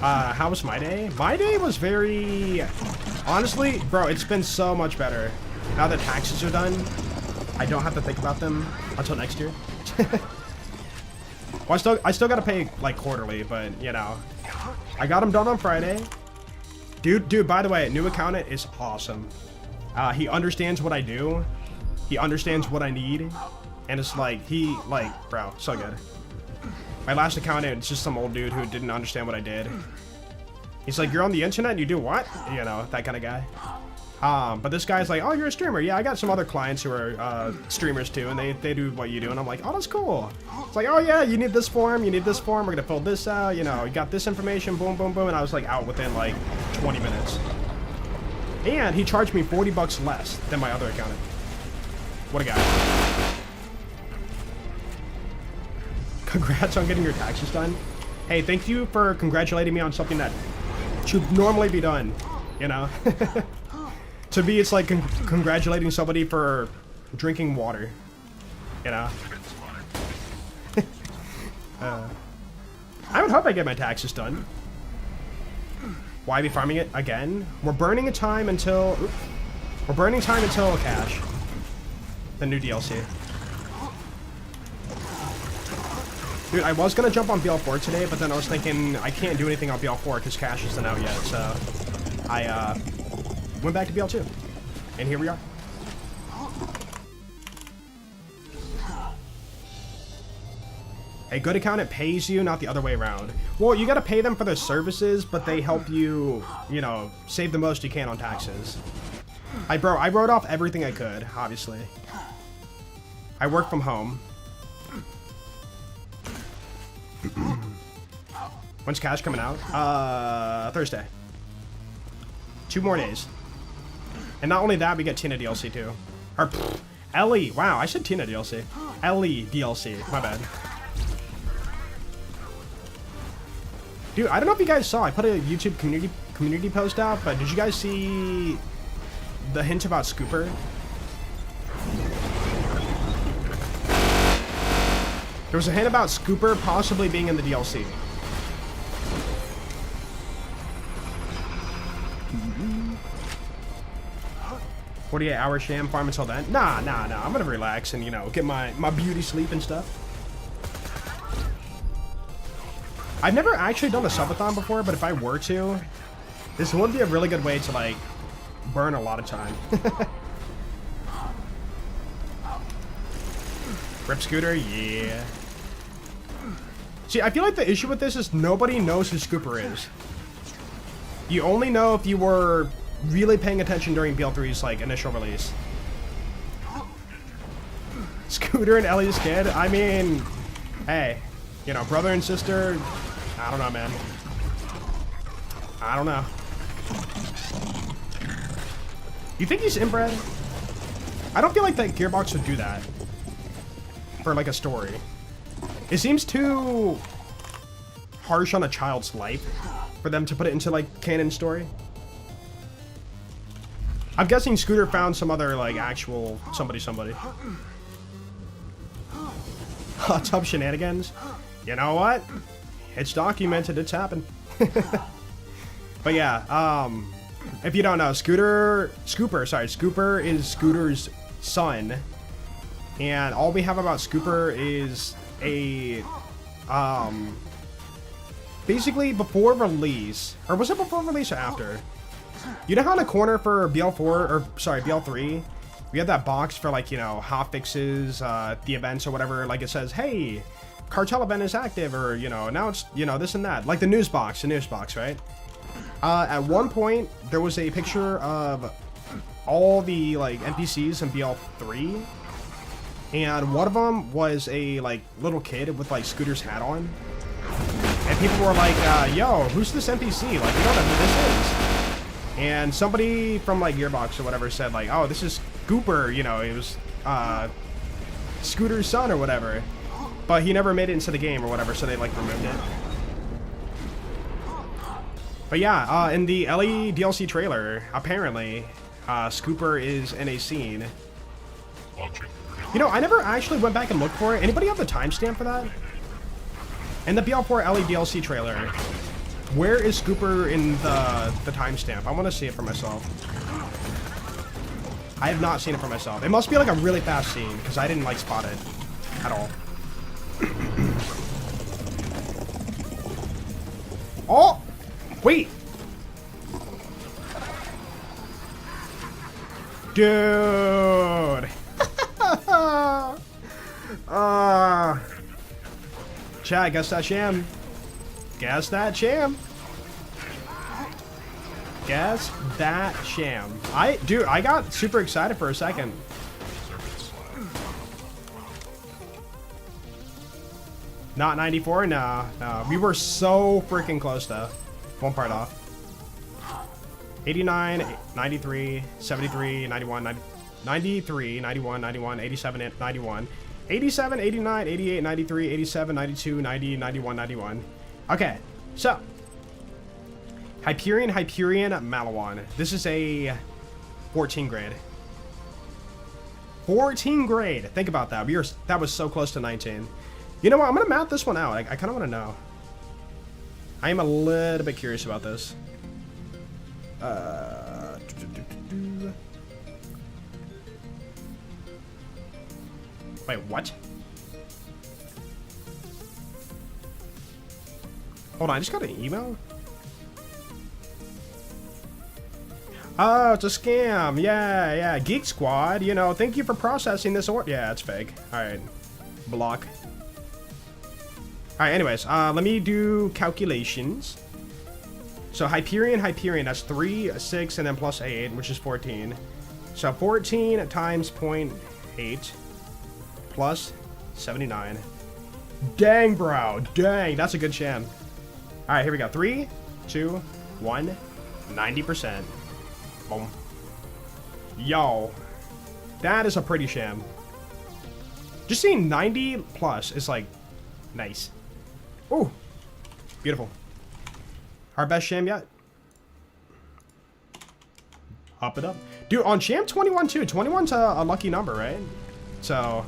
How was my day? My day was very... Honestly, bro, it's been so much better. Now that taxes are done, I don't have to think about them until next year. Well, I still gotta pay, like, quarterly, but, you know... I got him done on Friday. Dude, by the way, new accountant is awesome. He understands what I do. He understands what I need. And it's like, bro, so good. My last accountant, it's just some old dude who didn't understand what I did. He's like, you're on the internet and you do what? You know, that kind of guy. But this guy's like, oh, you're a streamer. Yeah, I got some other clients who are streamers too, and they do what you do. And I'm like, oh, that's cool. It's like, oh yeah, you need this form, we're gonna fill this out, you know, you got this information, boom, boom, boom. And I was like out within like 20 minutes. And he charged me 40 bucks less than my other accountant. What a guy. Congrats on getting your taxes done. Hey, thank you for congratulating me on something that should normally be done, you know? To me, it's like congratulating somebody for drinking water, you know? I would hope I get my taxes done. Why be farming it again? We're burning time until cash. The new DLC. Dude, I was gonna jump on BL4 today, but then I was thinking I can't do anything on BL4 because cash isn't out yet, so I went back to BL2. And here we are. A good accountant pays you, not the other way around. Well, you gotta pay them for their services, but they help you, you know, save the most you can on taxes. I wrote off everything I could, obviously. I work from home. When's cash coming out? Thursday. 2 more days. And not only that, we get Tina DLC too. Or, Ellie. Wow, I said Tina DLC. Ellie DLC. My bad. Dude, I don't know if you guys saw, I put a YouTube community post out, but did you guys see the hint about Scooper? There was a hint about Scooper possibly being in the DLC. 48-hour sham farm until then? Nah. I'm gonna relax and, you know, get my beauty sleep and stuff. I've never actually done a subathon before, but if I were to, this would be a really good way to, like, burn a lot of time. Rip Scooter, yeah. See, I feel like the issue with this is nobody knows who Scooper is. You only know if you were really paying attention during BL3's like initial release. Scooter and Ellie's kid? I mean, hey, you know, brother and sister, I don't know, man. I don't know. You think he's inbred? I don't feel like that Gearbox would do that for like a story. It seems too harsh on a child's life for them to put it into like canon story. I'm guessing Scooter found some other like actual somebody. Hot tub shenanigans. You know what? It's documented. It's happened. But yeah, if you don't know, Scooper is Scooter's son, and all we have about Scooper is a basically before release, or was it before release or after? You know how in the corner for BL3, we had that box for like, you know, hot fixes, the events or whatever, like it says, hey, cartel event is active, or, you know, now it's, you know, this and that, like the news box, right? At one point, there was a picture of all the like NPCs in BL3, and one of them was a like little kid with like Scooter's hat on, and people were like, yo, who's this NPC? Like, we don't know who this is. And somebody from like Gearbox or whatever said like, oh, this is Scooper, you know, it was Scooter's son or whatever, but he never made it into the game or whatever, so they like removed it. But yeah, in the Ellie DLC trailer, apparently, Scooper is in a scene. You know, I never actually went back and looked for it. Anybody have the timestamp for that? In the BL4 Ellie DLC trailer, where is Scooper in the timestamp? I want to see it for myself. I have not seen it for myself. It must be like a really fast scene, because I didn't like spot it at all. Oh! Wait! Dude! Chat, guess that Sham. Guess that Sham. Guess that Sham. Dude, I got super excited for a second. Not 94? No. We were so freaking close though. One part off. 89, 93, 73, 91, 93, 91, 91, 87, 91, 87, 89, 88, 93, 87, 92, 90, 91, 91. Okay, so. Hyperion, Malawan. This is a 14 grade. 14 grade. Think about that. That was so close to 19. You know what? I'm going to map this one out. I kind of want to know. I am a little bit curious about this. Wait, what? Hold on, I just got an email? Oh, it's a scam. Yeah. Geek Squad, you know, thank you for processing this order. Yeah, it's fake. Alright. Block. Alright, anyways, let me do calculations. So Hyperion, that's 3, 6, and then plus 8, which is 14. So 14 times 0.8 plus 79. Dang, bro. Dang, that's a good sham. Alright, here we go. 3, 2, 1, 90%. Boom. Yo. That is a pretty sham. Just seeing 90 plus is like nice. Ooh. Beautiful. Our best sham yet. Up it up. Dude, on sham 21 too. 21's a lucky number, right? So.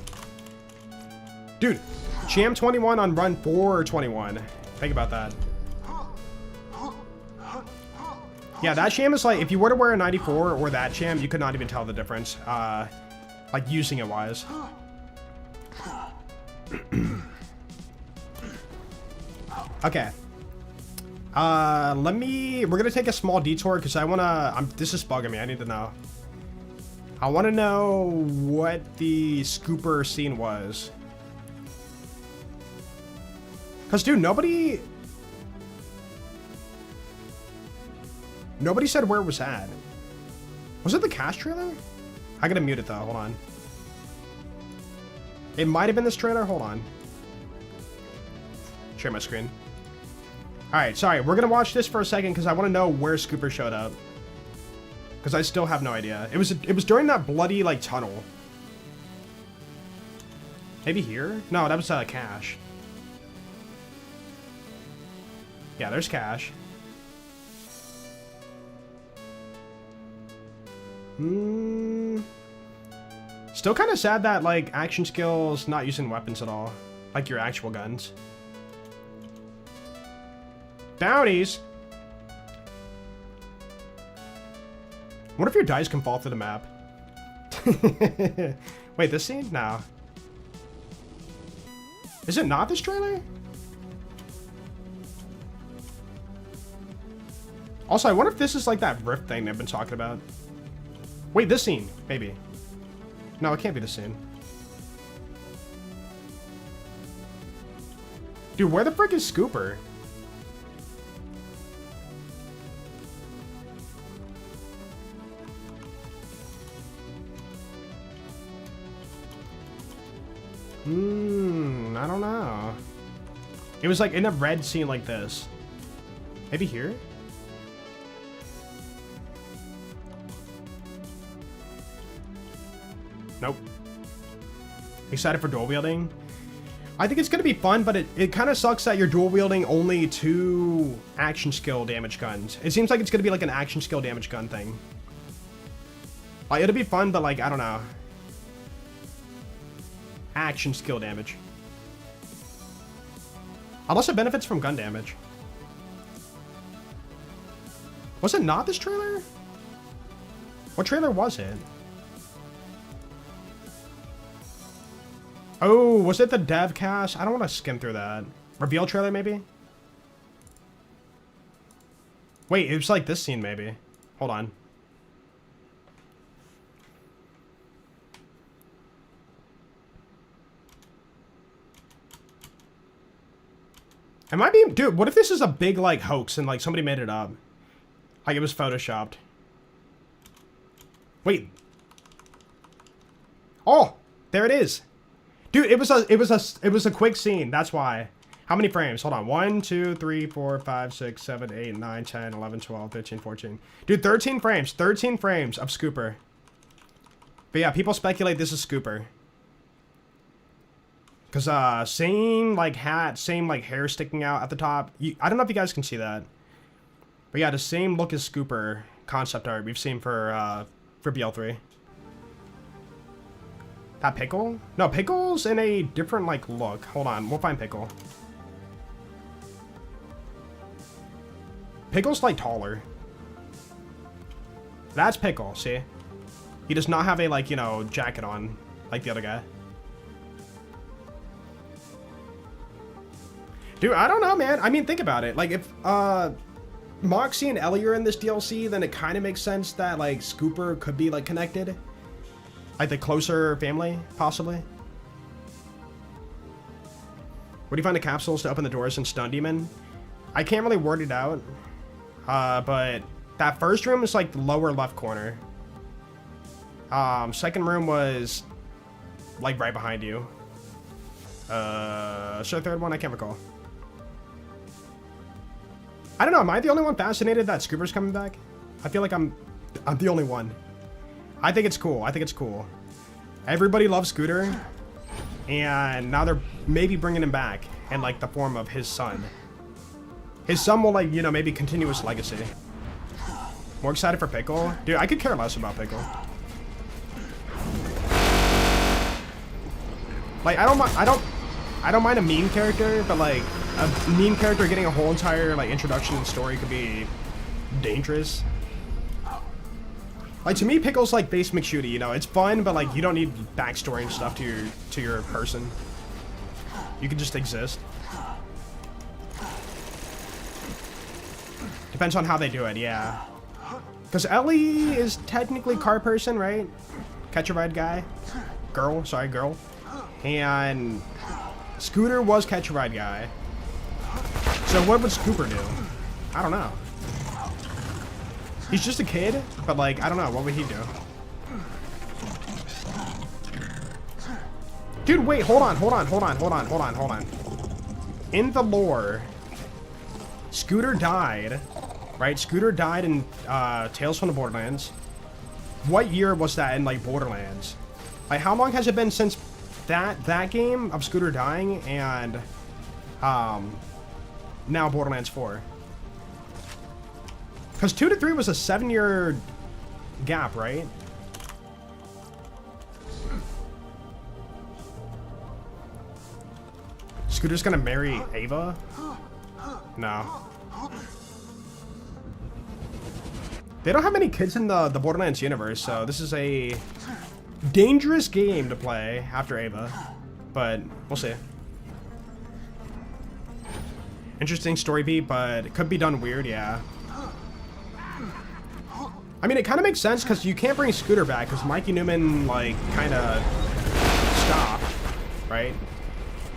Dude, sham 21 on run 421. Think about that. Yeah, that sham is like, if you were to wear a 94 or that sham, you could not even tell the difference. Like using it wise. Okay. We're gonna take a small detour because I wanna, this is bugging me, I need to know. I wanna know what the Scooper scene was. Cause dude, nobody said where it was at. Was it the Cash trailer? I gotta mute it though, hold on. It might have been this trailer, hold on. Share my screen. Alright, sorry, we're gonna watch this for a second because I want to know where Scooper showed up. Because I still have no idea. It was during that bloody, like, tunnel. Maybe here? No, that was Cash. Yeah, there's Cash. Still kind of sad that, like, action skills not using weapons at all. Like your actual guns. Downies! What if your dice can fall through the map? Wait, this scene? No. Is it not this trailer? Also, I wonder if this is like that rift thing they've been talking about. Wait, this scene, maybe. No, it can't be this scene. Dude, where the frick is Scooper? I don't know. It was like in a red scene like this. Maybe here? Nope. Excited for dual wielding? I think it's gonna be fun, but it kind of sucks that you're dual wielding only 2 action skill damage guns. It seems like it's gonna be like an action skill damage gun thing. Like, it'll be fun, but like, I don't know. Action skill damage. Unless it benefits from gun damage. Was it not this trailer? What trailer was it? Oh, was it the dev cast? I don't want to skim through that. Reveal trailer, maybe? Wait, it was like this scene, maybe. Hold on. It might be... Dude, what if this is a big, like, hoax and, like, somebody made it up? Like, it was photoshopped. Wait. Oh! There it is! Dude, it was a quick scene. That's why. How many frames? Hold on. 1, 2, 3, 4, 5, 6, 7, 8, 9, 10, 11, 12, 13, 14. Dude, 13 frames. 13 frames of Scooper. But yeah, people speculate this is Scooper. Because, same, like, hat, same, like, hair sticking out at the top. I don't know if you guys can see that. But yeah, the same look as Scooper concept art we've seen for BL3. That Pickle? No, Pickle's in a different, like, look. Hold on, we'll find Pickle. Pickle's, like, taller. That's Pickle, see? He does not have a, like, you know, jacket on like the other guy. Dude, I don't know, man. I mean, think about it. Like, if Moxie and Ellie are in this DLC, then it kind of makes sense that, like, Scooper could be, like, connected. Like, the closer family, possibly. Where do you find the capsules to open the doors in Stun Demon? I can't really word it out. But that first room is, like, the lower left corner. Second room was, like, right behind you. So the third one, I can't recall. I don't know, am I the only one fascinated that Scooper's coming back? I feel like I'm the only one. I think it's cool. I think it's cool. Everybody loves Scooter, and now they're maybe bringing him back in, like, the form of his son. His son will, like, you know, maybe continue his legacy. More excited for Pickle? Dude, I could care less about Pickle. Like, I don't mind a meme character, but, like, a meme character getting a whole entire, like, introduction and story could be dangerous. Like, to me, Pickle's like base McShooty, you know? It's fun, but, like, you don't need backstory and stuff to your person. You can just exist. Depends on how they do it, yeah. Because Ellie is technically car person, right? Catch a ride guy. Girl, sorry, girl. And Scooter was catch a ride guy. So what would Scooper do? I don't know. He's just a kid, but like, I don't know. What would he do? Dude, wait, hold on. In the lore, Scooter died, right? Scooter died in Tales from the Borderlands. What year was that in like Borderlands? Like, how long has it been since that game of Scooter dying and now Borderlands 4? Because 2 to 3 was a 7-year gap, right? Scooter's gonna marry Ava? No. They don't have any kids in the Borderlands universe, so this is a dangerous game to play after Ava. But we'll see. Interesting story beat, but it could be done weird, yeah. I mean, it kind of makes sense because you can't bring Scooter back because Mikey Newman, like, kind of stopped, right?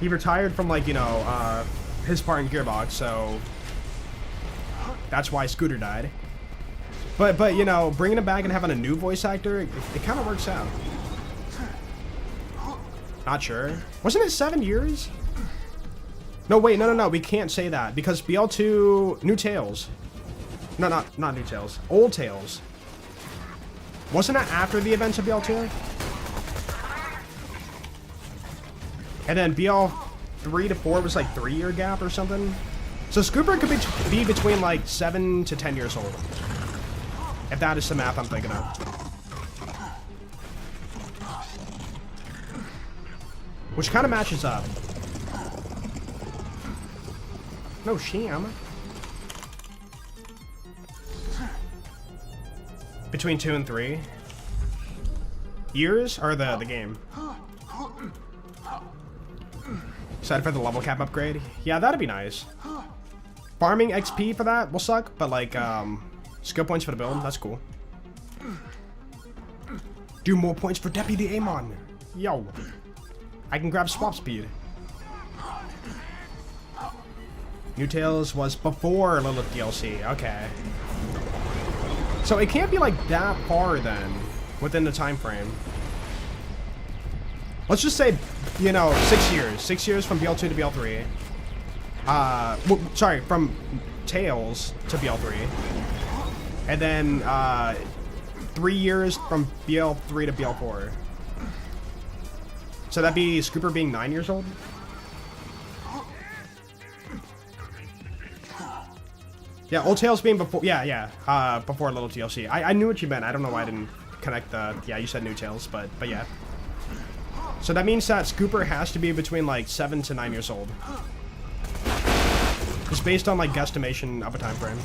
He retired from, like, you know, his part in Gearbox, so that's why Scooter died. But you know, bringing him back and having a new voice actor, it kind of works out. Not sure. Wasn't it 7 years? No, wait, no. We can't say that because BL2 New Tales. No, not New Tales. Old Tales. Wasn't that after the events of BL2? And then BL3 to 4 was like 3-year gap or something. So Scooper could be between like 7 to 10 years old. If that is the math I'm thinking of. Which kind of matches up. No, Sham. Between 2 and 3. Years or the game? Excited for the level cap upgrade? Yeah, that'd be nice. Farming XP for that will suck, but like, skill points for the build, that's cool. Do more points for Deputy Amon. Yo. I can grab swap speed. New Tales was before Lilith DLC, okay. So it can't be like that far then, within the time frame. Let's just say, you know, 6 years. 6 years from BL2 to BL3. Well, sorry, from Tales to BL3. And then 3 years from BL3 to BL4. So that'd be Scooper being 9 years old? Yeah, Old Tales being before, yeah, before Little DLC. I knew what you meant. I don't know why I didn't connect the, yeah, you said New Tales, but yeah. So that means that Scooper has to be between like 7 to 9 years old. It's based on like guesstimation of a time frame.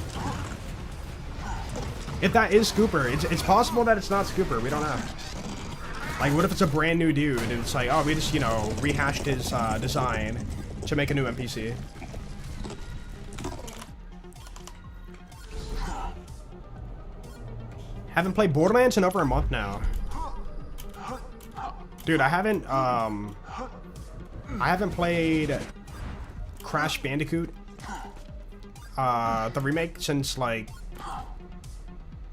If that is Scooper, it's possible that it's not Scooper. We don't know. Like, what if it's a brand new dude and it's like, oh, we just, you know, rehashed his design to make a new NPC. Haven't played Borderlands in over a month now. Dude, I haven't played Crash Bandicoot, the remake, since like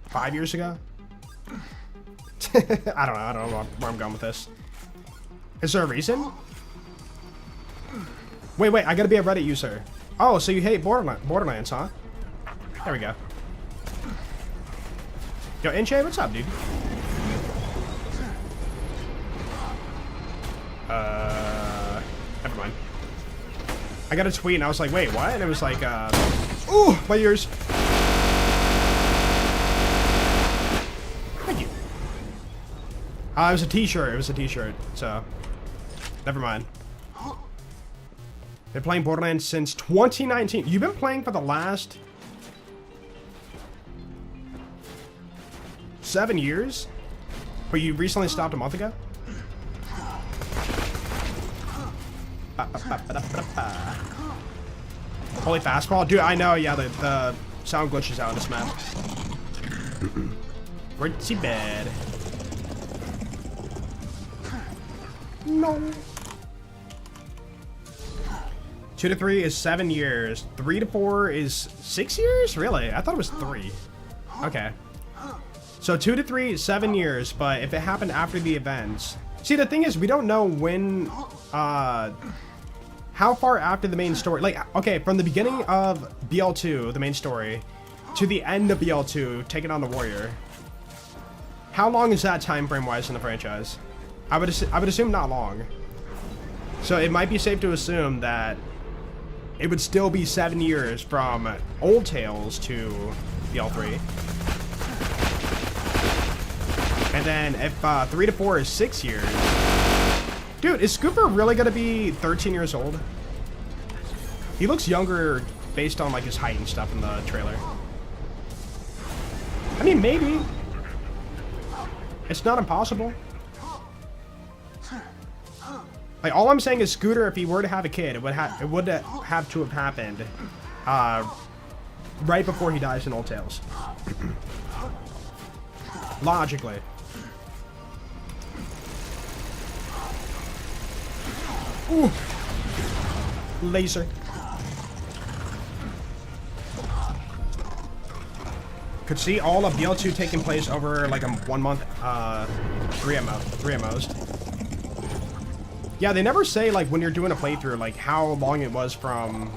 5 years ago. I don't know where I'm going with this. Is there a reason? Wait, I gotta be a Reddit user. Oh, so you hate Borderlands, huh? There we go. Yo, Inche, what's up, dude? Never mind. I got a tweet and I was like, wait, what? And it was like, ooh, my ears. Thank you. It was a t-shirt. It was a t-shirt, so never mind. Been playing Borderlands since 2019. You've been playing for the last 7 years? But you recently stopped a month ago? Holy fastball? Dude, I know, yeah, the sound glitches out on this map. Pretty bad. No. 2 to 3 is 7 years. 3 to 4 is 6 years? Really? I thought it was 3. Okay. So 2 to 3 is 7 years, but if it happened after the events... See, the thing is, we don't know when... how far after the main story... Like, okay, from the beginning of BL2, the main story, to the end of BL2, taking on the warrior. How long is that time frame wise in the franchise? I would assume not long. So it might be safe to assume that it would still be 7 years from Old Tales to BL3. And then if 3 to 4 is 6 years... Dude, is Scooper really gonna be 13 years old? He looks younger based on like his height and stuff in the trailer. I mean, maybe. It's not impossible. Like, all I'm saying is Scooter, if he were to have a kid, it would have to have happened right before he dies in Old Tales. Logically. Ooh. Laser. Could see all of BL2 taking place over like a 1 month, 3 at most. Yeah, they never say like when you're doing a playthrough like how long it was from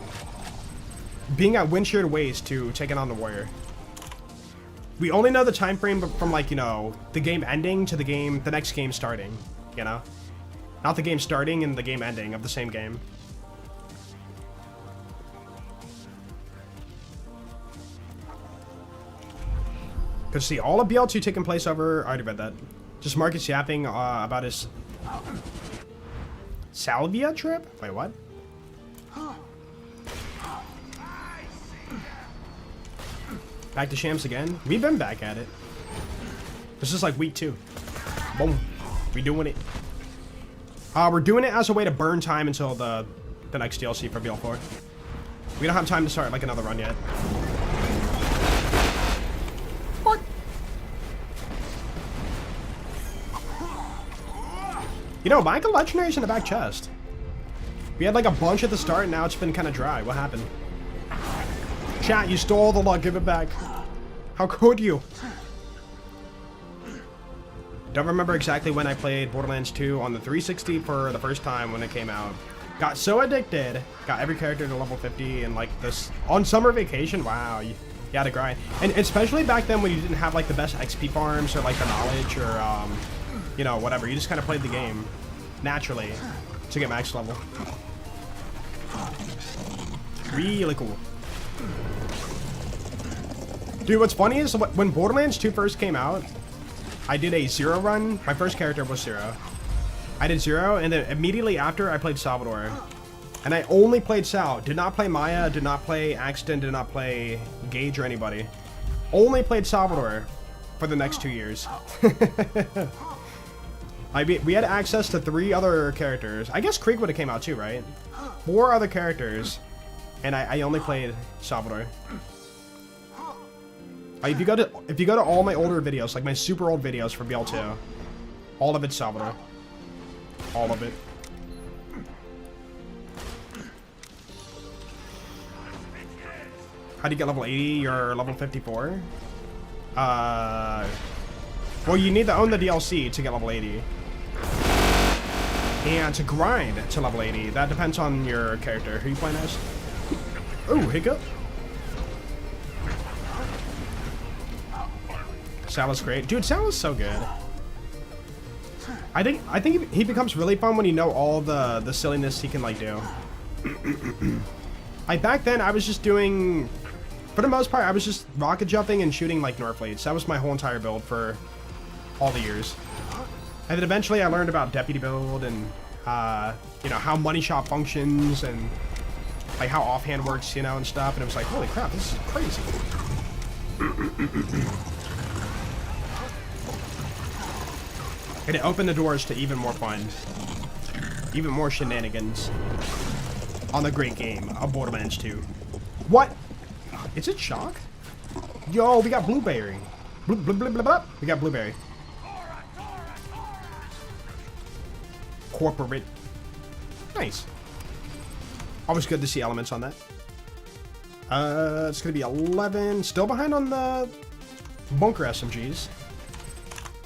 being at Windsheared Waste to taking on the warrior. We only know the time frame from like, you know, the game ending to the next game starting, you know? Not the game starting and the game ending of the same game. Could see all of BL2 taking place over... I already read that. Just Marcus yapping about his... Salvia trip? Wait, what? Back to Shams again? We've been back at it. This is like week 2. Boom. We doing it. We're doing it as a way to burn time until the next DLC for BL4. We don't have time to start like another run yet. You know, Michael Legendary's in the back chest. We had like a bunch at the start, and now it's been kind of dry. What happened? Chat, you stole the luck. Give it back. How could you? Don't remember exactly when I played Borderlands 2 on the 360 for the first time when it came out. Got so addicted. Got every character to level 50, and like this on summer vacation. Wow, you had to grind. And especially back then when you didn't have like the best XP farms or like the knowledge or you know, whatever. You just kind of played the game naturally to get max level. Really cool. Dude, what's funny is when Borderlands 2 first came out, I did a 0 run. My first character was 0. I did 0, and then immediately after, I played Salvador. And I only played Sal. Did not play Maya, did not play Axton, did not play Gage or anybody. Only played Salvador for the next 2 years. We had access to 3 other characters. I guess Krieg would have came out too, right? 4 other characters, and I only played Salvador. If you go to all my older videos, like my super old videos for BL2, all of it's Salvador. All of it. How do you get level 80? You're level 54. Well, you need to own the DLC to get level 80. And to grind to level 80, that depends on your character. Who you playing as? Ooh, hiccup. Sal is great. Dude, Sal is so good. I think he becomes really fun when you know all the silliness he can like do. Like back then I was just doing, for the most part, I was just rocket jumping and shooting like Norfleets. That was my whole entire build for all the years. And then eventually I learned about deputy build and you know, how money shot functions and like how offhand works, you know, and stuff. And it was like, holy crap, this is crazy. And it opened the doors to even more fun, even more shenanigans on the great game of Borderlands 2. What? Is it Shock? Yo, we got Blueberry. We got Blueberry. Corporate. Nice. Always good to see elements on that. It's gonna be 11. Still behind on the bunker SMGs.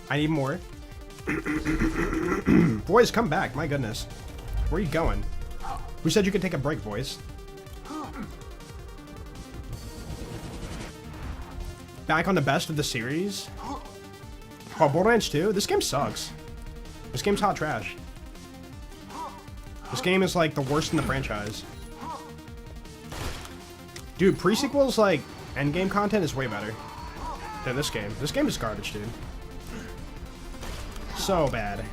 I need more. Boys, come back. My goodness. Where are you going? Who said you could take a break, boys? Back on the best of the series? Oh, Borderlands 2? This game sucks. This game's hot trash. This game is like the worst in the franchise. Dude, pre-sequels like Endgame content is way better than this game. This game is garbage, dude. So bad.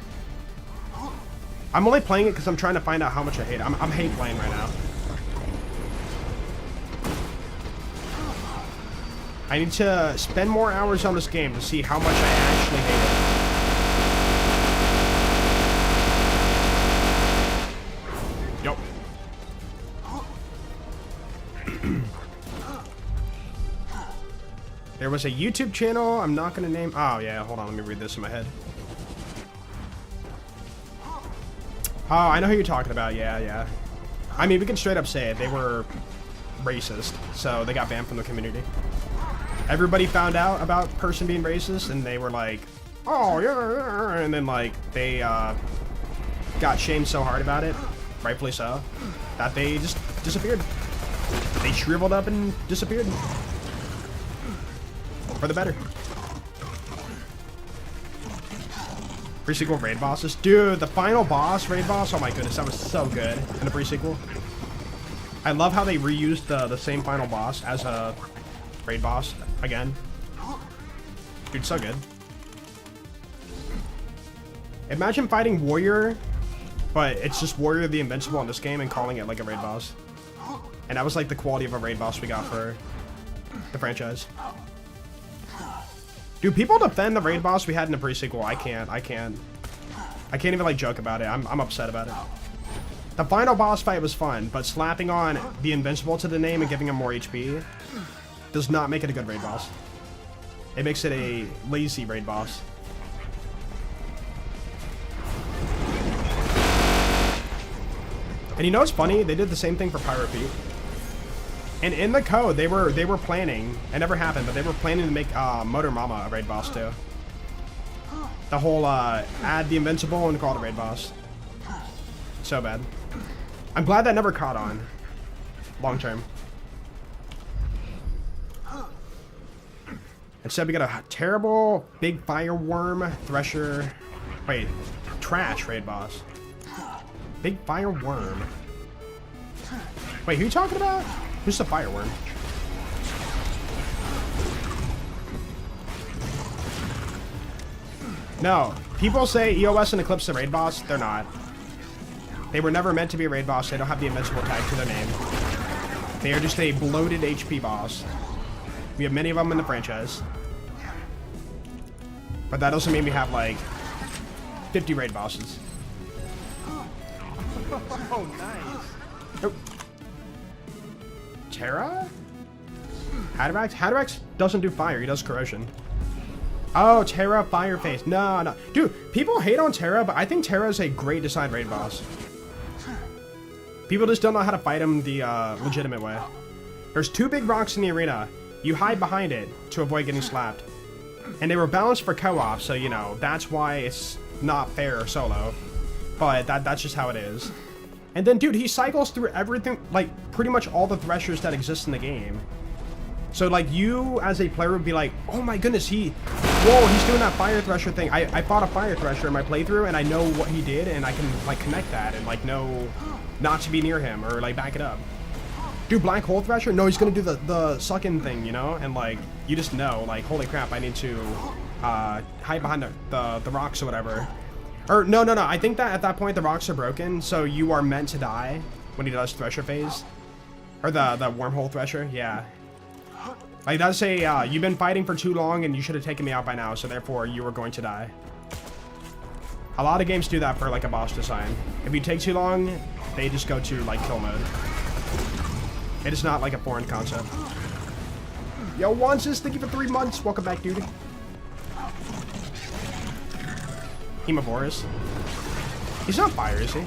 I'm only playing it because I'm trying to find out how much I hate it. I'm hate playing right now. I need to spend more hours on this game to see how much I actually hate it. Yup. There was a YouTube channel, I'm not gonna name. Oh yeah, hold on, let me read this in my head. Oh, I know who you're talking about, yeah. I mean, we can straight up say it, they were racist, so they got banned from the community. Everybody found out about person being racist, and they were like, oh yeah, and then like, they got shamed so hard about it, rightfully so, that they just disappeared. They shriveled up and disappeared. For the better. Pre-sequel raid bosses. Dude, the final boss, raid boss, oh my goodness, that was so good in the pre-sequel. I love how they reused the same final boss as a raid boss again. Dude, so good. Imagine fighting Warrior, but it's just Warrior the Invincible in this game and calling it like a raid boss. And that was like the quality of a raid boss we got for the franchise. Dude, people defend the raid boss we had in the pre-sequel. I can't even like joke about it. I'm upset about it. The final boss fight was fun, but slapping on the Invincible to the name and giving him more HP does not make it a good raid boss. It makes it a lazy raid boss. And you know what's funny? They did the same thing for Pyro Pete. And in the code, they were planning, it never happened, but they were planning to make Motor Mama a raid boss too. The whole add the Invincible and call it a raid boss. So bad. I'm glad that never caught on. Long term. Instead we got a terrible big fireworm thresher. Wait, trash raid boss. Big fireworm. Wait, who are you talking about? Who's the fireworm? No, people say EOS and Eclipse the raid boss. They're not. They were never meant to be a raid boss. They don't have the Invincible tag to their name. They are just a bloated HP boss. We have many of them in the franchise. But that doesn't mean we have like 50 raid bosses. Oh, nice. Oh. Terra? Hadarax? Hadarax doesn't do fire, he does corrosion. Oh, Terra Fireface. No. Dude, people hate on Terra, but I think Terra is a great designed raid boss. People just don't know how to fight him the legitimate way. There's 2 big rocks in the arena. You hide behind it to avoid getting slapped. And they were balanced for co-op, so you know, that's why it's not fair solo. But that's just how it is. And then, dude, he cycles through everything, like, pretty much all the threshers that exist in the game. So, like, you, as a player, would be like, oh my goodness, whoa, he's doing that fire thresher thing. I fought a fire thresher in my playthrough, and I know what he did, and I can, like, connect that, and, like, know not to be near him, or, like, back it up. Dude, black hole thresher? No, he's gonna do the suck-in thing, you know? And, like, you just know, like, holy crap, I need to, hide behind the rocks or whatever. Or, no, I think that at that point the rocks are broken, so you are meant to die when he does Thresher phase. Or the wormhole Thresher, yeah. Like, that's a, you've been fighting for too long and you should have taken me out by now, so therefore you were going to die. A lot of games do that for, like, a boss design. If you take too long, they just go to, like, kill mode. It is not, like, a foreign concept. Yo, Wansis, thank you for 3 months. Welcome back, dude. Hemoboris. He's not fire, is he?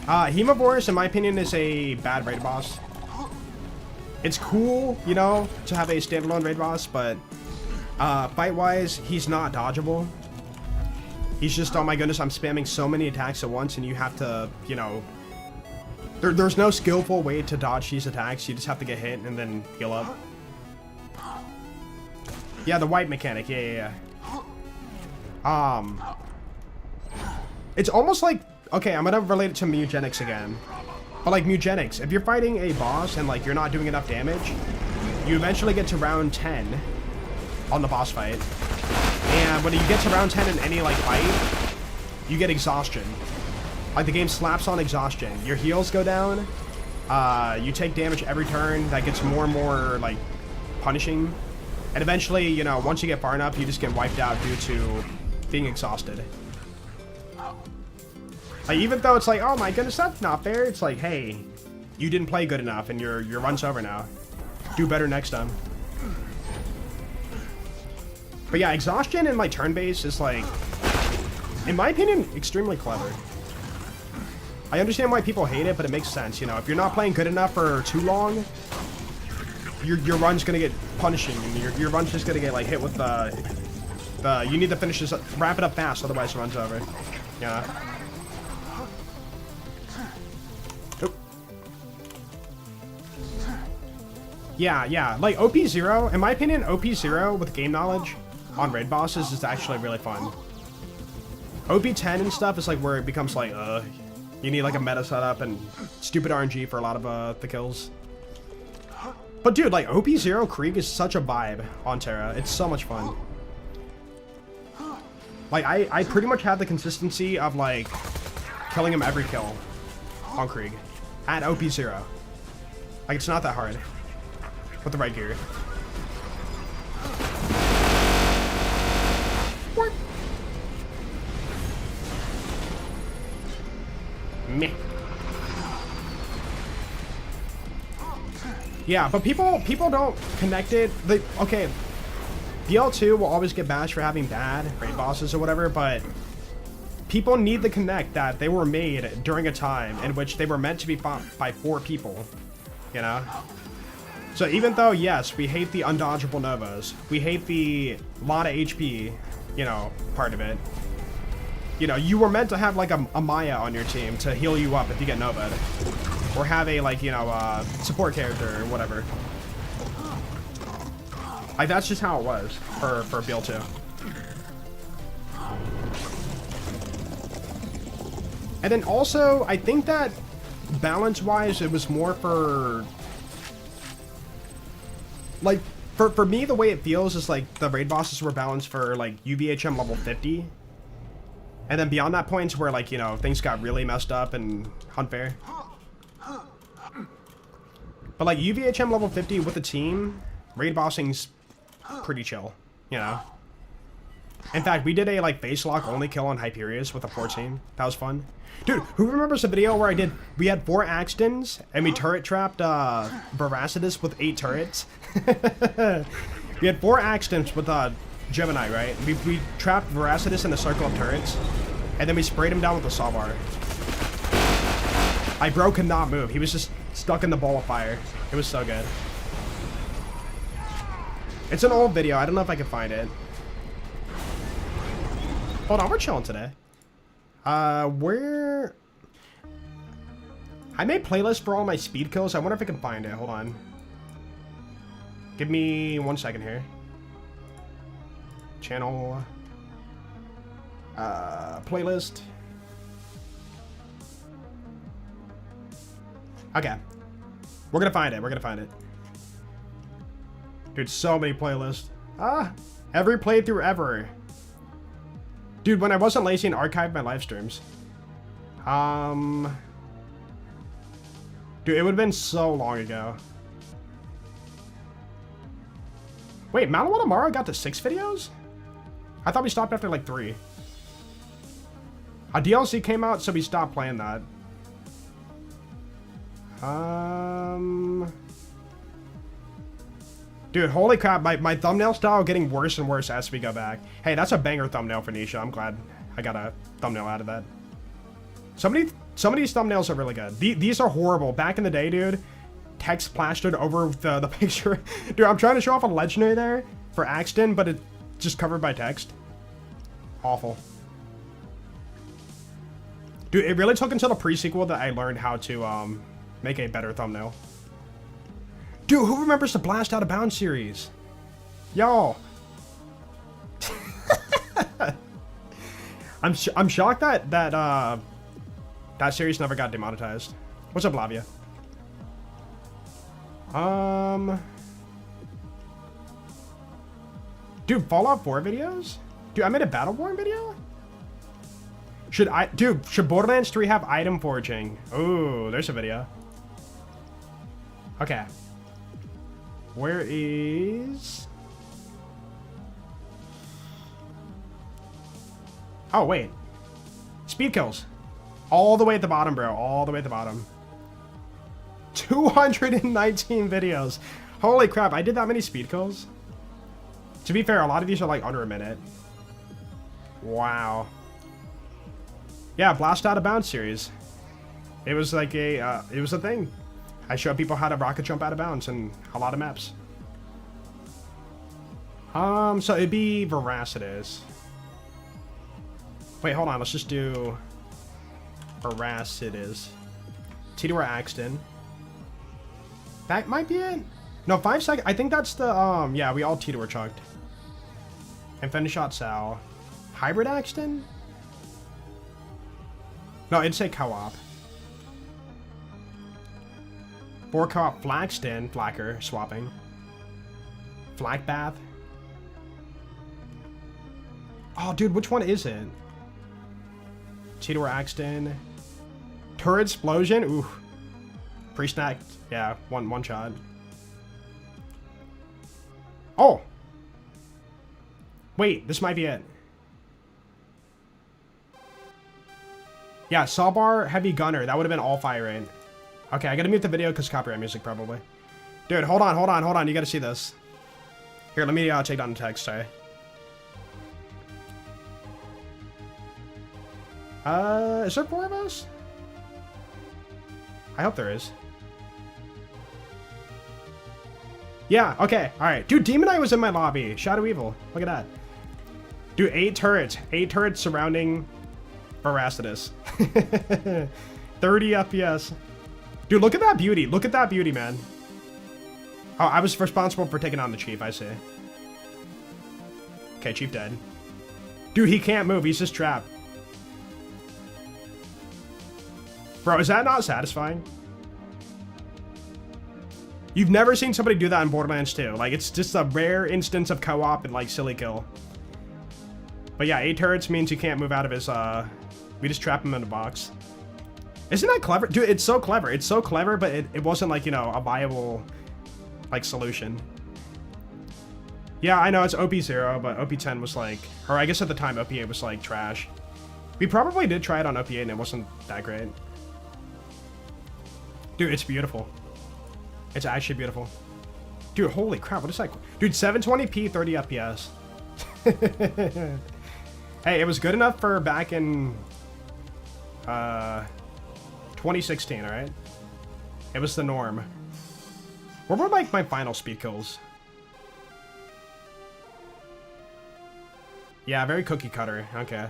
Hemovorous, in my opinion, is a bad raid boss. It's cool, you know, to have a standalone raid boss, but fight-wise, he's not dodgeable. He's just, oh my goodness, I'm spamming so many attacks at once, and you have to, you know... There's no skillful way to dodge these attacks. You just have to get hit and then heal up. Yeah, the wipe mechanic. Yeah. It's almost like... Okay, I'm gonna relate it to Mugenics again. But like Mugenics, if you're fighting a boss and like you're not doing enough damage, you eventually get to round 10 on the boss fight. And when you get to round 10 in any like fight, you get exhaustion. Like the game slaps on exhaustion. Your heals go down. You take damage every turn. That gets more and more like punishing. And eventually, you know, once you get far enough, you just get wiped out due to being exhausted. Like, even though it's like, oh my goodness, that's not fair. It's like, hey, you didn't play good enough and your run's over now. Do better next time. But yeah, exhaustion in like turn-based is like, in my opinion, extremely clever. I understand why people hate it, but it makes sense, you know. If you're not playing good enough for too long, your run's gonna get punishing, and your run's just gonna get like hit with the you need to finish this, wrap it up fast, otherwise it runs over. Yeah. Oop. Yeah, like OP0, in my opinion, OP0 with game knowledge on raid bosses is actually really fun. OP10 and stuff is like where it becomes like, you need like a meta setup and stupid RNG for a lot of the kills. But dude, like OP0 Krieg is such a vibe on Terra. It's so much fun. Like I pretty much have the consistency of like killing him every kill on Krieg at OP0. Like it's not that hard with the right gear. Meh. Yeah, but people don't connect it. Okay, BL2 will always get bashed for having bad raid bosses or whatever, but people need to connect that they were made during a time in which they were meant to be fought by 4 people, you know? So even though, yes, we hate the undodgeable Novas, we hate the lot of HP, you know, part of it, you know, you were meant to have like a Maya on your team to heal you up if you get Nova'd. Or have a, like, you know, support character or whatever. Like, that's just how it was for BL2. And then also, I think that balance-wise, it was more for... Like, for me, the way it feels is like the raid bosses were balanced for, like, UVHM level 50. And then beyond that point, where, like, you know, things got really messed up and unfair. But like UVHM level 50 with a team, raid bossing's pretty chill, you know. In fact, we did a like base lock only kill on Hyperius with a 14. That was fun. Dude, who remembers the video where we had 4 Axtons and we turret trapped Veracitus with 8 turrets? We had 4 Axtons with Gemini, right? We trapped Veracitus in a circle of turrets, and then we sprayed him down with a Salvador. My bro could not move. He was just stuck in the ball of fire. It was so good. It's an old video. I don't know if I can find it. Hold on, we're chilling today. Where... I made playlists for all my speed kills. I wonder if I can find it. Hold on. Give me 1 second here. Channel. Playlist. Okay. We're gonna find it. We're gonna find it. Dude, so many playlists. Every playthrough ever. Dude, when I wasn't lazy and archived my live streams. Dude, it would have been so long ago. Wait, Malawatamara got to 6 videos? I thought we stopped after like 3. A DLC came out, so we stopped playing that. Dude, holy crap, my thumbnail style getting worse and worse as we go back. Hey, that's a banger thumbnail for Nisha. I'm glad I got a thumbnail out of that. Somebody Some of these thumbnails are really good. These are horrible. Back in the day, dude, text plastered over the picture. Dude, I'm trying to show off a legendary there for Axton, but it's just covered by text. Awful. Dude, it really took until the pre-sequel that I learned how to make a better thumbnail. Dude, who remembers the Blast Out of Bounds series? Y'all. I'm shocked that that series never got demonetized. What's up, Lavia? Dude, Fallout 4 videos? Dude, I made a Battleborn video? Should Borderlands 3 have item forging? Ooh, there's a video. Okay. Where is... Oh, wait. Speed kills. All the way at the bottom, bro. All the way at the bottom. 219 videos. Holy crap, I did that many speed kills? To be fair, a lot of these are like under a minute. Wow. Yeah, Blast Out of Bounds series. It was like a, it was a thing. I showed people how to rocket jump out of bounds in a lot of maps. So it'd be Veracitus. Wait, hold on, let's just do Veracitus. T2 or Axton. That might be it. No, 5 seconds. I think that's the, yeah, we all T2 were chugged. Infinity Shot Sal. Hybrid Axton? No, it'd say co-op. 4 co-op Flaxton, Flacker, swapping. Flag Bath. Oh, dude, which one is it? T2 or Axton. Turret Explosion? Ooh. Pre-snacked. Yeah, one shot. Oh! Wait, this might be it. Yeah, Salvador Heavy Gunner. That would have been all fire rain. Okay, I gotta mute the video because copyright music probably. Dude, hold on. You gotta see this. Here, let me take down the text, sorry. Is there 4 of us? I hope there is. Yeah, okay, alright. Dude, Demon Eye was in my lobby. Shadow Evil. Look at that. Dude, 8 turrets. 8 turrets surrounding Veracitus. 30 FPS. Dude, look at that beauty. Look at that beauty, man. Oh, I was responsible for taking on the Chief, I see. Okay, Chief dead. Dude, he can't move. He's just trapped. Bro, is that not satisfying? You've never seen somebody do that in Borderlands 2. Like, it's just a rare instance of co-op and, like, silly kill. But yeah, 8 turrets means you can't move out of his, we just trap him in a box. Isn't that clever? Dude, it's so clever. It's so clever, but it wasn't, like, you know, a viable, like, solution. Yeah, I know, it's OP0, but OP10 was, like... Or I guess at the time, OP8 was, like, trash. We probably did try it on OP8, and it wasn't that great. Dude, it's beautiful. It's actually beautiful. Dude, holy crap, what is that? Dude, 720p, 30 FPS. Hey, it was good enough for back in 2016, alright? It was the norm. What were, like, my final speed kills? Yeah, very cookie cutter. Okay.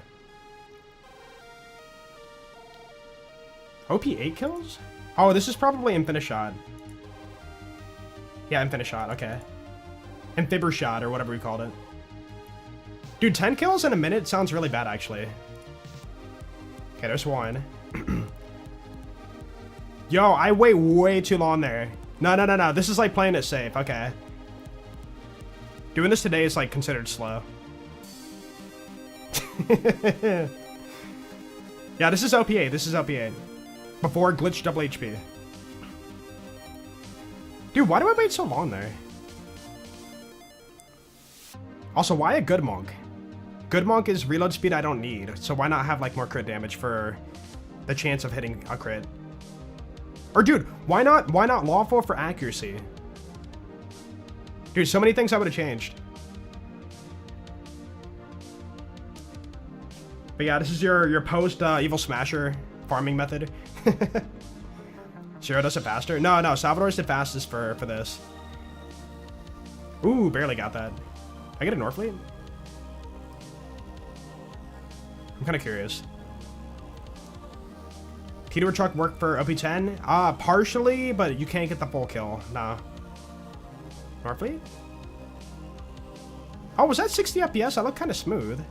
OP8 kills? Oh, this is probably Infinite Shot. Yeah, Infinite Shot, okay. Amphibber Shot, or whatever we called it. Dude, 10 kills in a minute sounds really bad, actually. Okay, there's one. Yo, I wait way too long there. No. This is like playing it safe. Okay. Doing this today is like considered slow. Yeah, this is OP8. This is OP8. Before glitch double HP. Dude, why do I wait so long there? Also, why a good monk? Good monk is reload speed I don't need, so why not have like more crit damage for the chance of hitting a crit? Or dude, why not lawful for accuracy? Dude, so many things I would have changed. But yeah, this is your post Evil Smasher farming method. Zero does it faster? No, Salvador's the fastest for this. Ooh, barely got that. I get a Norfleet? I'm kind of curious. Keyword truck work for OP10? Partially, but you can't get the full kill. Nah. Norfleet? Oh, was that 60 FPS? I look kind of smooth.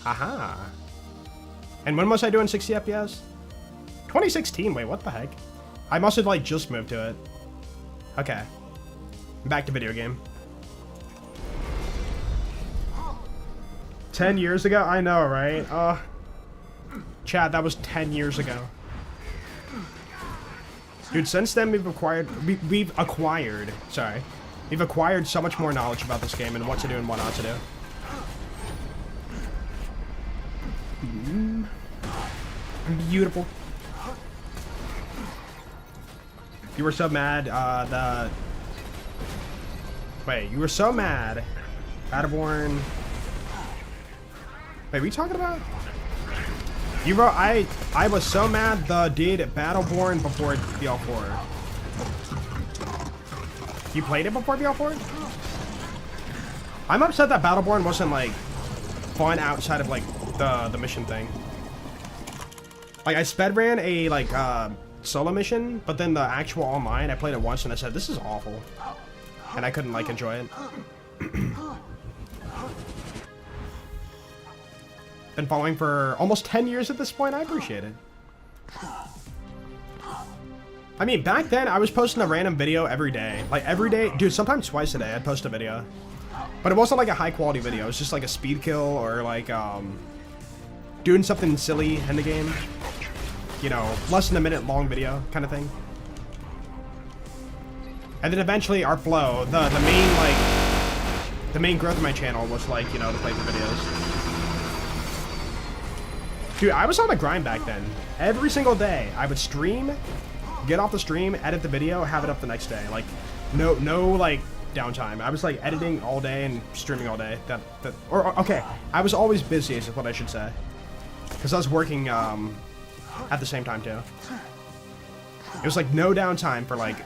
Aha. And when was I doing 60 FPS? 2016. Wait, what the heck? I must have like just moved to it. Okay. Back to video game. 10 years ago? I know, right? Chat, that was 10 years ago. Dude, since then we've acquired so much more knowledge about this game and what to do and what not to do. Beautiful. You were so mad, Wait, you were so mad. Battleborn. Wait, were you talking about? You wrote, I was so mad the did Battleborn before BL4. You played it before BL4? I'm upset that Battleborn wasn't like fun outside of like the mission thing. Like I sped ran a like solo mission, but then the actual online, I played it once and I said this is awful. And I couldn't like enjoy it. Been following for almost 10 years at this point. I appreciate it. I mean, back then I was posting a random video every day. Like every day, dude, sometimes twice a day I'd post a video. But it wasn't like a high quality video. It was just like a speed kill or like doing something silly in the game. You know, less than a minute long video kind of thing. And then eventually our flow, the main growth of my channel was like, you know, to play the videos. Dude, I was on a grind back then. Every single day, I would stream, get off the stream, edit the video, have it up the next day. Like, no, like downtime. I was like editing all day and streaming all day. Okay, I was always busy, is what I should say, because I was working at the same time too. It was like no downtime for like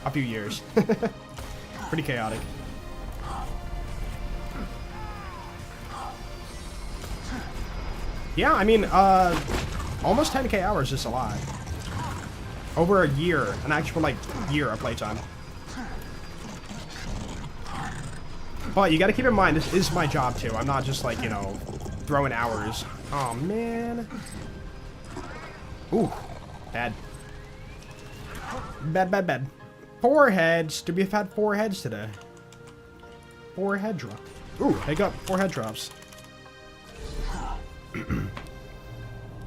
a few years. Pretty chaotic. Yeah, I mean, almost 10k hours is a lot. Over a year, an actual like year of playtime. But you gotta keep in mind, this is my job too. I'm not just like, you know, throwing hours. Oh man. Ooh, bad. Bad. 4 heads. Did we have had 4 heads today? 4 head drop. Ooh, they got 4 head drops.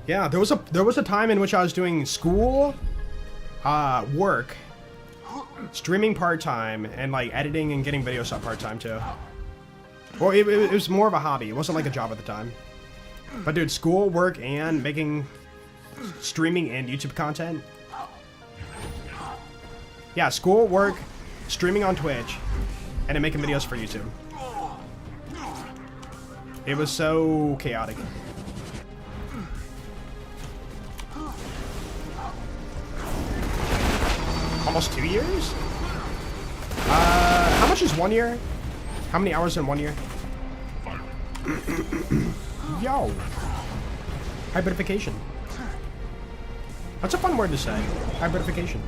Yeah, there was a time in which I was doing school, work, streaming part-time, and like editing and getting videos up part-time too. Well, it was more of a hobby. It wasn't like a job at the time. But dude, school, work, and making streaming and YouTube content. Yeah, school, work, streaming on Twitch, and then making videos for YouTube. It was so chaotic. Almost 2 years? How much is 1 year? How many hours in 1 year? Yo. Hybridification. That's a fun word to say. Hybridification.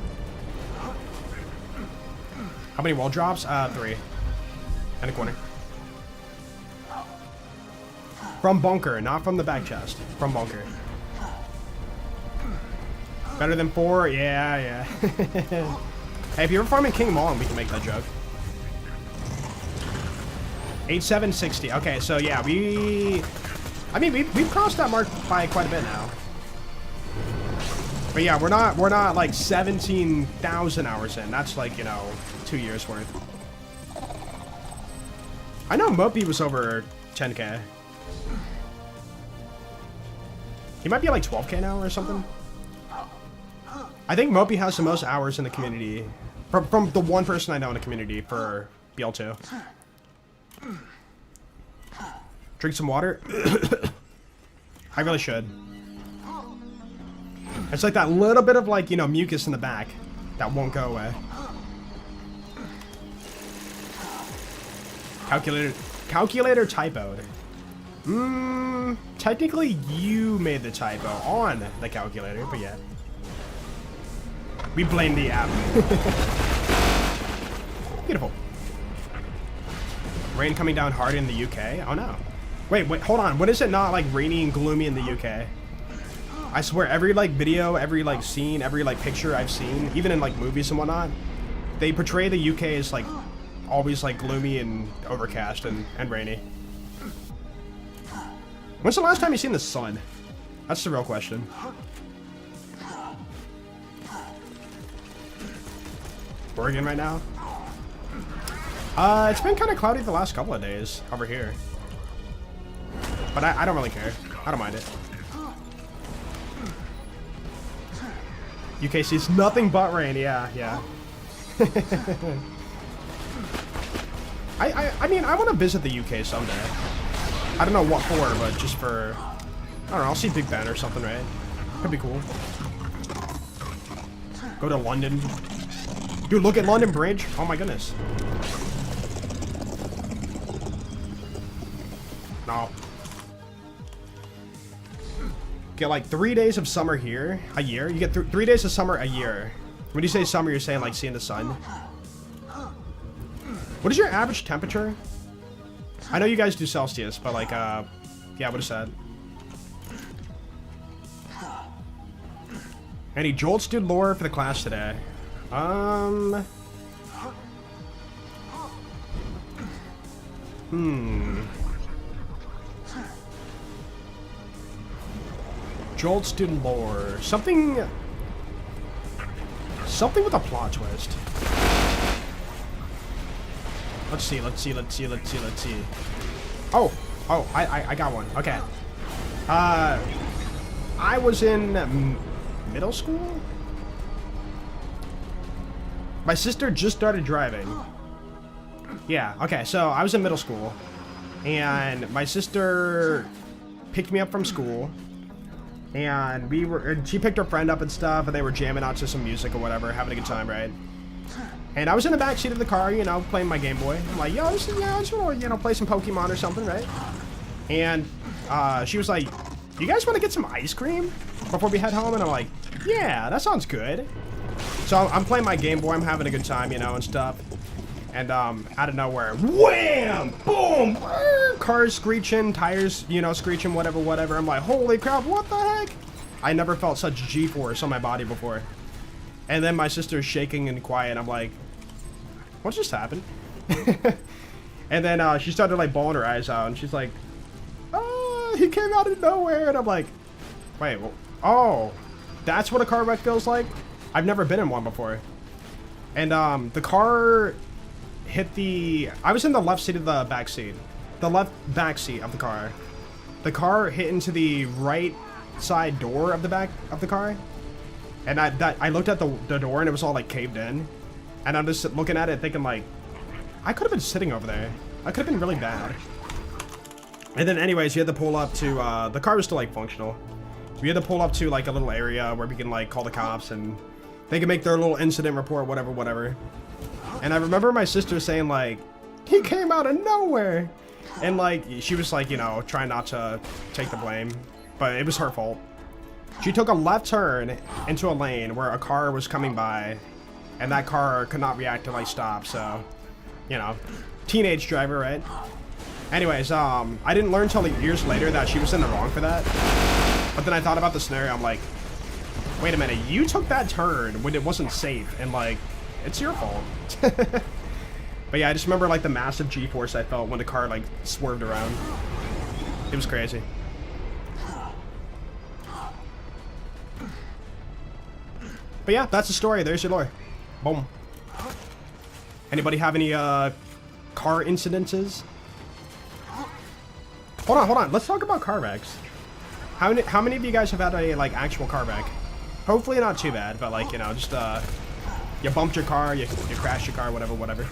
How many wall drops? 3. And a corner. From bunker, not from the back chest. From bunker. Better than 4? Yeah. Hey, if you're farming King Long, we can make that joke. 8760. Okay, so yeah, we've crossed that mark by quite a bit now. But yeah, we're not like 17,000 hours in. That's like, you know, 2 years worth. I know Mopey was over 10k. He might be like 12k now or something. I think Mopey has the most hours in the community. From the one person I know in the community for BL2. Drink some water. I really should. It's like that little bit of like, you know, mucus in the back that won't go away. Calculator typoed. Technically you made the typo on the calculator, but yeah. We blame the app. Beautiful. Rain coming down hard in the UK? Oh no. Wait, hold on. When is it not like rainy and gloomy in the UK? I swear every like video, every like scene, every like picture I've seen, even in like movies and whatnot, they portray the UK as like always like gloomy and overcast and rainy. When's the last time you seen the sun? That's the real question. Oregon right now? It's been kind of cloudy the last couple of days over here. But I don't really care. I don't mind it. UK sees nothing but rain, yeah. I mean, I want to visit the UK someday. I don't know what for, but just for... I don't know, I'll see Big Ben or something, right? Could be cool. Go to London. Dude, look at London Bridge. Oh my goodness. No. Get like 3 days of summer here a year. You get 3 days of summer a year. When you say summer, you're saying like seeing the sun. What is your average temperature? I know you guys do Celsius, but like, yeah, what is that? Any Jolts dude lore for the class today? Jolt student lore. Something with a plot twist. Let's see. Oh, I got one. Okay. I was in middle school? My sister just started driving. Yeah, okay, so I was in middle school. And my sister picked me up from school. And she picked her friend up and stuff, and they were jamming out to some music or whatever, having a good time, right? And I was in the back seat of the car, you know, playing my Game Boy. I'm like, yo, I just want to, you know, play some Pokemon or something, right? And she was like, you guys want to get some ice cream before we head home? And I'm like, yeah, that sounds good. So I'm playing my Game Boy, I'm having a good time, you know, and stuff. And out of nowhere, wham, boom, cars screeching, tires, you know, screeching, whatever. I'm like, holy crap, what the heck? I never felt such G-force on my body before. And then my sister's shaking and quiet. I'm like, what just happened? And then she started like bawling her eyes out, and she's like, oh, he came out of nowhere. And I'm like, wait, oh, that's what a car wreck feels like? I've never been in one before. And the car hit I was in the left seat of the back seat. The left back seat of the car. The car hit into the right side door of the back of the car. And I looked at the door and it was all like caved in. And I'm just looking at it thinking like, I could have been sitting over there. I could have been really bad. And then anyways, you had to pull up to, the car was still like functional. So we had to pull up to like a little area where we can like call the cops and they can make their little incident report, whatever. And I remember my sister saying like, he came out of nowhere. And like, she was like, you know, trying not to take the blame, but it was her fault. She took a left turn into a lane where a car was coming by, and that car could not react to like stop, so, you know, teenage driver, right? Anyways, I didn't learn until like years later that she was in the wrong for that. But then I thought about the scenario, I'm like, wait a minute, you took that turn when it wasn't safe, and like, it's your fault. But yeah, I just remember like the massive G-force I felt when the car like swerved around. It was crazy. But yeah, that's the story. There's your lore. Boom. Anybody have any car incidences? Hold on. Let's talk about car wrecks. How many of you guys have had a like actual car wreck? Hopefully not too bad, but like, you know, just you bumped your car, you crashed your car, whatever.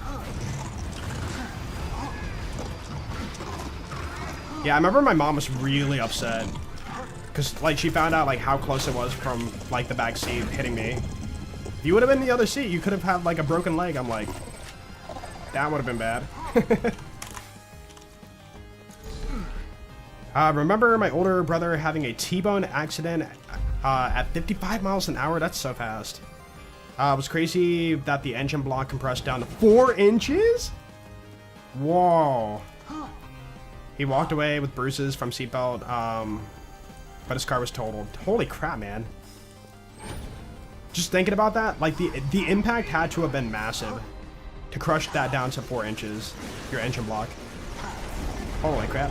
Yeah, I remember my mom was really upset Because, like, she found out, like, how close it was from, like, the back seat hitting me. If you would have been in the other seat, you could have had, like, a broken leg. I'm like, that would have been bad. Remember my older brother having a T-bone accident at 55 miles an hour? That's so fast. It was crazy that the engine block compressed down to 4 inches? Whoa. He walked away with bruises from seatbelt, but his car was totaled. Holy crap, man. Just thinking about that, like, the impact had to have been massive to crush that down to 4 inches, your engine block. Holy crap.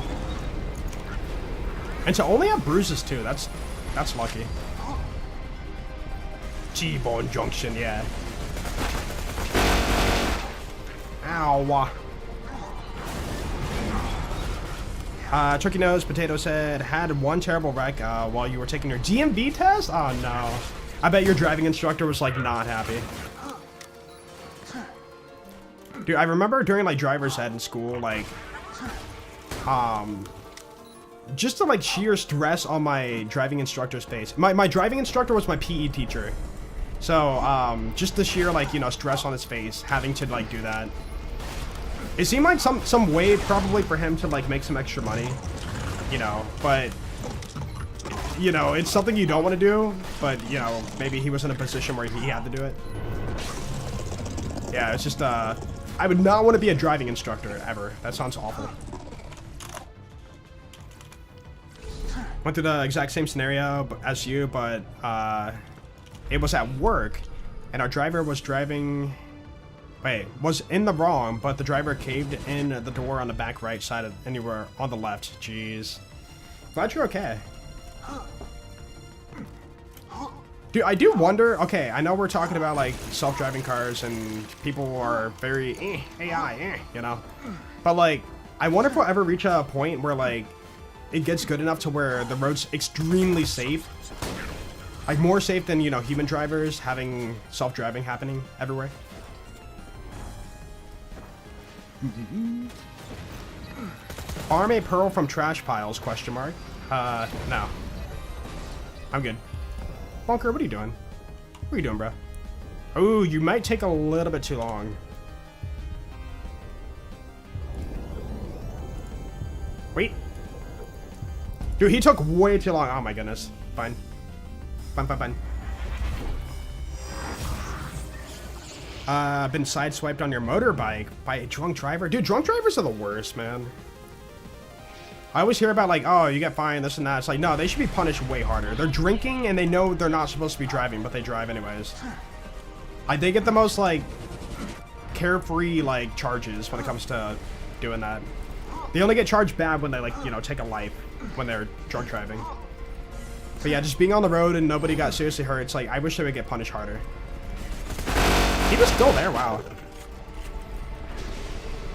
And to only have bruises, too, that's lucky. T-bone junction, yeah. Ow. Turkey Nose Potato said, had one terrible wreck while you were taking your DMV test? Oh, no. I bet your driving instructor was, like, not happy. Dude, I remember during, like, driver's ed in school, like, just the, like, sheer stress on my driving instructor's face. My driving instructor was my PE teacher. So, just the sheer, like, you know, stress on his face, having to, like, do that. It seemed like some way probably for him to, like, make some extra money, you know, but, you know, it's something you don't want to do, but, you know, maybe he was in a position where he had to do it. Yeah, it's just, I would not want to be a driving instructor, ever. That sounds awful. Went through the exact same scenario as you, but, it was at work, and our driver was driving... Wait, was in the wrong, but the driver caved in the door on the back right side of anywhere on the left. Jeez. Glad you're okay. Dude, I do wonder, okay, I know we're talking about, like, self-driving cars and people are very AI, you know? But, like, I wonder if we'll ever reach a point where, like, it gets good enough to where the road's extremely safe. Like, more safe than, you know, human drivers having self-driving happening everywhere. Farm a pearl from trash piles, question mark. No. I'm good. Bunker, what are you doing? What are you doing, bro? Oh, you might take a little bit too long. Wait. Dude, he took way too long. Oh my goodness. Fine. Fine. Been sideswiped on your motorbike by a drunk driver? Dude, drunk drivers are the worst, man. I always hear about, like, oh, you get fined, this and that. It's like, no, they should be punished way harder. They're drinking and they know they're not supposed to be driving, but they drive anyways. Like, they get the most, like, carefree, like, charges when it comes to doing that. They only get charged bad when they, like, you know, take a life when they're drunk driving. But yeah, just being on the road and nobody got seriously hurt, it's like, I wish they would get punished harder. He was still there, wow.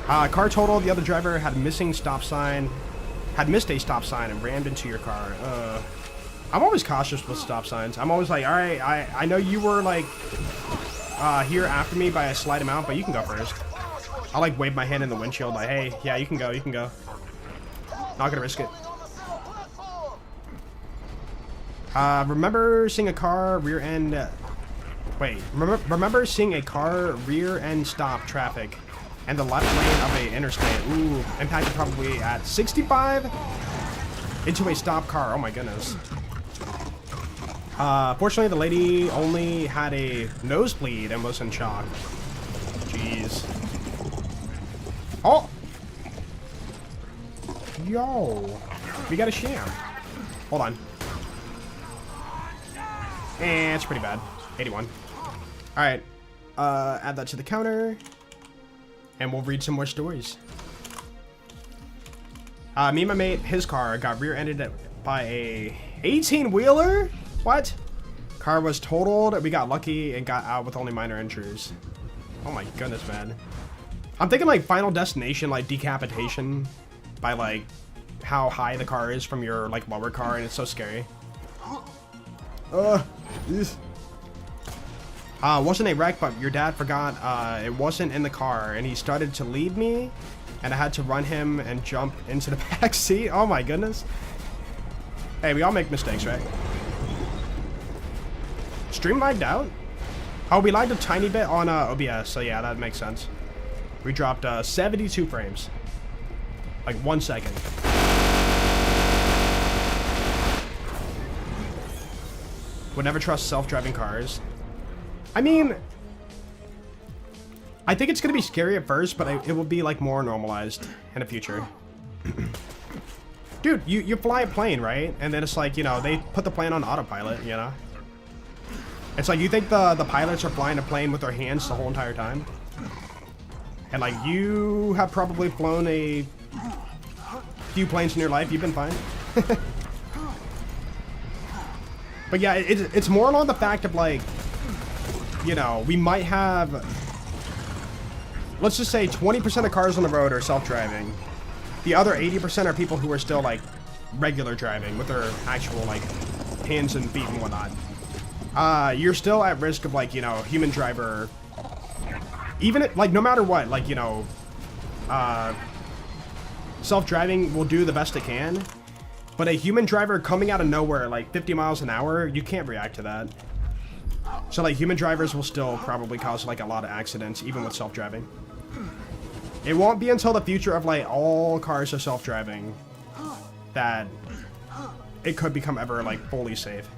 Car total, the other driver had missing stop sign. Had missed a stop sign and rammed into your car. I'm always cautious with stop signs. I'm always like, alright, I know you were, like, here after me by a slight amount, but you can go first. I'll, like, wave my hand in the windshield, like, hey, yeah, you can go. Not gonna risk it. Remember seeing a car rear end... Wait, remember seeing a car rear end stop traffic and the left lane of a interstate. Ooh, impacted probably at 65 into a stop car. Oh my goodness. Fortunately, the lady only had a nosebleed and was in shock. Jeez. Oh! Yo! We got a Sham. Hold on. It's pretty bad. 81. Alright. Add that to the counter. And we'll read some more stories. Me and my mate, his car got rear-ended by a 18-wheeler? What? Car was totaled. We got lucky and got out with only minor injuries. Oh my goodness, man. I'm thinking like Final Destination, like decapitation by like how high the car is from your like lower car, and it's so scary. Wasn't a wreck, but your dad forgot it wasn't in the car, and he started to lead me, and I had to run him and jump into the back seat. Oh my goodness. Hey, we all make mistakes, right? Stream lagged out? Oh, we lagged a tiny bit on OBS, so yeah, that makes sense. We dropped 72 frames. Like 1 second. Would never trust self-driving cars. I mean, I think it's gonna be scary at first, but it will be like more normalized in the future. Dude, you fly a plane, right? And then it's like, you know, they put the plane on autopilot, you know? It's like, you think the pilots are flying a plane with their hands the whole entire time? And like, you have probably flown a few planes in your life, you've been fine. But yeah, it's more along the fact of like, you know, we might have, let's just say 20% of cars on the road are self-driving. The other 80% are people who are still like regular driving with their actual like hands and feet and whatnot. You're still at risk of like, you know, human driver, even if, like, no matter what, like, you know, self-driving will do the best it can, but a human driver coming out of nowhere, like 50 miles an hour, you can't react to that. So like human drivers will still probably cause like a lot of accidents, even with self-driving. It won't be until the future of like all cars are self-driving that it could become ever like fully safe.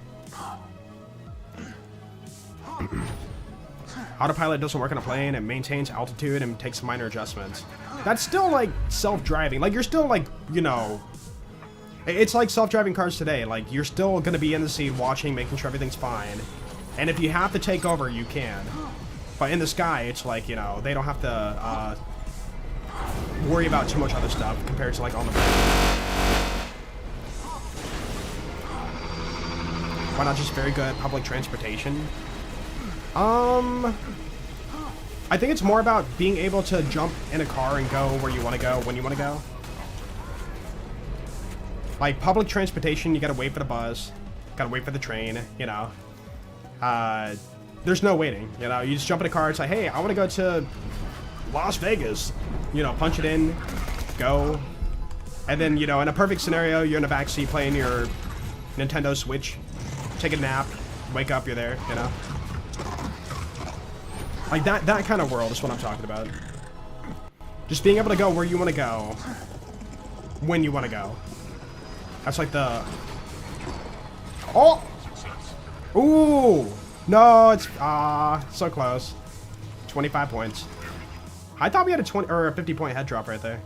Autopilot doesn't work on a plane, it maintains altitude and takes minor adjustments. That's still like self-driving. Like you're still like, you know, it's like self-driving cars today. Like you're still gonna be in the seat watching, making sure everything's fine. And if you have to take over, you can. But in the sky, it's like, you know, they don't have to worry about too much other stuff compared to like on the road. Why not just very good public transportation? I think it's more about being able to jump in a car and go where you want to go when you want to go. Like public transportation, you gotta wait for the bus, gotta wait for the train, you know. There's no waiting, you know. You just jump in a car, it's like, hey, I want to go to Las Vegas. You know, punch it in, go. And then, you know, in a perfect scenario, you're in the back seat playing your Nintendo Switch, take a nap, wake up, you're there, you know. Like that kind of world is what I'm talking about. Just being able to go where you want to go, when you want to go. That's like the... Oh! Ooh! No, it's... so close. 25 points. I thought we had a 20 or a 50-point head drop right there.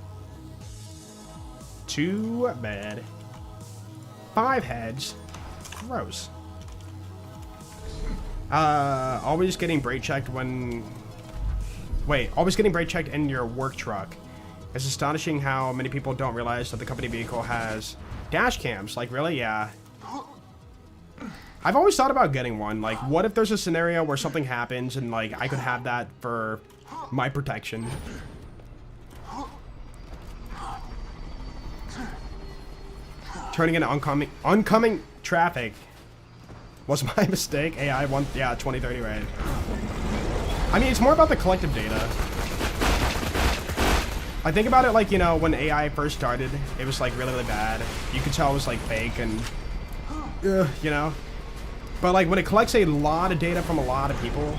Too bad. 5 heads. Gross. Always getting brake checked when... Wait, always getting brake checked in your work truck. It's astonishing how many people don't realize that the company vehicle has dash cams. Like, really? Yeah. I've always thought about getting one. Like, what if there's a scenario where something happens and, like, I could have that for my protection? Turning into oncoming traffic was my mistake. AI 1, yeah, 2030, right? I mean, it's more about the collective data. I think about it like, you know, when AI first started, it was like really, really bad. You could tell it was like fake and, you know. But like when it collects a lot of data from a lot of people,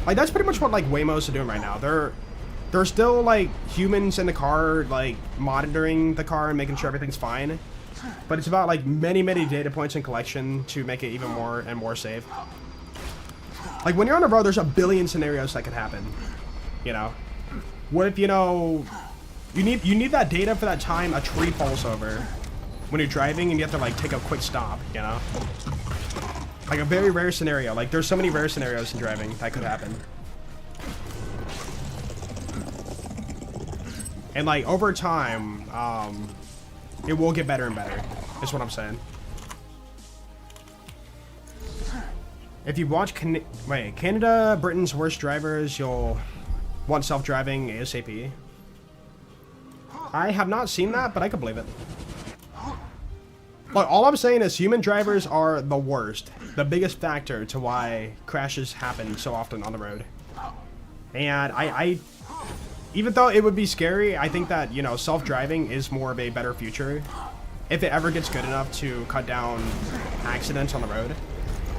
like that's pretty much what like Waymos are doing right now. They're still like humans in the car, like monitoring the car and making sure everything's fine. But it's about like many, many data points in collection to make it even more and more safe. Like when you're on the road, there's a billion scenarios that could happen. You know, what if, you know, you need that data for that time a tree falls over when you're driving and you have to like take a quick stop, you know? Like a very rare scenario. Like there's so many rare scenarios in driving that could happen. And like over time, it will get better and better, is what I'm saying. If you watch Canada, Britain's Worst Drivers, you'll want self-driving ASAP. I have not seen that, but I could believe it. Look, all I'm saying is human drivers are the worst. The biggest factor to why crashes happen so often on the road. And I even though it would be scary, I think that, you know, self-driving is more of a better future. if it ever gets good enough to cut down accidents on the road.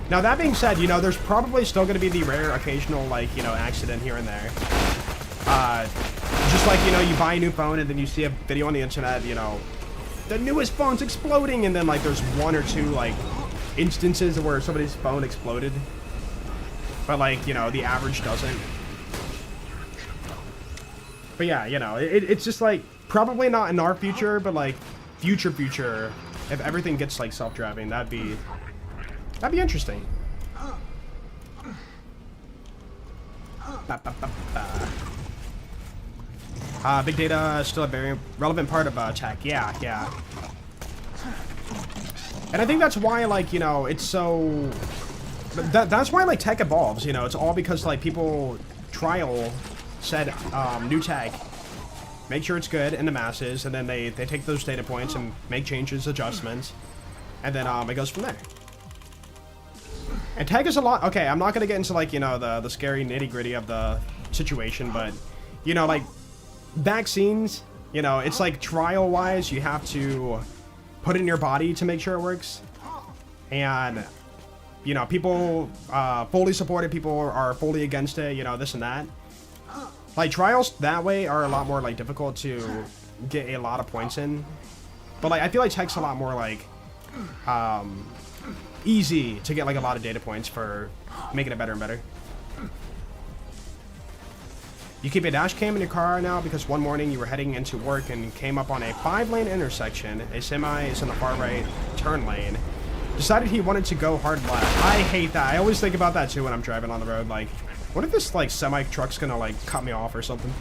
Now, that being said, you know, there's probably still going to be the rare occasional, like, you know, accident here and there. Just like, you know, you buy a new phone and then you see a video on the internet, you know, the newest phone's exploding, and then, like, there's one or two, like, instances where somebody's phone exploded. But, like, you know, the average doesn't. But yeah, you know, it's just, like, probably not in our future, but, like, future, if everything gets, like, self-driving, that'd be interesting. Big data is still a very relevant part of tech. Yeah. And I think that's why, like, you know, it's so... That's why, like, tech evolves, you know. It's all because, like, people said new tech, make sure it's good in the masses, and then they take those data points and make changes, adjustments, and then it goes from there. And tech is a lot... Okay, I'm not going to get into, like, you know, the scary nitty-gritty of the situation, but, you know, like, vaccines, you know, it's like trial-wise, you have to put it in your body to make sure it works. And, you know, people fully support it, people are fully against it, you know, this and that. Like, trials that way are a lot more, like, difficult to get a lot of points in. But, like, I feel like tech's a lot more, like, easy to get, like, a lot of data points for making it better and better. You keep a dash cam in your car now because one morning you were heading into work and came up on a 5-lane intersection. A semi is in the far right turn lane. Decided he wanted to go hard left. I hate that. I always think about that too when I'm driving on the road. Like, what if this, like, semi truck's gonna, like, cut me off or something?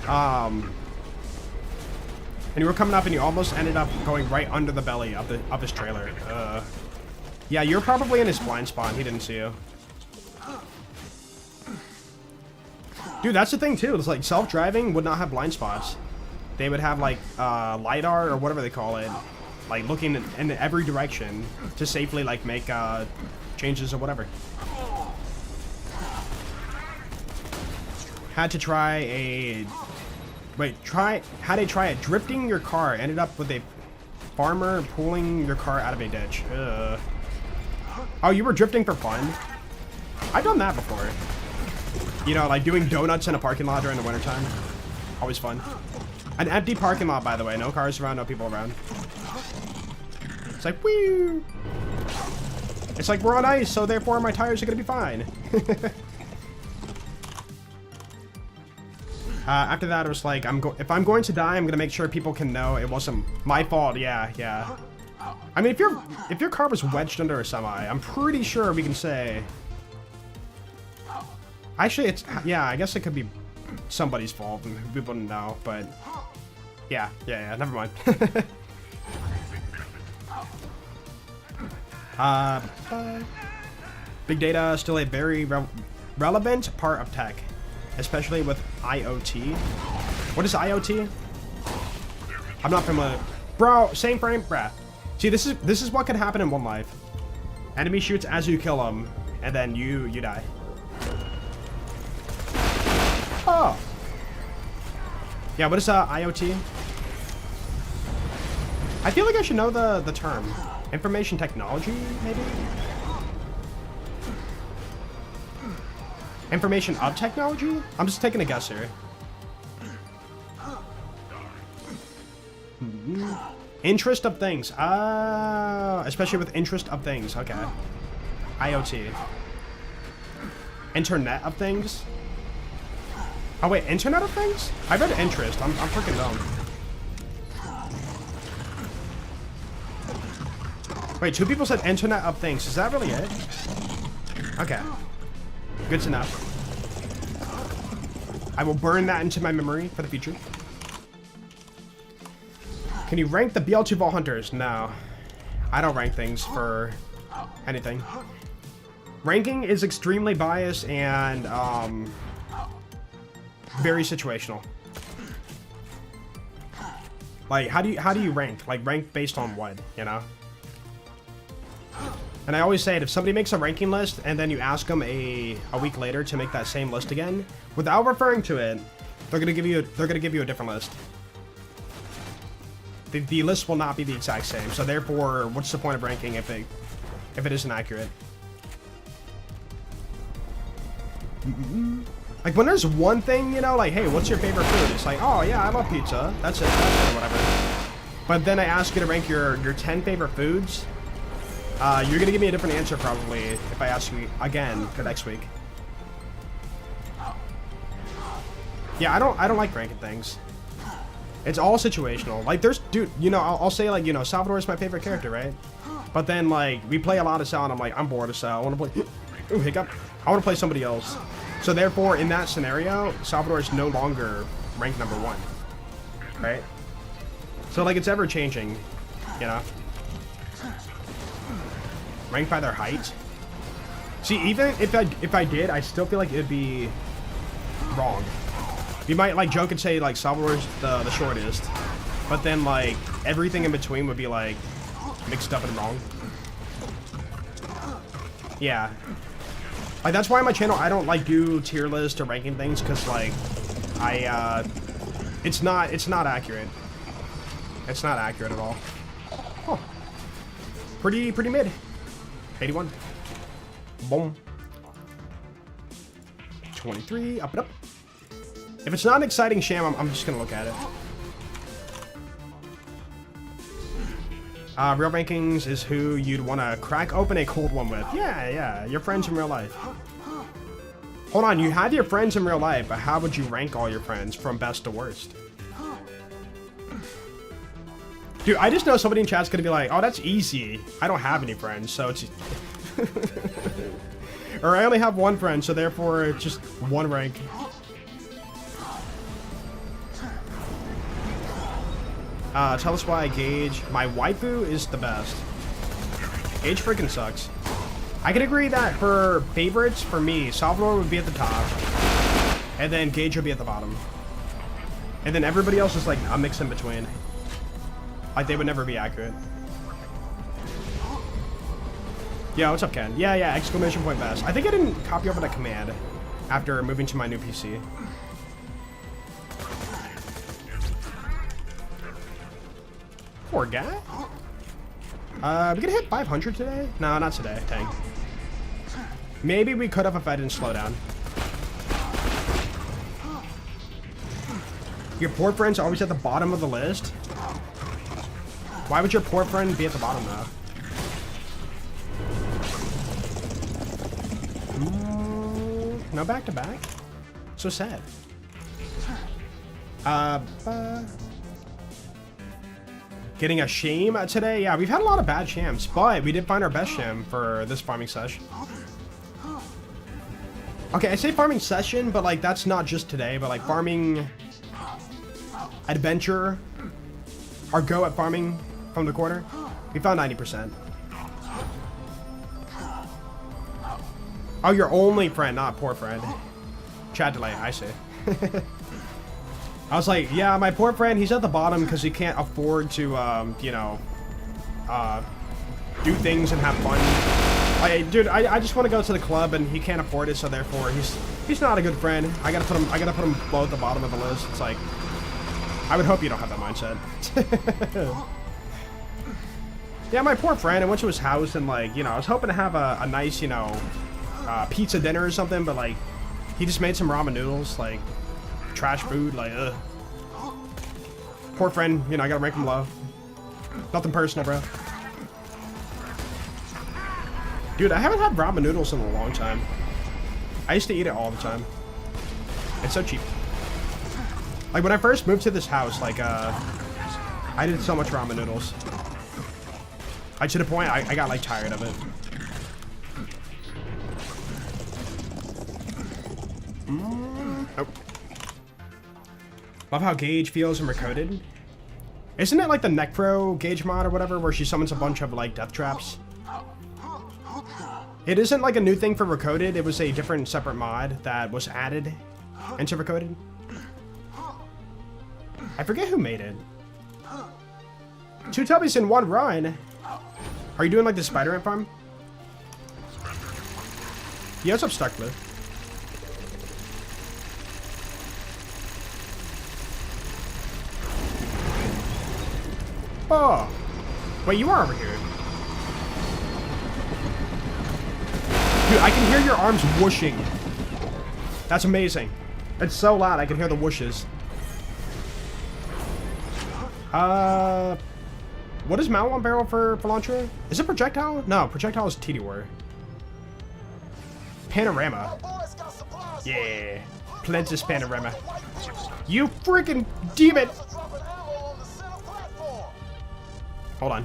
And you were coming up and you almost ended up going right under the belly of his trailer. Yeah, you're probably in his blind spot. He didn't see you. Dude, that's the thing too. It's like self-driving would not have blind spots. They would have, like, LiDAR or whatever they call it, like, looking in every direction to safely, like, make changes or whatever. Had to try a... Had to try it. Drifting your car. Ended up with a farmer pulling your car out of a ditch. Oh, you were drifting for fun? I've done that before. You know, like doing donuts in a parking lot during the wintertime. Always fun. An empty parking lot, by the way. No cars around, no people around. It's like, whee! It's like we're on ice, so therefore my tires are gonna be fine. After that, it was like, if I'm going to die, I'm gonna make sure people can know it wasn't my fault. Yeah. I mean, if your car was wedged under a semi, I'm pretty sure we can say. Actually, yeah. I guess it could be somebody's fault, and we wouldn't know. But yeah. Never mind. Big data is still a very relevant part of tech, especially with IoT. What is IoT? I'm not familiar. Bro, same frame, bruh. See, this is what could happen in one life. Enemy shoots as you kill them, and then you die. Oh. Yeah, what is IoT? I feel like I should know the term. Information technology, maybe? Information of technology? I'm just taking a guess here. Interest of things. Especially with interest of things. Okay. IoT. Internet of things? Oh wait, Internet of Things? I read interest. I'm freaking dumb. Wait, 2 people said Internet of Things. Is that really it? Okay. Good to know. I will burn that into my memory for the future. Can you rank the BL2 Vault Hunters? No. I don't rank things for anything. Ranking is extremely biased and very situational. Like, how do you rank? Like, rank based on what, you know? And I always say it, if somebody makes a ranking list and then you ask them a week later to make that same list again, without referring to it, they're gonna give you a different list. the list will not be the exact same. So therefore, what's the point of ranking if it isn't accurate? Like when there's one thing, you know, like, hey, what's your favorite food? It's like, oh yeah, I love pizza. That's it, or whatever. But then I ask you to rank your 10 favorite foods. You're gonna give me a different answer probably if I ask you again for next week. Yeah, I don't like ranking things. It's all situational. Like there's, dude, you know, I'll say like, you know, Salvador is my favorite character, right? But then like we play a lot of Sal and I'm like, I'm bored of Sal. I want to play, ooh, hiccup. I want to play somebody else. So therefore, in that scenario, Salvador is no longer ranked number 1, right? So like it's ever changing, you know. Ranked by their height. See, even if I did, I still feel like it'd be wrong. You might like joke and say like Salvador's the shortest, but then like everything in between would be like mixed up and wrong. Yeah. Like that's why on my channel I don't like do tier list or ranking things, because like it's not accurate. It's not accurate at all. Oh. Pretty mid. 81. Boom. 23. Up and up. If it's not an exciting Sham, I'm just gonna look at it. Real rankings is who you'd want to crack open a cold one with. Yeah, your friends in real life. Hold on, you have your friends in real life, but how would you rank all your friends from best to worst? Dude, I just know somebody in chat's gonna be like, oh, that's easy. I don't have any friends, so it's... Or I only have one friend, so therefore it's just one rank. Tell us why Gage. My waifu is the best. Gage freaking sucks. I can agree that for favorites, for me, Salvador would be at the top. And then Gage would be at the bottom. And then everybody else is like a mix in between. Like they would never be accurate. Yeah, what's up, Ken? Yeah, exclamation point best. I think I didn't copy over that command after moving to my new PC. Poor guy. We gonna hit 500 today? No, not today. Dang. Maybe we could have if I didn't slow down. Your poor friend's always at the bottom of the list? Why would your poor friend be at the bottom though? No back to back? So sad. Getting a Sham today? Yeah, we've had a lot of bad Shams, but we did find our best Sham for this farming session. Okay, I say farming session, but like that's not just today, but like farming adventure, our go at farming from the corner, we found 90%. Oh, your only friend, not poor friend. Chat delay, I see. I was like, yeah, my poor friend, he's at the bottom because he can't afford to, you know, do things and have fun. Dude, I just want to go to the club and he can't afford it, so therefore he's not a good friend. I gotta put him below at the bottom of the list. It's like, I would hope you don't have that mindset. Yeah, my poor friend, I went to his house and like, you know, I was hoping to have a nice, you know, pizza dinner or something, but like, he just made some ramen noodles, like, trash food, like, ugh. Poor friend, you know, I gotta rank him low. Nothing personal, bro. Dude, I haven't had ramen noodles in a long time. I used to eat it all the time. It's so cheap. Like, when I first moved to this house, like, I did so much ramen noodles. Like, to the point, I got, like, tired of it. Oh. Love how Gage feels in Recoded. Isn't it like the Necro Gage mod or whatever, where she summons a bunch of like death traps? It isn't like a new thing for Recoded. It was a different separate mod that was added into Recoded. I forget who made it. 2 tubbies in 1 run. Are you doing like the Spider-Man farm? Yeah, what's up, Starkblue? Oh. Wait, you are over here. Dude, I can hear your arms whooshing. That's amazing. It's so loud, I can hear the whooshes. What is mount one barrel for launcher? Is it projectile? No, projectile is TD war. Panorama. Yeah. Plentis panorama. You freaking demon! Hold on.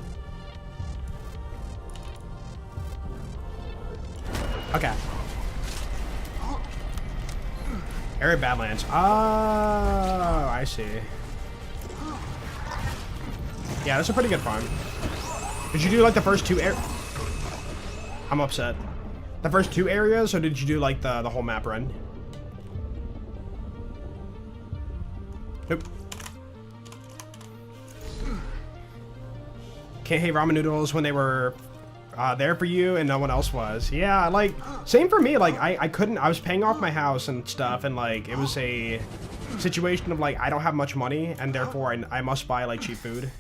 Okay. Area Badlands. Oh, I see. Yeah, that's a pretty good farm. Did you do like the first two I'm upset. The first two areas, or did you do like the whole map run? Nope. Can't hate ramen noodles when they were there for you and no one else was. Yeah, like, same for me. Like, I couldn't, I was paying off my house and stuff, and like, it was a situation of like, I don't have much money, and therefore I must buy like cheap food.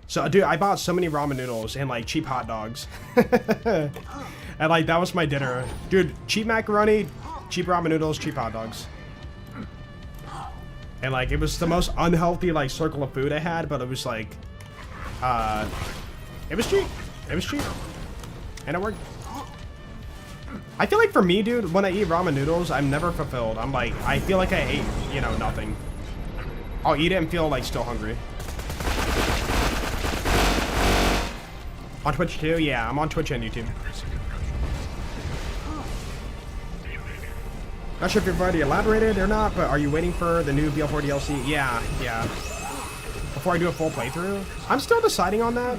So, dude, I bought so many ramen noodles and like cheap hot dogs. And like, that was my dinner. Dude, cheap macaroni, cheap ramen noodles, cheap hot dogs. And like, it was the most unhealthy like circle of food I had, but it was like, it was cheap. It was cheap. And it worked. I feel like for me, dude, when I eat ramen noodles, I'm never fulfilled. I'm like, I feel like I ate, you know, nothing. I'll eat it and feel like still hungry. On Twitch too? Yeah, I'm on Twitch and YouTube. Not sure if you've already elaborated or not, but are you waiting for the new BL4 DLC? Yeah, yeah. Before I do a full playthrough? I'm still deciding on that.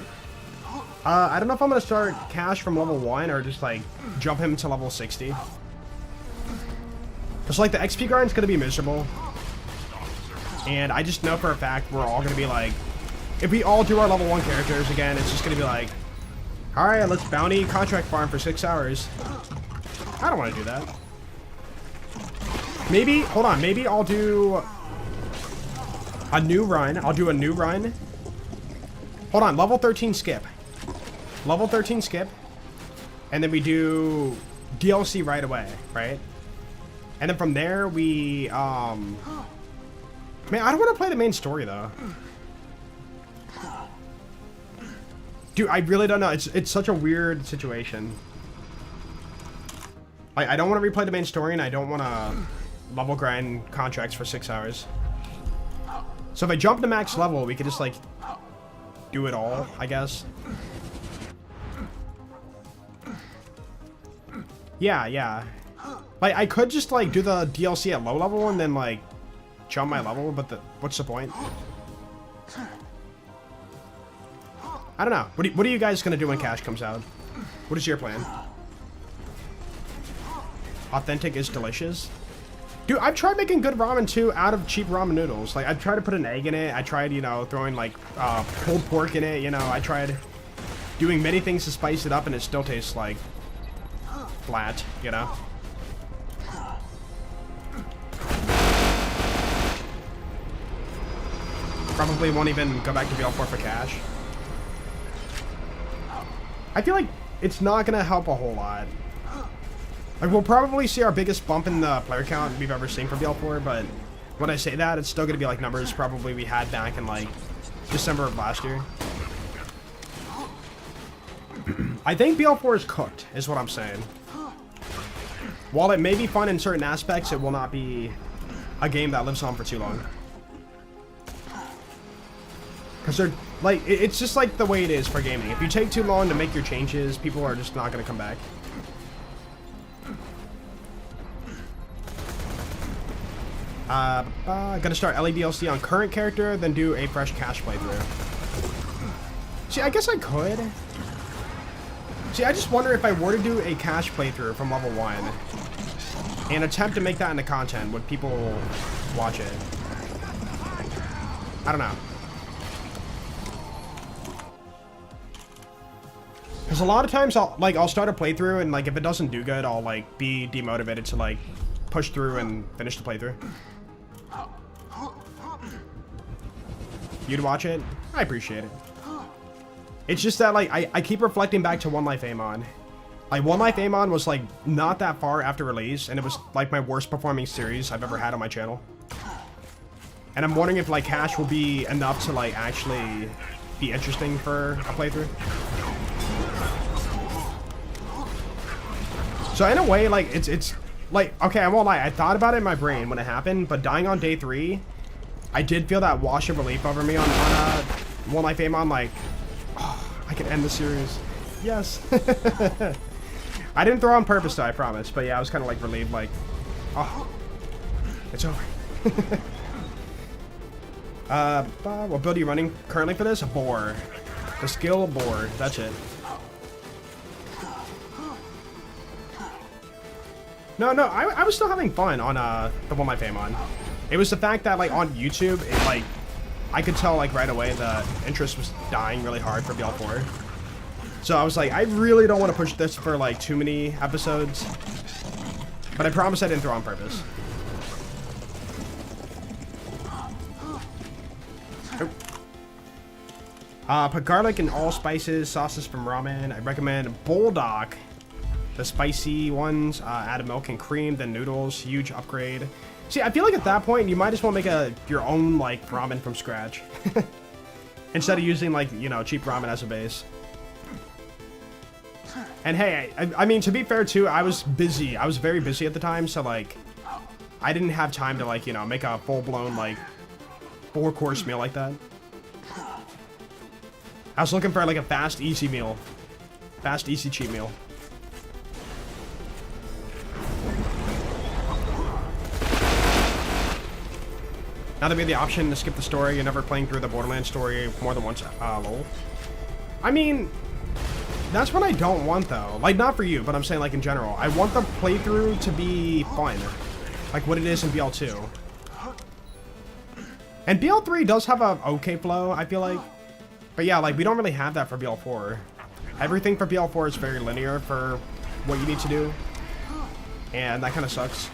I don't know if I'm gonna start Cash from level 1 or just like jump him to level 60. Cause like the XP grind's gonna be miserable. And I just know for a fact we're all gonna be like, if we all do our level 1 characters again, it's just gonna be like, alright, let's bounty contract farm for 6 hours. I don't wanna do that. Maybe, hold on, maybe I'll do a new run. I'll do a new run. Hold on, level 13 skip. Level 13 skip. And then we do DLC right away, right? And then from there we, man, I don't want to play the main story though. Dude, I really don't know. It's such a weird situation. I don't want to replay the main story, and I don't want to level grind contracts for 6 hours. So if I jump to max level, we could just like do it all, I guess. Yeah, yeah. Like I could just like do the DLC at low level and then like jump my level, but what's the point? I don't know. What are you guys gonna do when Cash comes out? What is your plan? Authentic is delicious. Dude, I've tried making good ramen too out of cheap ramen noodles. Like, I've tried to put an egg in it. I tried, you know, throwing like pulled pork in it. You know, I tried doing many things to spice it up, and it still tastes like flat, you know? Probably won't even go back to BL4 for Cash. I feel like it's not gonna help a whole lot. Like, we'll probably see our biggest bump in the player count we've ever seen for BL4, but when I say that, it's still gonna be like numbers probably we had back in like December of last year. I think BL4 is cooked, is what I'm saying. While it may be fun in certain aspects, it will not be a game that lives on for too long. Because they're, like, it's just like the way it is for gaming. If you take too long to make your changes, people are just not going to come back. Gonna start LA DLC on current character, then do a fresh Cash playthrough. See, I guess I could. See, I just wonder if I were to do a Cash playthrough from level 1 and attempt to make that into content, would people watch it? I don't know. Because a lot of times I'll start a playthrough, and like if it doesn't do good, I'll like be demotivated to like push through and finish the playthrough. You'd watch it? I appreciate it. It's just that, like, I keep reflecting back to One Life Amon. Like, One Life Amon was, like, not that far after release, and it was, like, my worst performing series I've ever had on my channel. And I'm wondering if, like, Cash will be enough to, like, actually be interesting for a playthrough. So, in a way, like, it's like, okay, I won't lie, I thought about it in my brain when it happened, but dying on day 3, I did feel that wash of relief over me on One Life Amon, like, oh, I can end the series. Yes. I didn't throw on purpose though, I promise. But yeah, I was kind of like relieved, like, oh, it's over. What build are you running currently for this? A boar. The skill boar, that's it. No, I was still having fun on the One Life Amon. It was the fact that, like, on YouTube, it, like, I could tell, like, right away the interest was dying really hard for BL4. So I was like, I really don't want to push this for, like, too many episodes. But I promise I didn't throw on purpose. Put garlic and allspices, sauces from ramen. I recommend Bulldog. The spicy ones, add milk and cream, then noodles, huge upgrade. See, I feel like at that point, you might as well make your own, like, ramen from scratch. Instead of using, like, you know, cheap ramen as a base. And hey, I mean, to be fair, too, I was busy. I was very busy at the time, so, like, I didn't have time to, like, you know, make a full-blown, like, 4-course meal like that. I was looking for, like, a fast, easy meal. Fast, easy, cheap meal. Now that we have the option to skip the story, you're never playing through the Borderlands story more than once. Lol. I mean, that's what I don't want, though. Like, not for you, but I'm saying, like, in general. I want the playthrough to be fun. Like what it is in BL2. And BL3 does have a okay flow, I feel like. But yeah, like, we don't really have that for BL4. Everything for BL4 is very linear for what you need to do. And that kind of sucks.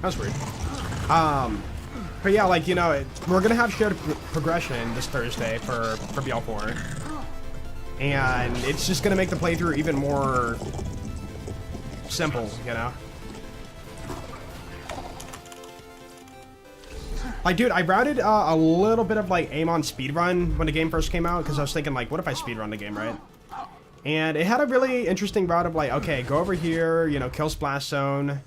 That's weird. But yeah, like, you know, we're gonna have shared progression this Thursday for BL4. And it's just gonna make the playthrough even more simple, you know? Like, dude, I routed a little bit of, like, Amon speedrun when the game first came out, because I was thinking, like, what if I speedrun the game, right? And it had a really interesting route of, like, okay, go over here, you know, kill Splash Zone.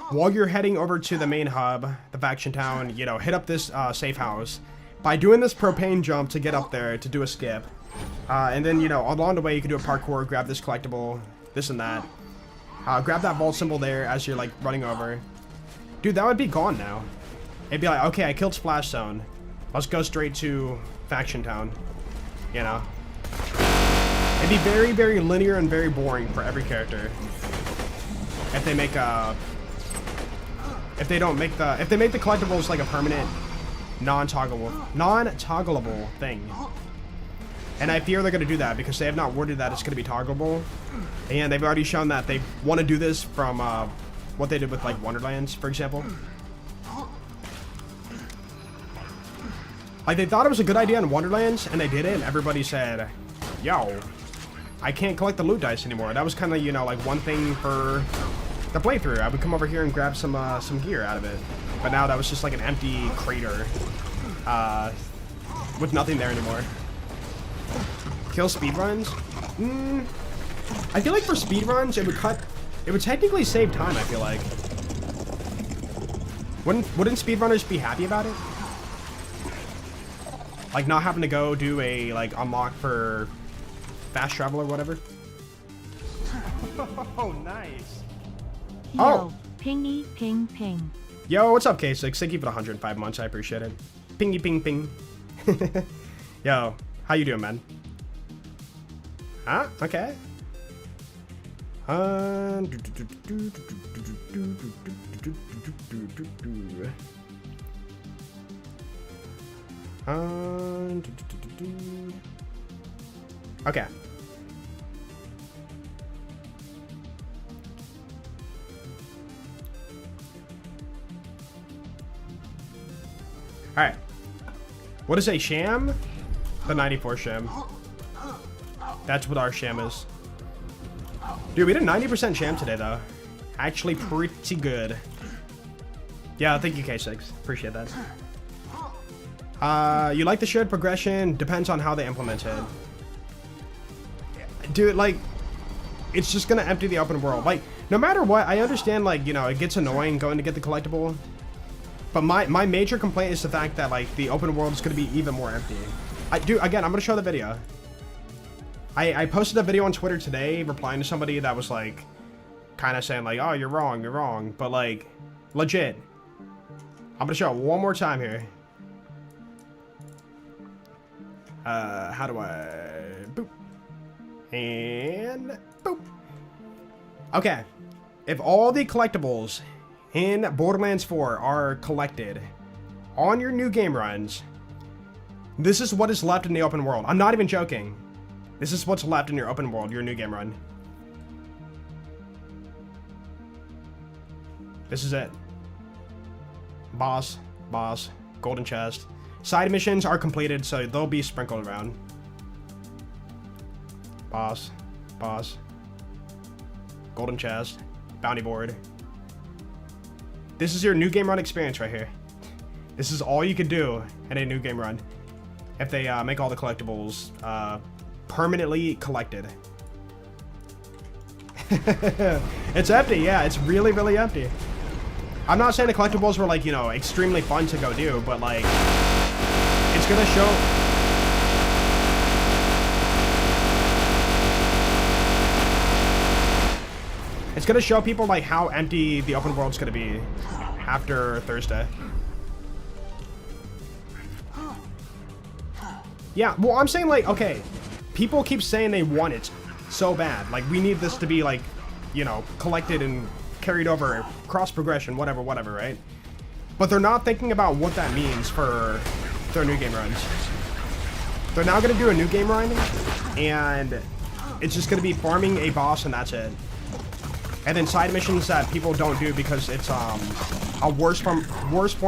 While you're heading over to the main hub, the faction town, you know, hit up this safe house. By doing this propane jump to get up there, to do a skip. And then, you know, along the way, you can do a parkour, grab this collectible, this and that. Grab that vault symbol there as you're, like, running over. Dude, that would be gone now. It'd be like, okay, I killed Splash Zone. Let's go straight to faction town. You know? It'd be very, very linear and very boring for every character. If they make a... If they make the collectibles like a permanent, non-toggleable thing. And I fear they're going to do that because they have not worded that it's going to be toggleable. And they've already shown that they want to do this from what they did with, like, Wonderlands, for example. Like, they thought it was a good idea in Wonderlands, and they did it, and everybody said, yo, I can't collect the loot dice anymore. That was kind of, you know, like, one thing for the playthrough. I would come over here and grab some gear out of it. But now that was just like an empty crater with nothing there anymore. Kill speedruns? I feel like for speedruns, it would technically save time, I feel like. Wouldn't speedrunners be happy about it? Like, not having to go do a, like, unlock for fast travel or whatever? Oh, nice. Yo, Oh. pingy, ping, ping. Yo, what's up, K6? Thank you for the 105 months. I appreciate it. Pingy, ping, ping. Yo, how you doing, man? Huh? Okay. Okay. Alright. What is a Sham? The 94 Sham. That's what our Sham is. Dude, we did 90% Sham today, though. Actually pretty good. Yeah, thank you, K6. Appreciate that. You like the shared progression? Depends on how they implement it. Dude, like, it's just gonna empty the open world. Like, no matter what, I understand, like, you know, it gets annoying going to get the collectible. But my major complaint is the fact that, like, the open world is gonna be even more empty. Dude, again, I'm gonna show the video. I posted a video on Twitter today replying to somebody that was, like, kind of saying, like, oh, you're wrong. But, like, legit. I'm gonna show it one more time here. How do I... Boop. And... Boop. Okay. If all the collectibles in Borderlands 4 are collected on your new game runs, this is what is left in the open world. I'm not even joking. This is what's left in your open world, your new game run. This is it. Boss, golden chest. Side missions are completed, so they'll be sprinkled around. Boss, golden chest, bounty board. This is your new game run experience right here. This is all you can do in a new game run if they make all the collectibles permanently collected. It's empty, yeah, it's really, really empty. I'm not saying the collectibles were, like, you know, extremely fun to go do, but, like, it's gonna show... It's gonna show people, like, how empty the open world's gonna be after Thursday. Yeah, well, I'm saying, like, okay, people keep saying they want it so bad. Like, we need this to be, like, you know, collected and carried over, cross progression, whatever, right? But they're not thinking about what that means for their new game runs. They're now going to do a new game run, and it's just going to be farming a boss, and that's it. And then side missions that people don't do because it's a worse form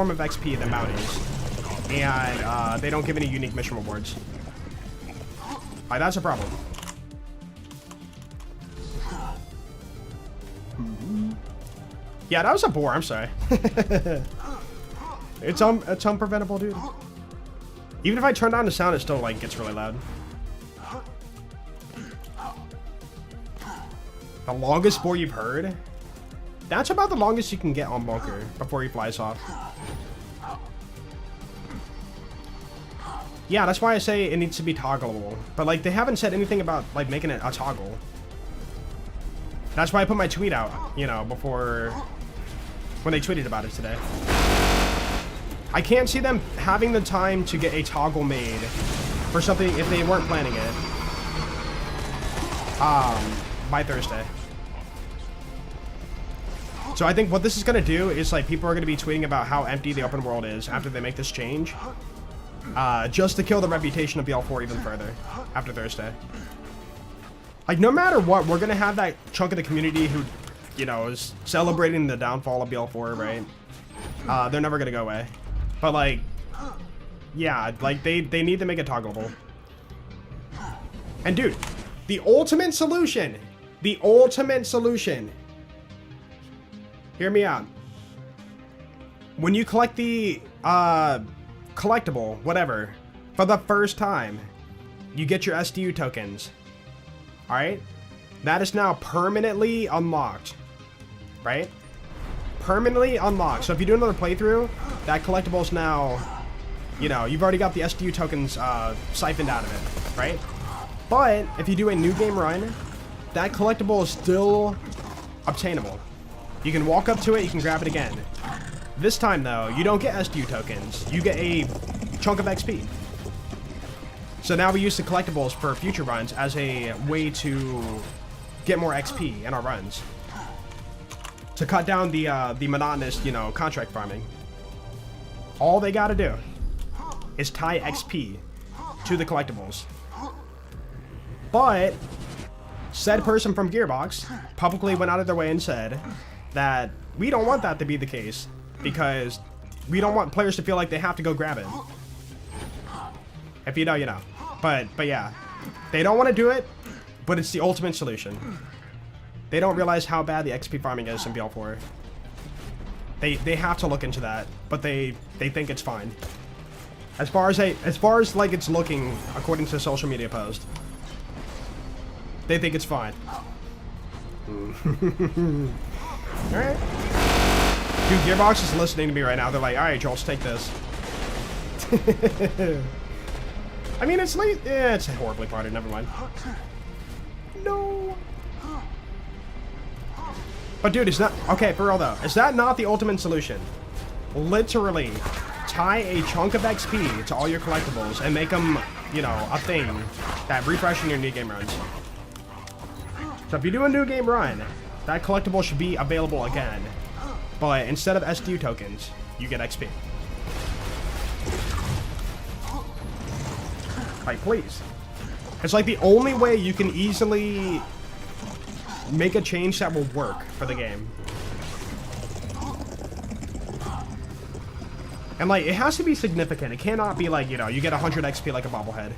of XP than bounties, and they don't give any unique mission rewards. Like, that's a problem. Yeah, that was a bore. I'm sorry. It's unpreventable, dude. Even if I turn down the sound, it still, like, gets really loud. The longest bore you've heard? That's about the longest you can get on Bunker before he flies off. Yeah, that's why I say it needs to be toggleable. But, like, they haven't said anything about, like, making it a toggle. That's why I put my tweet out, you know, before... when they tweeted about it today. I can't see them having the time to get a toggle made for something if they weren't planning it. By Thursday. So I think what this is going to do is, like, people are going to be tweeting about how empty the open world is after they make this change. Just to kill the reputation of BL4 even further after Thursday. Like, no matter what, we're going to have that chunk of the community who, you know, is celebrating the downfall of BL4, right? They're never going to go away. But, like, yeah, like, they need to make it toggleable. And, dude, the ultimate solution, hear me out. When you collect the, collectible, whatever, for the first time, you get your SDU tokens. Alright? That is now permanently unlocked. Right? Permanently unlocked. So if you do another playthrough, that collectible is now, you know, you've already got the SDU tokens siphoned out of it. Right? But if you do a new game run, that collectible is still obtainable. You can walk up to it, you can grab it again. This time, though, you don't get SDU tokens. You get a chunk of XP. So now we use the collectibles for future runs as a way to get more XP in our runs. To cut down the monotonous, you know, contract farming. All they gotta do is tie XP to the collectibles. But said person from Gearbox publicly went out of their way and said that we don't want that to be the case because we don't want players to feel like they have to go grab it. If you know, you know. But yeah, they don't want to do it, but it's the ultimate solution. They don't realize how bad the XP farming is in BL4. They have to look into that, but they think it's fine. As far as like it's looking according to a social media post, they think it's fine. Alright. Dude, Gearbox is listening to me right now. They're like, alright, Joel, let's take this. I mean, it's late. Yeah, it's horribly parted. Never mind. No. But dude, it's not... Okay, for real though. Is that not the ultimate solution? Literally, tie a chunk of XP to all your collectibles and make them, you know, a thing that refresh in your new game runs. So if you do a new game run, that collectible should be available again. But instead of SDU tokens, you get XP. Like, please. It's like the only way you can easily make a change that will work for the game. And like, it has to be significant. It cannot be like, you know, you get 100 XP like a bobblehead.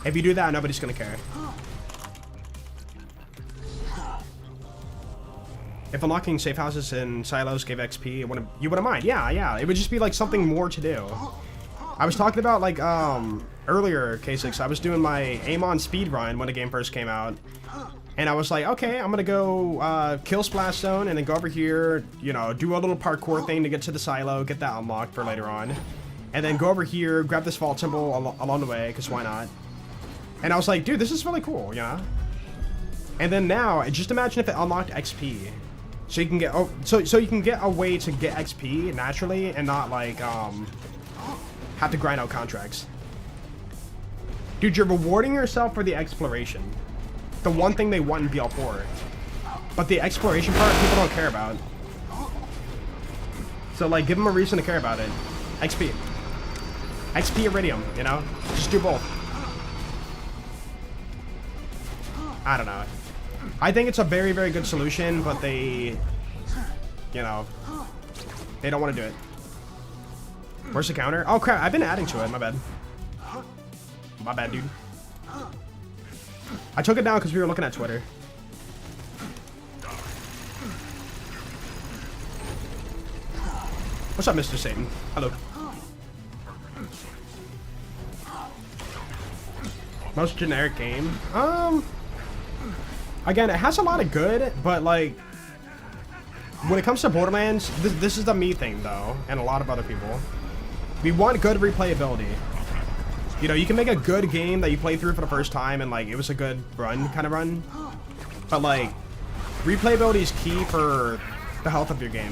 If you do that, nobody's gonna care. If unlocking safe houses and silos gave XP, you wouldn't mind. Yeah. It would just be like something more to do. I was talking about like, earlier, K6, I was doing my aim on speedrun when the game first came out. And I was like, okay, I'm gonna go kill Splash Zone and then go over here, you know, do a little parkour thing to get to the silo, get that unlocked for later on. And then go over here, grab this vault symbol along the way, because why not? And I was like, dude, this is really cool, yeah? And then now, just imagine if it unlocked XP. So you can get, so you can get a way to get XP naturally and not like, have to grind out contracts. Dude, you're rewarding yourself for the exploration. The one thing they want in BL4. But the exploration part, people don't care about. So, like, give them a reason to care about it. XP. XP Iridium, you know? Just do both. I don't know. I think it's a very, very good solution, but they, you know, they don't want to do it. Where's the counter? Oh, crap. I've been adding to it. My bad. My bad, dude. I took it down because we were looking at Twitter. What's up, Mr. Satan? Hello. Most generic game? Again, it has a lot of good, but like, when it comes to Borderlands, this is the me thing though, and a lot of other people. We want good replayability. You know, you can make a good game that you play through for the first time and like, it was a good run, kind of run. But like, replayability is key for the health of your game.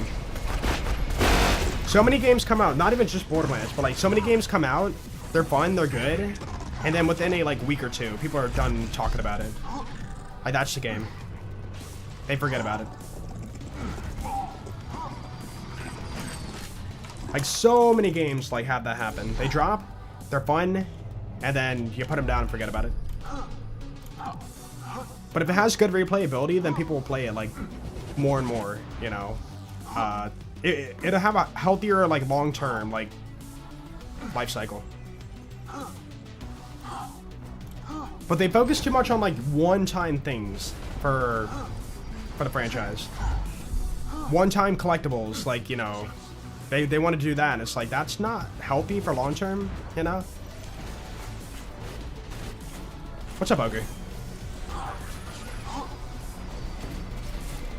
So many games come out, not even just Borderlands, but like so many games come out, they're fun, they're good, and then within a like week or two, people are done talking about it. Like, that's the game. They forget about it. Like, so many games like have that happen. They drop, they're fun, and then you put them down and forget about it. But if it has good replayability, then people will play it like more and more, you know. It'll have a healthier, like, long-term, like, life cycle. But they focus too much on like one-time things for the franchise. One-time collectibles, like, you know, they want to do that, and it's like, that's not healthy for long-term, you know? What's up, Ogre?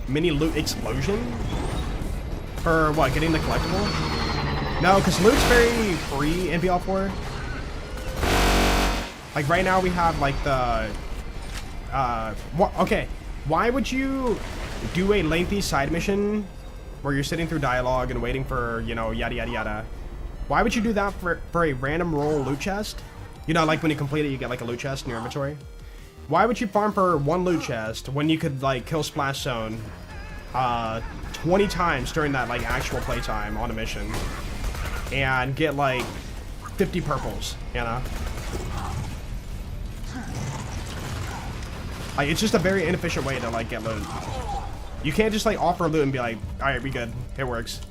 Mini loot explosion? For what, getting the collectible? No, because loot's very free in BL4. Like, right now we have, like, the, okay, why would you do a lengthy side mission where you're sitting through dialogue and waiting for, you know, yada, yada, yada? Why would you do that for a random roll loot chest? You know, like, when you complete it, you get, like, a loot chest in your inventory? Why would you farm for one loot chest when you could, like, kill Splash Zone, 20 times during that, like, actual playtime on a mission and get, like, 50 purples, you know? Like, it's just a very inefficient way to, like, get loot. You can't just, like, offer loot and be like, alright, we good. It works.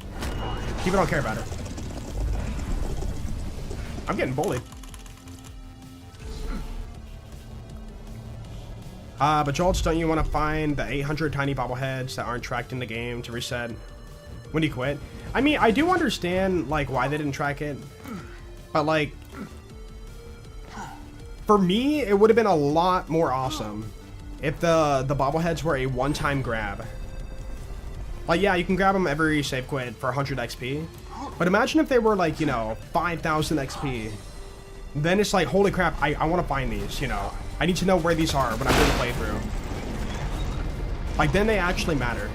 People don't care about it. I'm getting bullied. But Jolts, don't you want to find the 800 tiny bobbleheads that aren't tracked in the game to reset when you quit? I mean, I do understand, like, why they didn't track it. But, like, for me, it would have been a lot more awesome if the bobbleheads were a one-time grab. Like, yeah, you can grab them every save quit for 100 XP. But imagine if they were, like, you know, 5,000 XP. Then it's like, holy crap, I want to find these, you know. I need to know where these are when I'm doing the playthrough. Like, then they actually matter.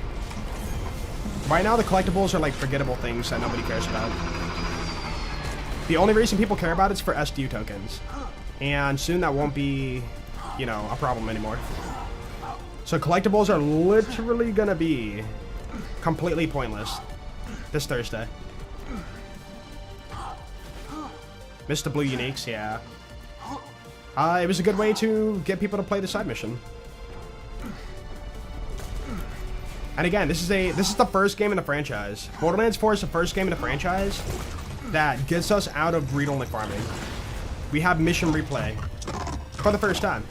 Right now, the collectibles are, like, forgettable things that nobody cares about. The only reason people care about it is for SDU tokens. And soon that won't be, you know, a problem anymore. So collectibles are literally gonna be completely pointless this Thursday. Mr. Blue Uniques, yeah. It was a good way to get people to play the side mission. And again, this is the first game in the franchise. Borderlands 4 is the first game in the franchise that gets us out of read-only farming. We have mission replay for the first time.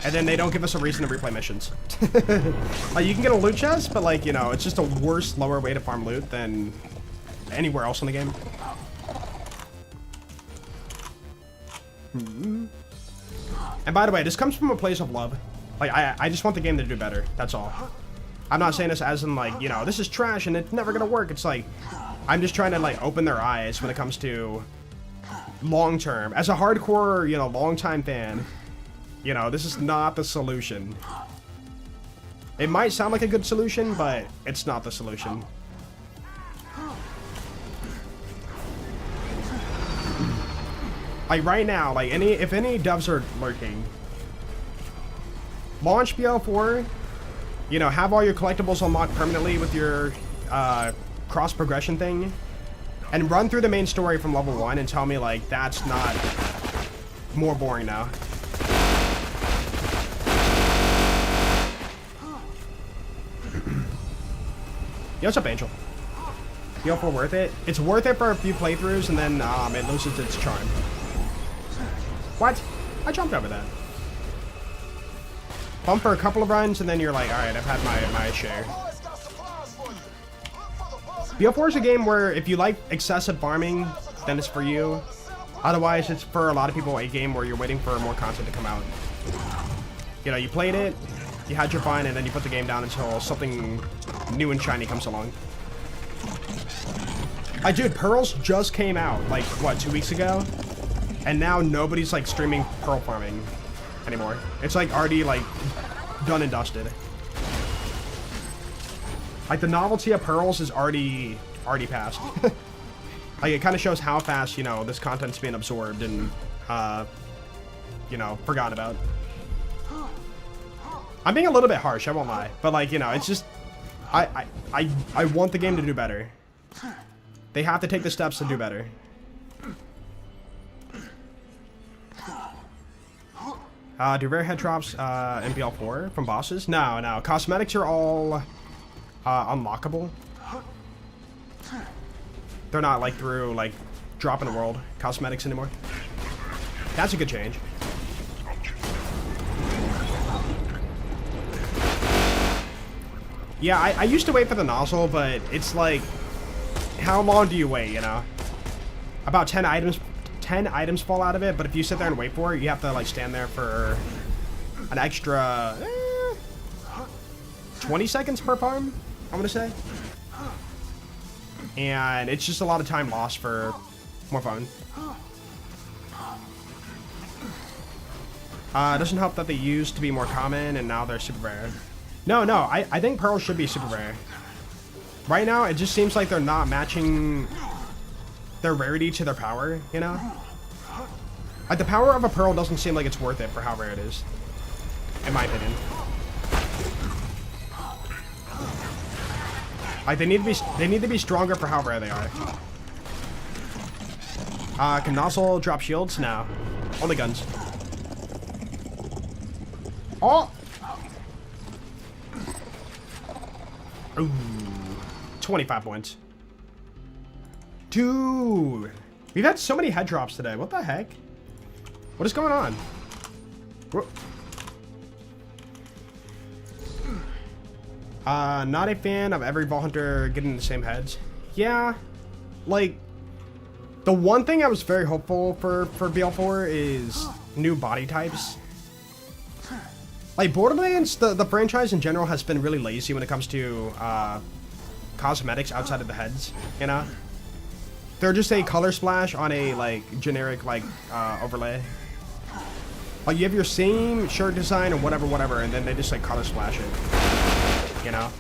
And then they don't give us a reason to replay missions. Like, you can get a loot chest, but, like, you know, it's just a worse, lower way to farm loot than anywhere else in the game. And by the way, this comes from a place of love. Like, I just want the game to do better. That's all. I'm not saying this as in, like, you know, this is trash and it's never gonna work. It's like, I'm just trying to, like, open their eyes when it comes to long term. As a hardcore, you know, long-time fan, you know, this is not the solution. It might sound like a good solution, but it's not the solution. Like, right now, like, if any devs are lurking, launch BL4, you know, have all your collectibles unlocked permanently with your cross progression thing, and run through the main story from level 1 and tell me, like, that's not more boring now. Yo, what's up, Angel? BL4 worth it? It's worth it for a few playthroughs, and then it loses its charm. What? I jumped over that. Bump for a couple of runs, and then you're like, alright, I've had my share. BL4 is a game where if you like excessive farming, then it's for you. Otherwise, it's for a lot of people a game where you're waiting for more content to come out. You know, you played it, you had your fun, and then you put the game down until something new and shiny comes along. Dude, Pearls just came out, like, what, 2 weeks ago? And now nobody's, like, streaming Pearl farming anymore. It's, like, already, like, done and dusted. Like, the novelty of Pearls is already passed. Like, it kind of shows how fast, you know, this content's being absorbed and, you know, forgotten about. I'm being a little bit harsh, I won't lie. But, like, you know, it's just, I want the game to do better. They have to take the steps to do better. Do rare head drops in BL4 from bosses? No. Cosmetics are all unlockable. They're not, like, through, like, drop in the world cosmetics anymore. That's a good change. Yeah, I used to wait for the nozzle, but it's like, how long do you wait, you know? About 10 items fall out of it, but if you sit there and wait for it, you have to, like, stand there for an extra 20 seconds per farm, I'm gonna say. And it's just a lot of time lost for more fun. It doesn't help that they used to be more common and now they're super rare. No, I think Pearls should be super rare. Right now, it just seems like they're not matching their rarity to their power, you know? Like, the power of a Pearl doesn't seem like it's worth it for how rare it is, in my opinion. Like, they need to be stronger for how rare they are. Can nozzle drop shields? No. Only guns. Oh! Ooh. 25 points. Dude! We've had so many head drops today. What the heck? What is going on? Not a fan of every Vault Hunter getting the same heads. Yeah, like, the one thing I was very hopeful for BL4 is new body types. Like, Borderlands, the franchise in general has been really lazy when it comes to cosmetics outside of the heads, you know? They're just a color splash on a, like, generic, like, overlay. Like, you have your same shirt design or whatever, and then they just, like, color splash it, you know?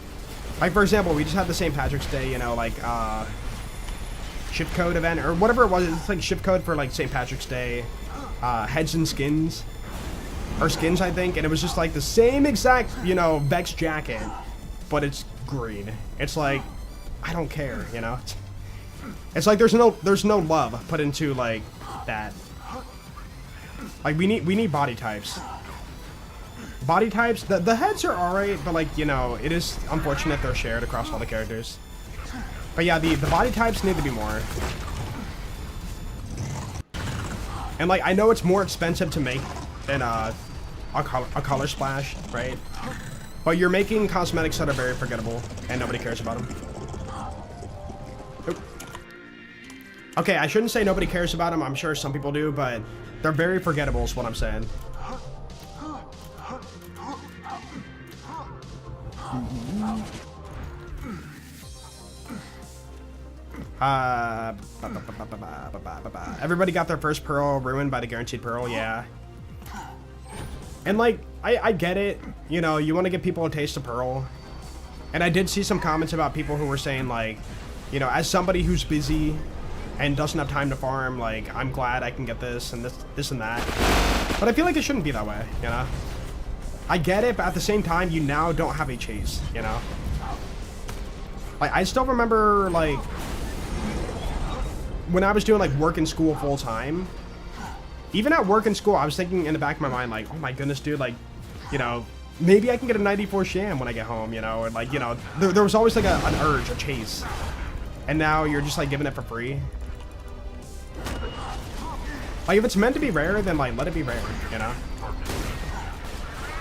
Like, for example, we just had the St. Patrick's Day, you know, like, shift code event, or whatever it was. It's like shift code for, like, St. Patrick's Day, heads and skins. Or skins, I think, and it was just, like, the same exact, you know, Vex jacket, but it's green. It's like, I don't care, you know? It's like there's no love put into, like, that. Like, we need body types. Body types, the heads are alright, but, like, you know, it is unfortunate they're shared across all the characters. But yeah, the body types need to be more. And, like, I know it's more expensive to make than a color splash, right? But you're making cosmetics that are very forgettable, and nobody cares about them. Oop. Okay, I shouldn't say nobody cares about them. I'm sure some people do, but they're very forgettable is what I'm saying. Everybody got their first pearl ruined by the guaranteed pearl, yeah. And, like, I get it, you know, you want to give people a taste of pearl. And I did see some comments about people who were saying, like, you know, as somebody who's busy and doesn't have time to farm, like, I'm glad I can get this and this and that. But I feel like it shouldn't be that way, you know? I get it, but at the same time, you now don't have a chase, you know? Like, I still remember, like, when I was doing, like, work and school full time, even at work and school, I was thinking in the back of my mind, like, oh my goodness, dude, like, you know, maybe I can get a 94 Sham when I get home, you know, or, like, you know, there was always, like, an urge, a chase. And now you're just, like, giving it for free. Like, if it's meant to be rare, then, like, let it be rare, you know?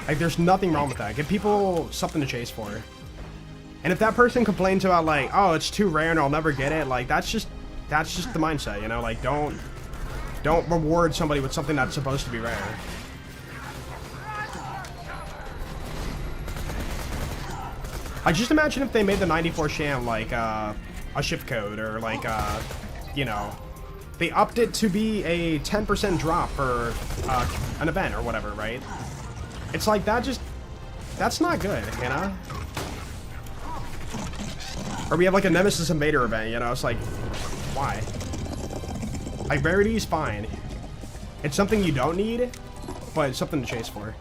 Like, there's nothing wrong with that. Give people something to chase for. And if that person complains about, like, oh, it's too rare and I'll never get it, like, that's just the mindset, you know? Like, don't reward somebody with something that's supposed to be rare. Like, just imagine if they made the 94 Sham, like, a shift code, or, like, you know, they upped it to be a 10% drop for an event or whatever, right? It's like, that's not good, you know? Or we have, like, a Nemesis Invader event, you know? It's like, why? Like, rarity is fine. It's something you don't need, but it's something to chase for.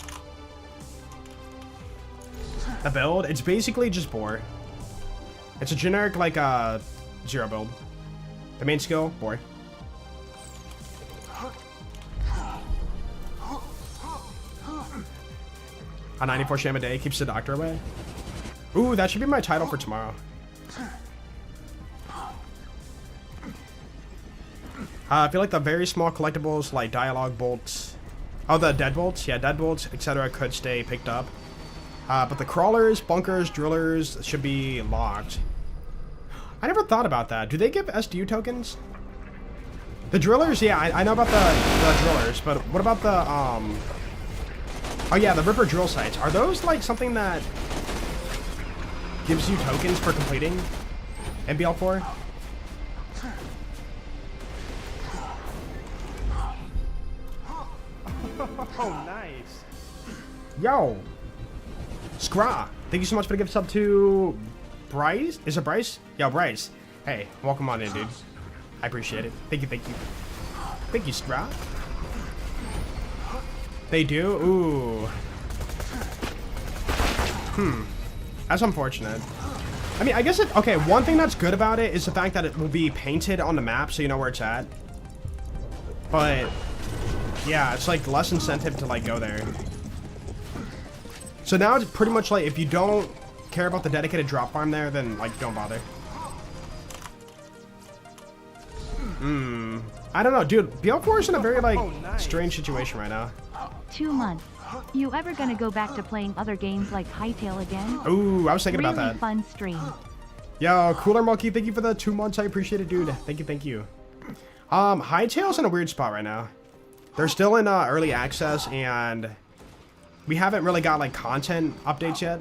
The build, it's basically just Boar. It's a generic, like, zero build. The main skill, Boar. A 94 Sham a day keeps the doctor away. Ooh, that should be my title for tomorrow. I feel like the very small collectibles like dialogue bolts, oh, the deadbolts, yeah, deadbolts, etc. could stay picked up. But the crawlers, bunkers, drillers should be locked. I never thought about that. Do they give SDU tokens? The drillers, yeah, I know about the drillers, but what about the, oh yeah, the Ripper drill sites. Are those like something that gives you tokens for completing MBL4? Oh, nice. Yo. Scraw. Thank you so much for the gift sub to Bryce. Is it Bryce? Yo, Bryce. Hey, welcome on in, dude. I appreciate it. Thank you, thank you. Thank you, Scraw. They do? Ooh. That's unfortunate. I mean, I guess it... Okay, one thing that's good about it is the fact that it will be painted on the map so you know where it's at. But... yeah, it's like less incentive to like go there. So now it's pretty much like if you don't care about the dedicated drop farm there, then like don't bother. I don't know, dude. BL4 is in a very like strange situation right now. 2 months. You ever gonna go back to playing other games like Hytale again? Ooh, I was thinking Really about that. fun stream. Yo, Cooler Monkey, thank you for the 2 months. I appreciate it, dude. Thank you, thank you. Hytale's in a weird spot right now. They're still in early access, and we haven't really got like content updates yet.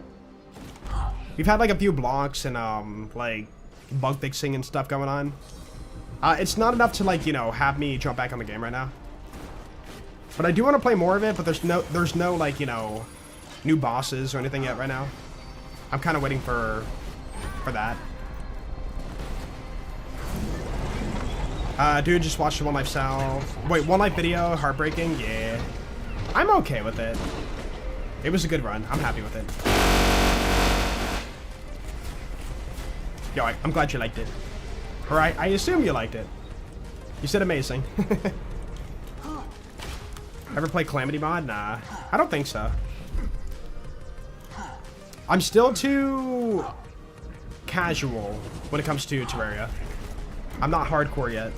We've had like a few blocks and like bug fixing and stuff going on. It's not enough to like, you know, have me jump back on the game right now. But I do want to play more of it, but there's no like, you know, new bosses or anything yet right now. I'm kind of waiting for that. Dude, just watched the One Life Salve. Wait, One Life video, heartbreaking? Yeah. I'm okay with it. It was a good run. I'm happy with it. Yo, I'm glad you liked it. Alright, I assume you liked it. You said amazing. Ever play Calamity mod? Nah, I don't think so. I'm still too casual when it comes to Terraria. I'm not hardcore yet.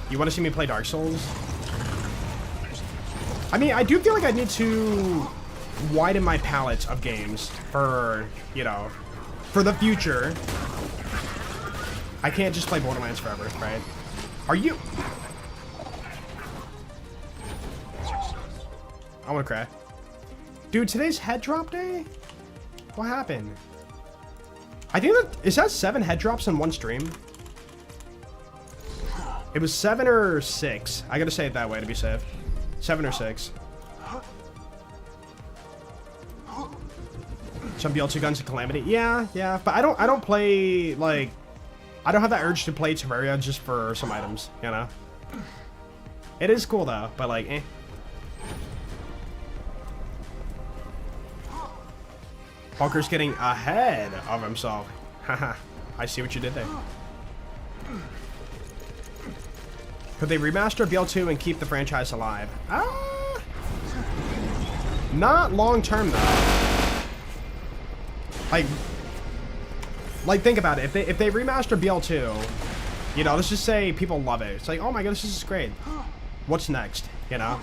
You want to see me play Dark Souls? I mean, I do feel like I need to widen my palette of games for, you know, for the future. I can't just play Borderlands forever, right? Are you? I want to cry. Dude, today's head drop day? What happened? I think that, is that 7 head drops in one stream? It was 7 or 6. I gotta say it that way to be safe. 7 or 6. Some BL2 guns and Calamity. Yeah, but I don't play, like, I don't have that urge to play Terraria just for some items, you know? It is cool though, but like, eh. Parker's getting ahead of himself. Haha, I see what you did there. Could they remaster BL2 and keep the franchise alive? Not long term though. Like think about it. If they remaster BL2, you know, let's just say people love it. It's like, oh my goodness, this is great. What's next? You know?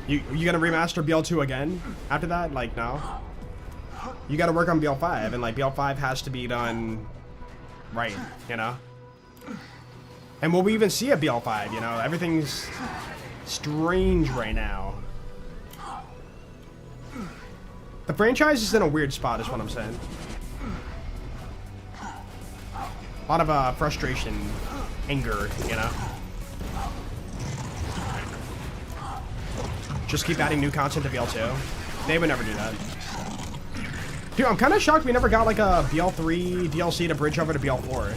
You gonna remaster BL2 again after that? Like, no. You gotta work on BL5, and like BL5 has to be done right, you know? And will we even see a BL5, you know? Everything's strange right now. The franchise is in a weird spot, is what I'm saying. A lot of frustration, anger, you know? Just keep adding new content to BL2. They would never do that. Dude, I'm kind of shocked we never got like a BL3 DLC to bridge over to BL4.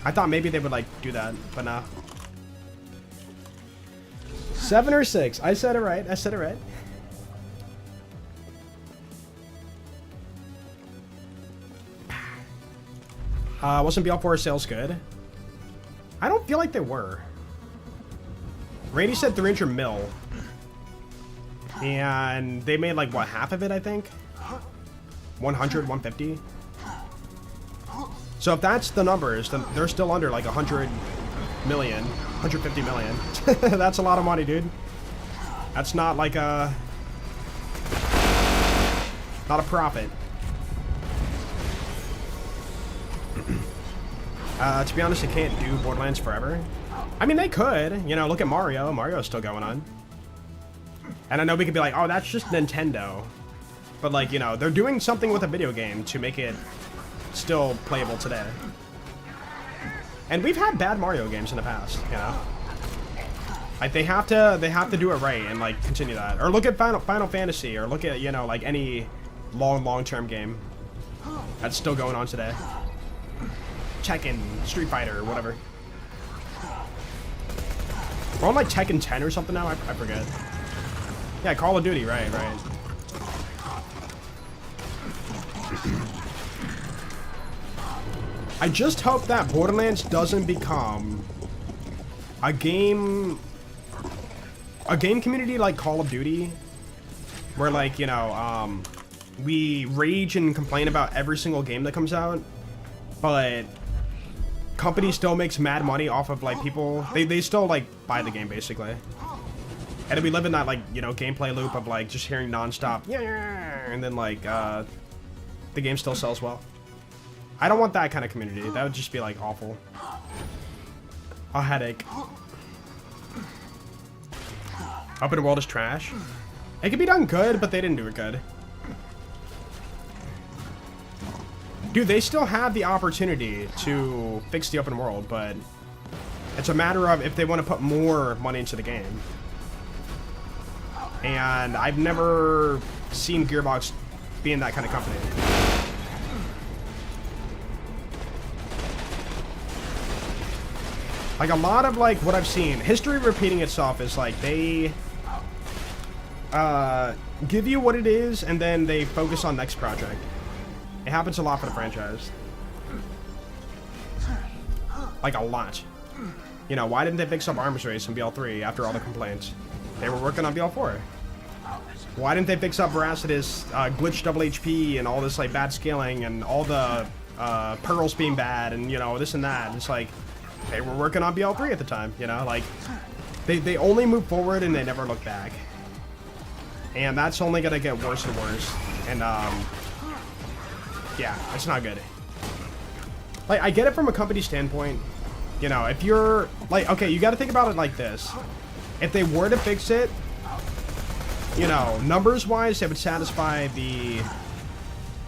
I thought maybe they would like do that, but nah. 7 or 6. I said it right. I said it right. Wasn't BL4 sales good? I don't feel like they were. Randy said 300 mil. And they made like, what, half of it, I think? 100, 150? So if that's the numbers, then they're still under like 100 million, 150 million. That's a lot of money, dude. That's not like a... not a profit. To be honest, they can't do Borderlands forever. I mean, they could. You know, look at Mario. Mario's still going on. And I know we could be like, oh, that's just Nintendo. But like, you know, they're doing something with a video game to make it still playable today. And we've had bad Mario games in the past, you know? Like, they have to do it right and like continue that. Or look at Final Fantasy, or look at, you know, like any long-term game that's still going on today. Tekken, Street Fighter, or whatever. We're on like Tekken 10 or something now? I forget. Yeah, Call of Duty, right. I just hope that Borderlands doesn't become a game community like Call of Duty, where like, you know, we rage and complain about every single game that comes out, but company still makes mad money off of like people. They still like buy the game basically. And we live in that like, you know, gameplay loop of like just hearing nonstop, yeah, and then like the game still sells well. I don't want that kind of community. That would just be like awful. A headache. Open world is trash. It could be done good, but they didn't do it good. Dude, they still have the opportunity to fix the open world, but it's a matter of if they want to put more money into the game. And I've never seen Gearbox being that kind of company. Like a lot of like what I've seen, history repeating itself is like they give you what it is and then they focus on next project. It happens a lot for the franchise. Like a lot. You know, why didn't they fix up Arms Race in BL3 after all the complaints? They were working on BL4. Why didn't they fix up Veracitus, glitch double HP and all this like bad scaling and all the pearls being bad and you know this and that? It's like they were working on BL3 at the time, you know, like they only move forward and they never look back. And that's only gonna get worse and worse. And yeah, it's not good. Like I get it from a company standpoint. You know, if you're like, okay, you got to think about it like this. If they were to fix it, you know, numbers-wise, it would satisfy the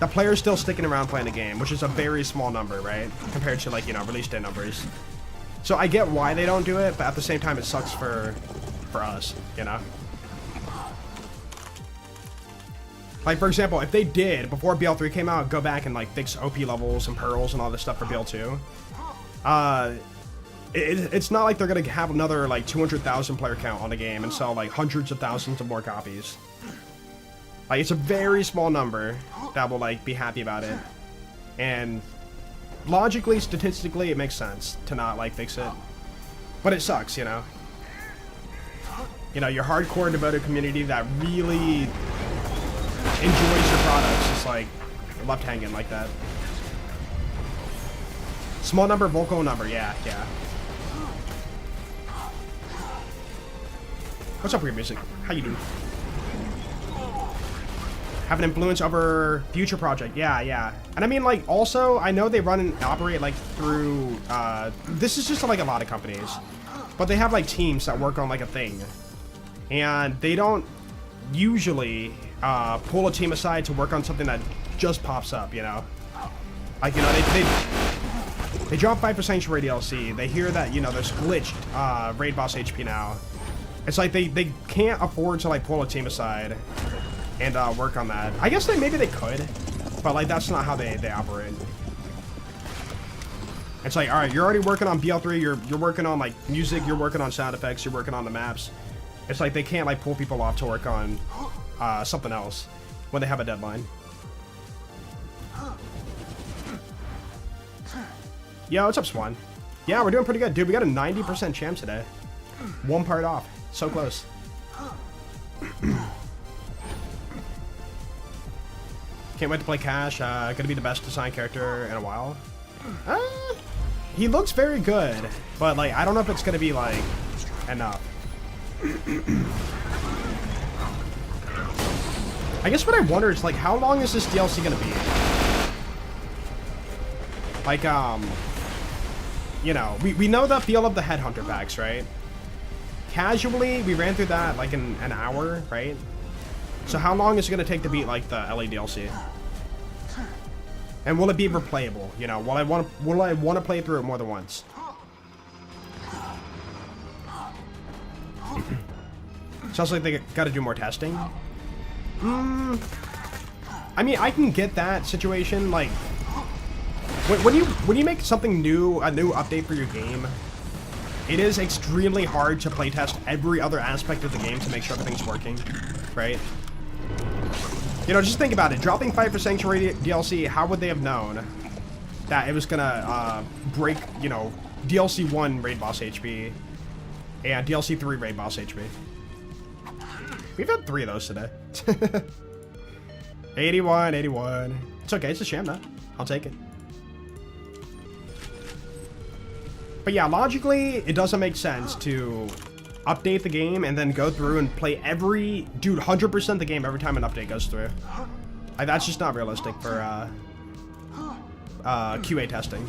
players still sticking around playing the game, which is a very small number, right? Compared to like, you know, release day numbers. So I get why they don't do it, but at the same time, it sucks for us, you know? Like, for example, if they did, before BL3 came out, go back and like fix OP levels and pearls and all this stuff for BL2, it's not like they're gonna have another like 200,000 player count on the game and sell like hundreds of thousands of more copies. Like it's a very small number that will like be happy about it, and logically, statistically, it makes sense to not like fix it, but it sucks, you know. You know, your hardcore devoted community that really enjoys your products is like left hanging like that. Small number, vocal number, yeah. What's up, Weird Music? How you doing? Have an influence over future project. Yeah. And I mean, like, also, I know they run and operate, like, through, this is just, like, a lot of companies. But they have, like, teams that work on, like, a thing. And they don't usually, pull a team aside to work on something that just pops up, you know? Like, you know, they drop 5% Sanctuary DLC. They hear that, you know, there's glitched, raid boss HP now. It's like they can't afford to like pull a team aside and work on that. I guess maybe they could, but like that's not how they operate. It's like, all right, you're already working on BL3. You're working on like music. You're working on sound effects. You're working on the maps. It's like they can't like pull people off to work on something else when they have a deadline. Yo, what's up, Swan? Yeah, we're doing pretty good, dude. We got a 90% chance today. One part off. So close. Can't wait to play Cash. Gonna be the best design character in a while. He looks very good, but like I don't know if it's gonna be like enough. I guess what I wonder is like how long is this DLC gonna be? Like you know, we know the feel of the Headhunter packs, right? Casually, we ran through that like in an hour, right? So how long is it gonna take to beat like the LA DLC? And will it be replayable? You know, will I want to play through it more than once? Sounds like they got to do more testing. I mean, I can get that situation. Like, when you make something new, a new update for your game, it is extremely hard to playtest every other aspect of the game to make sure everything's working, right? You know, just think about it. Dropping 5% Sanctuary DLC, how would they have known that it was gonna break, you know, DLC 1 raid boss HP and DLC 3 raid boss HP? We've had 3 of those today. 81. It's okay, it's a sham, though. I'll take it. But yeah, logically, it doesn't make sense to update the game and then go through and play 100% the game every time an update goes through. Like, that's just not realistic for QA testing.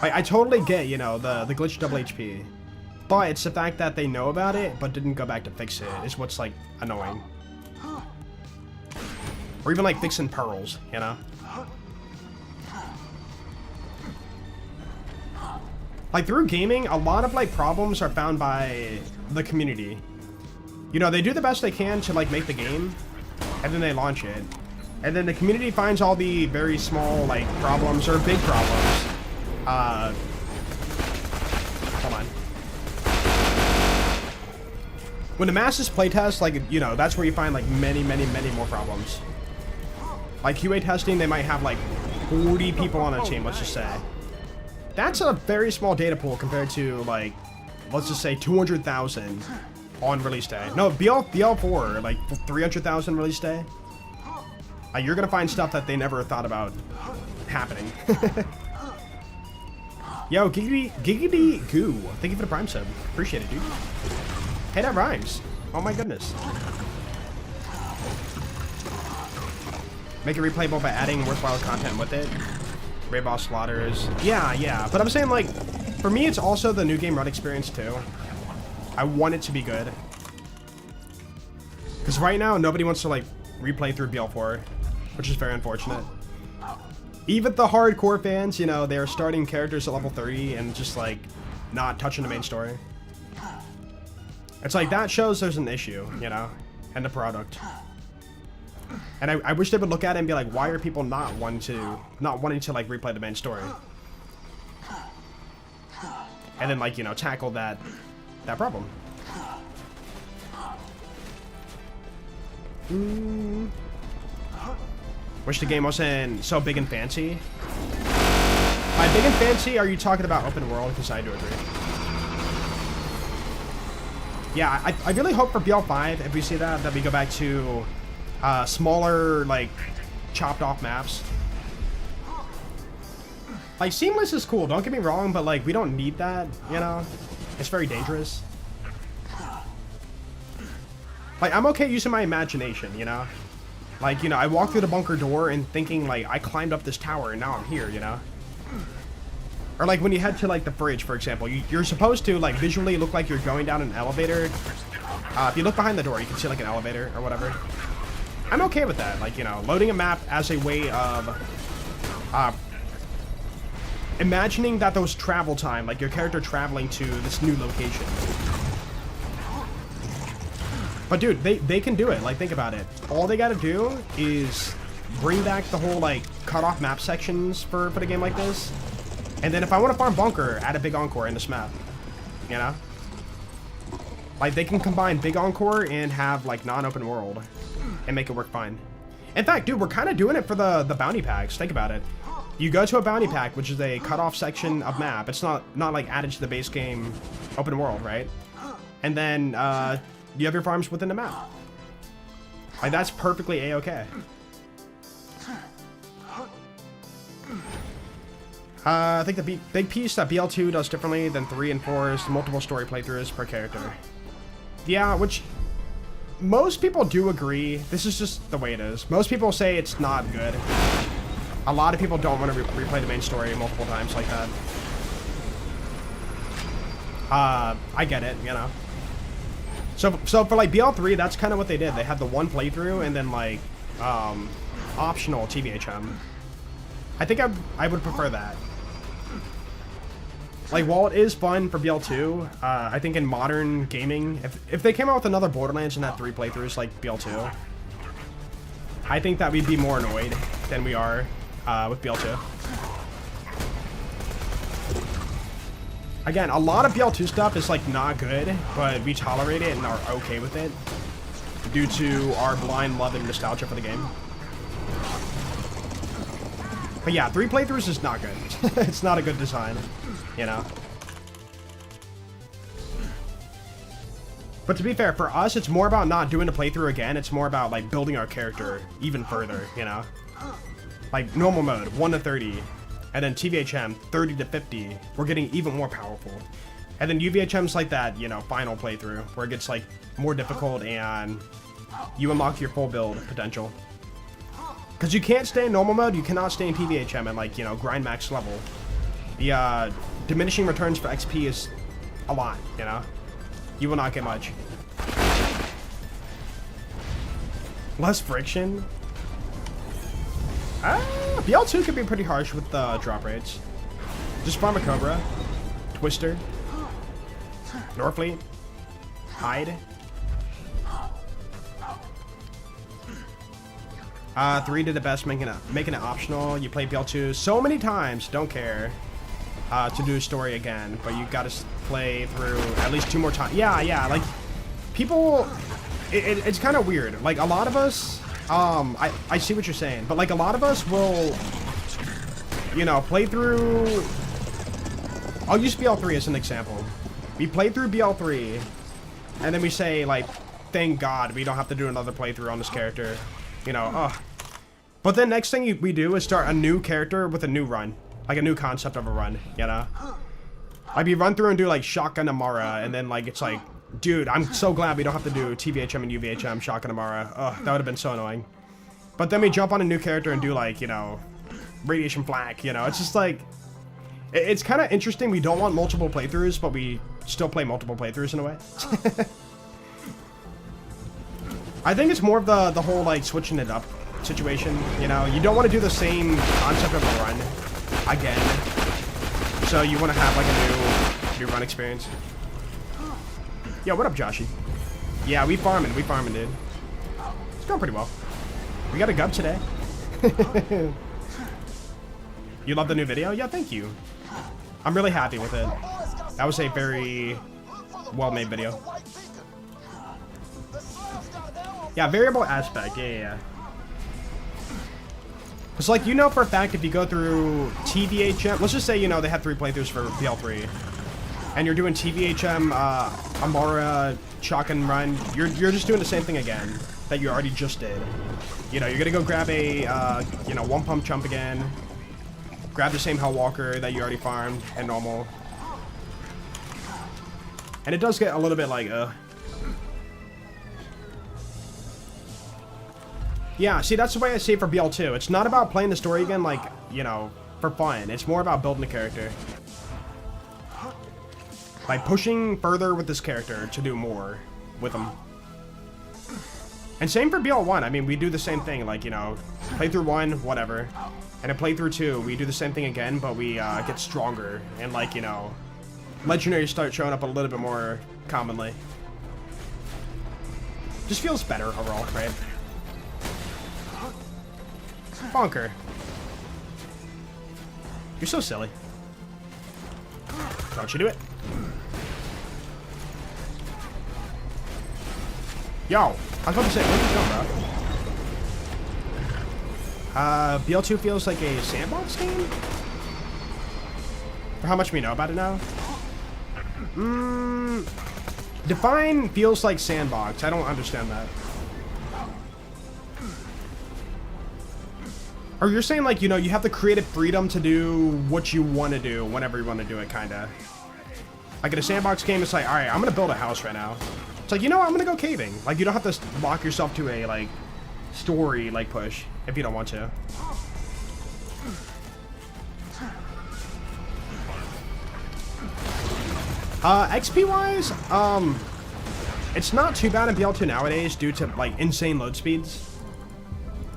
I totally get, you know, the glitch double HP, but it's the fact that they know about it but didn't go back to fix it is what's like annoying. Or even like fixing pearls, you know? Like, through gaming, a lot of like problems are found by the community. You know, they do the best they can to like make the game, and then they launch it. And then the community finds all the very small like problems or big problems. Hold on. When the masses playtest, like, you know, that's where you find like many more problems. Like QA testing, they might have like 40 people on a team, let's just say. That's a very small data pool compared to, like, let's just say 200,000 on release day. No, BL4, like 300,000 release day. You're gonna find stuff that they never thought about happening. Yo, Giggity Goo, thank you for the Prime sub. Appreciate it, dude. Hey, that rhymes. Oh my goodness. Make it replayable by adding worthwhile content with it. Raid boss slaughters. Yeah. But I'm saying, like, for me, it's also the new game run experience, too. I want it to be good. Because right now, nobody wants to, like, replay through BL4, which is very unfortunate. Even the hardcore fans, you know, they're starting characters at level 30 and just, like, not touching the main story. It's like, that shows there's an issue, you know, in the product. And I wish they would look at it and be like, why are people not wanting to like replay the main story? And then, like, you know, tackle that problem. Wish the game wasn't so big and fancy. By big and fancy, are you talking about open world? Because I do agree. Yeah, I really hope for BL5, if we see that we go back to smaller, like, chopped off maps. Like, seamless is cool, don't get me wrong, but, like, we don't need that, you know? It's very dangerous. Like, I'm okay using my imagination, you know? Like, you know, I walked through the bunker door and thinking, like, I climbed up this tower and now I'm here, you know? Or, like, when you head to, like, the bridge, for example, you're supposed to, like, visually look like you're going down an elevator. If you look behind the door, you can see, like, an elevator or whatever. I'm okay with that, like, you know, loading a map as a way of imagining that those travel time, like your character traveling to this new location. But dude, they can do it, like, think about it. All they gotta do is bring back the whole, like, cut off map sections for a game like this. And then if I want to farm bunker, add a big encore in this map, you know? Like, they can combine big encore and have, like, non-open world and make it work fine. In fact, dude, we're kind of doing it for the bounty packs. Think about it. You go to a bounty pack, which is a cut-off section of map. It's not like added to the base game open world, right? And then you have your farms within the map. Like, that's perfectly a-okay. I think the big piece that BL2 does differently than 3 and 4 is multiple story playthroughs per character. Yeah, which most people do agree. This is just the way it is. Most people say it's not good. A lot of people don't want to replay the main story multiple times like that. I get it, you know. So for like BL3, that's kind of what they did. They had the one playthrough and then like optional TVHM. I think I would prefer that. Like, while it is fun for BL2, I think in modern gaming, if they came out with another Borderlands and had 3 playthroughs like BL2, I think that we'd be more annoyed than we are with BL2. Again, a lot of BL2 stuff is, like, not good, but we tolerate it and are okay with it due to our blind love and nostalgia for the game. But yeah, 3 playthroughs is not good. It's not a good design, you know? But to be fair, for us, it's more about not doing a playthrough again. It's more about, like, building our character even further, you know? Like, normal mode, 1 to 30. And then TVHM 30 to 50, we're getting even more powerful. And then UVHM's like that, you know, final playthrough where it gets like more difficult and you unlock your full build potential. Because you can't stay in normal mode, you cannot stay in TVHM and like, you know, grind max level. The diminishing returns for XP is a lot, you know? You will not get much. Less friction. BL2 could be pretty harsh with the drop rates. Just farm a Cobra, Twister, Norfleet, Hide. 3 did the best, making it optional. You play BL2 so many times, don't care, to do a story again, but you gotta play through at least 2 more times. Yeah, like, people, it's kind of weird. Like, a lot of us, I see what you're saying, but like, a lot of us will, you know, play through, I'll use BL3 as an example. We play through BL3, and then we say, like, thank God we don't have to do another playthrough on this character. You know, ugh. But then next thing we do is start a new character with a new run. Like a new concept of a run, you know? Like we run through and do like Shotgun Amara, and then like it's like, dude, I'm so glad we don't have to do TVHM and UVHM Shotgun Amara. Ugh, that would have been so annoying. But then we jump on a new character and do like, you know, Radiation Flak, you know? It's just like, it's kind of interesting. We don't want multiple playthroughs, but we still play multiple playthroughs in a way. I think it's more of the whole like switching it up situation, you know? You don't want to do the same concept of a run again. So you want to have like a new run experience. Yo, what up, Joshy? Yeah, we farming, dude. It's going pretty well. We got a gub today. You love the new video? Yeah, thank you. I'm really happy with it. That was a very well-made video. Yeah, variable aspect. Yeah. It's like, you know for a fact if you go through TVHM, let's just say, you know, they had 3 playthroughs for BL3, and you're doing TVHM, Amara, Shotgun Run, you're just doing the same thing again that you already just did. You know, you're gonna go grab a, you know, 1 pump chump again, grab the same Hellwalker that you already farmed and normal. And it does get a little bit like, Yeah, see, that's the way I see it for BL2. It's not about playing the story again, like, you know, for fun. It's more about building a character. Like, pushing further with this character to do more with him. And same for BL1. I mean, we do the same thing. Like, you know, playthrough 1, whatever. And in playthrough 2, we do the same thing again, but we get stronger. And, like, you know, legendaries start showing up a little bit more commonly. Just feels better overall, right? Bonker. You're so silly. Don't you do it. Yo, I was about to say, where are you going, bro? BL2 feels like a sandbox game? For how much we know about it now? Define feels like sandbox. I don't understand that. Or you're saying, like, you know, you have the creative freedom to do what you want to do whenever you want to do it, kind of. Like in a sandbox game, it's like, all right, I'm going to build a house right now. It's like, you know what, I'm going to go caving. Like, you don't have to lock yourself to a, like, story, like, push if you don't want to. XP-wise, it's not too bad in BL2 nowadays due to, like, insane load speeds.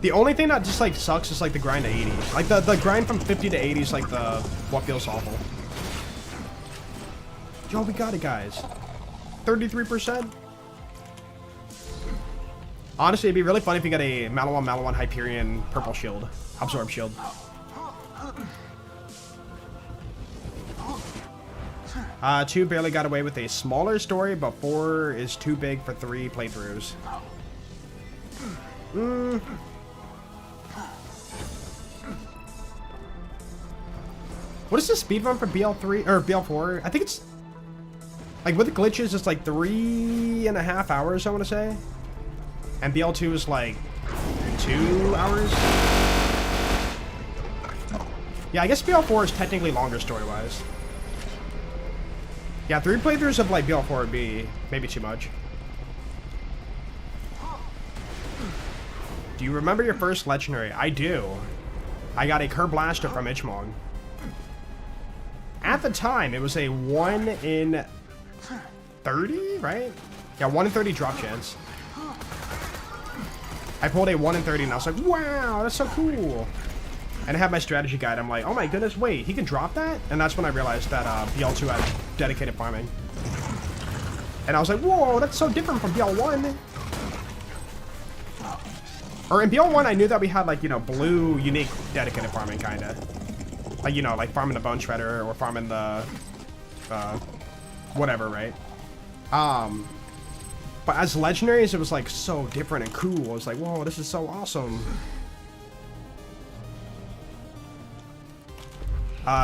The only thing that just, like, sucks is, like, the grind to 80. Like, the grind from 50 to 80 is, like, what feels awful. Yo, we got it, guys. 33%. Honestly, it'd be really funny if you got a Malawan Hyperion purple shield. Absorb shield. 2 barely got away with a smaller story, but 4 is too big for 3 playthroughs. What is the speedrun for BL3 or BL4? I think it's like with the glitches, it's like 3.5 hours, I want to say. And BL2 is like 2 hours. Yeah, I guess BL4 is technically longer story-wise. Yeah, 3 playthroughs of like BL4 would be maybe too much. Do you remember your first legendary? I do. I got a Curb Blaster from Ichmong. At the time, it was a 1 in 30, right? Yeah, 1 in 30 drop chance. I pulled a 1 in 30 and I was like, wow, that's so cool. And I had my strategy guide. I'm like, oh my goodness, wait, he can drop that? And that's when I realized that BL2 had dedicated farming. And I was like, whoa, that's so different from BL1. Or in BL1, I knew that we had, like, you know, blue, unique, dedicated farming, kind of. Like, you know, like farming the Bone Shredder or farming the, whatever, right? But as legendaries, it was, like, so different and cool. It was like, whoa, this is so awesome.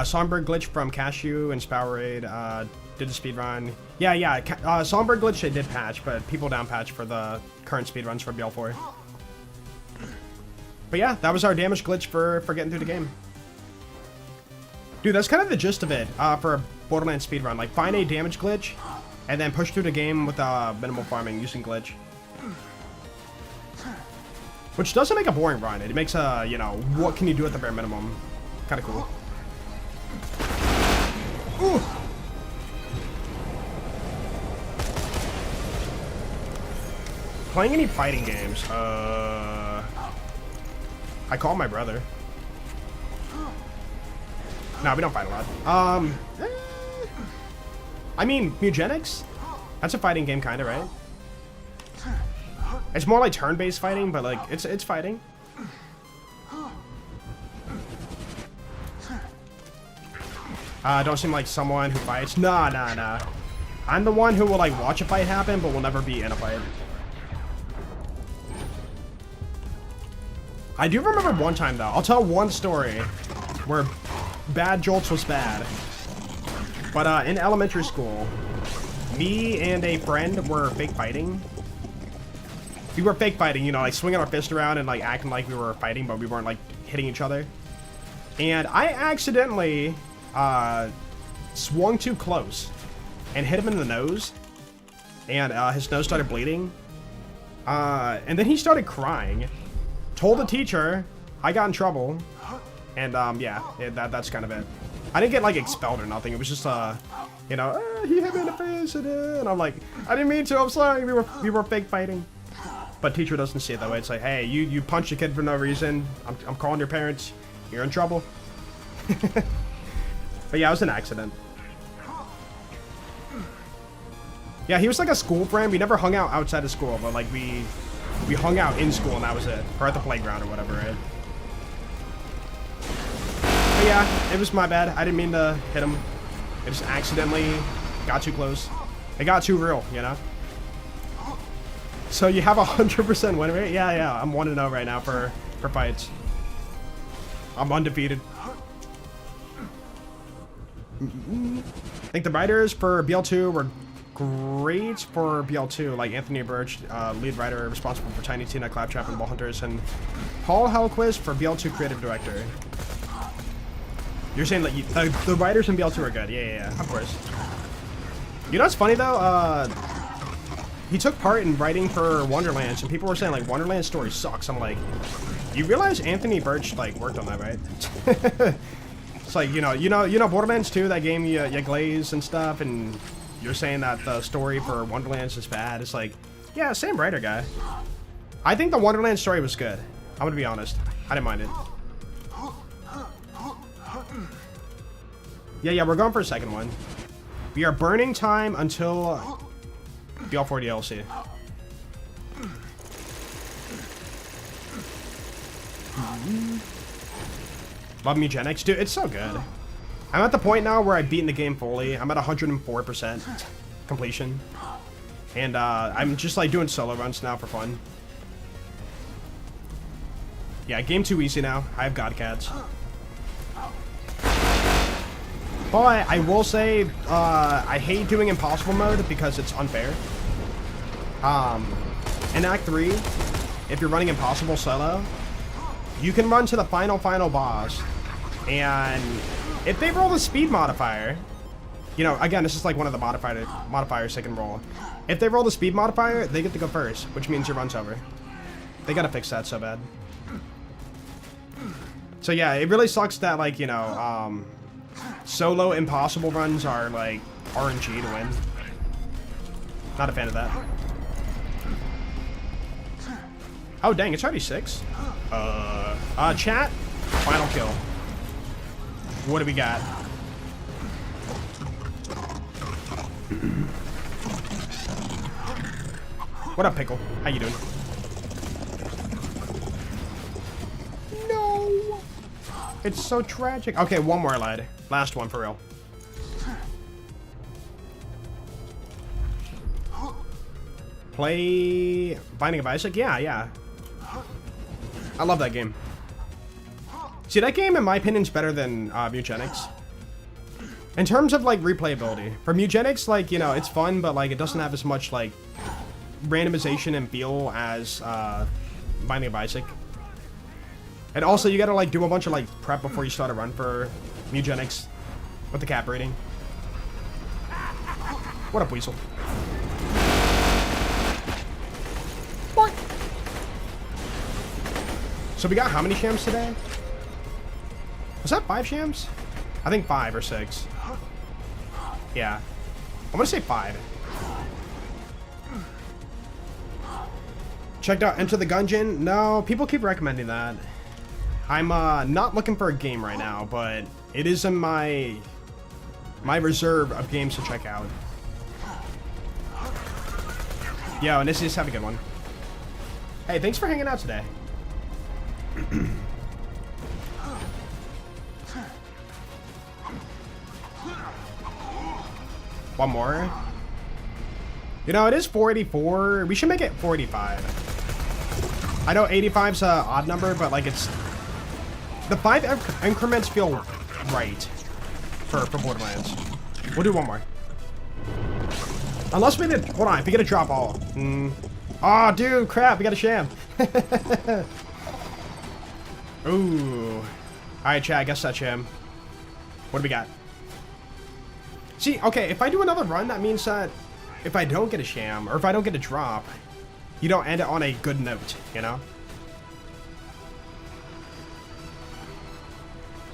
Songbird glitch from Cashew and Spowerade, did the speedrun. Yeah, Songbird glitch they did patch, but people down patch for the current speedruns for BL4. But yeah, that was our damage glitch for getting through the game. Dude, that's kind of the gist of it for a Borderlands speedrun. Like, find a damage glitch, and then push through the game with minimal farming using glitch. Which doesn't make a boring run. It makes a, you know, what can you do at the bare minimum? Kind of cool. Ooh. Playing any fighting games? I call my brother. No, we don't fight a lot. I mean, Mugenics? That's a fighting game, kind of, right? It's more like turn-based fighting, but like it's fighting. Don't seem like someone who fights. Nah. I'm the one who will like watch a fight happen, but will never be in a fight. I do remember one time though. I'll tell one story where bad jolts was bad. But in elementary school, me and a friend were fake fighting. We were fake fighting, you know, like swinging our fist around and like acting like we were fighting, but we weren't like hitting each other. And I accidentally swung too close and hit him in the nose, and his nose started bleeding. And then he started crying. Told the teacher, I got in trouble, and yeah, that's kind of it. I didn't get like expelled or nothing. It was just you know, he hit me in the face, and I'm like, I didn't mean to. I'm sorry. We were fake fighting. But teacher doesn't see it that way. It's like, hey, you punched a kid for no reason. I'm calling your parents. You're in trouble. But yeah, it was an accident. Yeah, he was like a school friend. We never hung out outside of school, but like we hung out in school and that was it. Or at the playground or whatever, right? But yeah, it was my bad. I didn't mean to hit him. I just accidentally got too close. It got too real, you know? So you have 100% win rate? Yeah, I'm 1-0 right now for fights. I'm undefeated. I think the writers for BL2 were great for BL2, like Anthony Birch, lead writer responsible for Tiny Tina, Claptrap, and Ball Hunters, and Paul Hellquist for BL2 creative director. You're saying that the writers in BL2 are good? Yeah, of course. You know what's funny though? He took part in writing for Wonderlands, and people were saying like Wonderland's story sucks. I'm like, you realize Anthony Birch like worked on that, right? It's like, you know Borderlands 2, that game you glaze and stuff, and you're saying that the story for Wonderlands is bad. It's like, yeah, same writer guy. I think the Wonderlands story was good. I'm gonna be honest. I didn't mind it. Yeah, we're going for a second one. We are burning time until BL4 DLC. Love Mugenics. Dude, it's so good. I'm at the point now where I've beaten the game fully. I'm at 104% completion. And I'm just like doing solo runs now for fun. Yeah, game too easy now. I have Godcats. But I will say, I hate doing impossible mode because it's unfair. In Act 3, if you're running impossible solo, you can run to the final boss And if they roll the speed modifier, you know, again, this is like one of the modifiers they can roll. If they roll the speed modifier, they get to go first, which means your run's over. They gotta fix that so bad. So yeah, it really sucks that, like, you know, solo impossible runs are like RNG to win. Not a fan of that. Oh dang, it's already 6. Chat, final kill. What do we got? What up, Pickle? How you doing? No! It's so tragic. Okay, one more, lad. Last one, for real. Play Binding of Isaac? Yeah. I love that game. See, that game, in my opinion, is better than Mugenics. In terms of, like, replayability. For Mugenics, like, you know, it's fun, but, like, it doesn't have as much, like, randomization and feel as Binding of Isaac. And also, you gotta, like, do a bunch of, like, prep before you start a run for Mugenics with the cap rating. What up, Weasel? What? So we got how many shams today? Was that 5 shams? I think 5 or 6. Yeah. I'm gonna say 5. Checked out Enter the Gungeon? No, people keep recommending that. I'm not looking for a game right now, but it is in my reserve of games to check out. Yo, and this is have a good one. Hey, thanks for hanging out today. One more. You know, it is 484. We should make it 485. I know 85's a odd number, but like it's the 5 increments feel right for Borderlands. We'll do one more. Unless we did. Hold on, if we get a drop all. Oh, dude, crap, we got a sham. Ooh. Alright, chat, I guess that's sham. What do we got? See, okay, if I do another run, that means that if I don't get a sham, or if I don't get a drop, you don't end it on a good note, you know?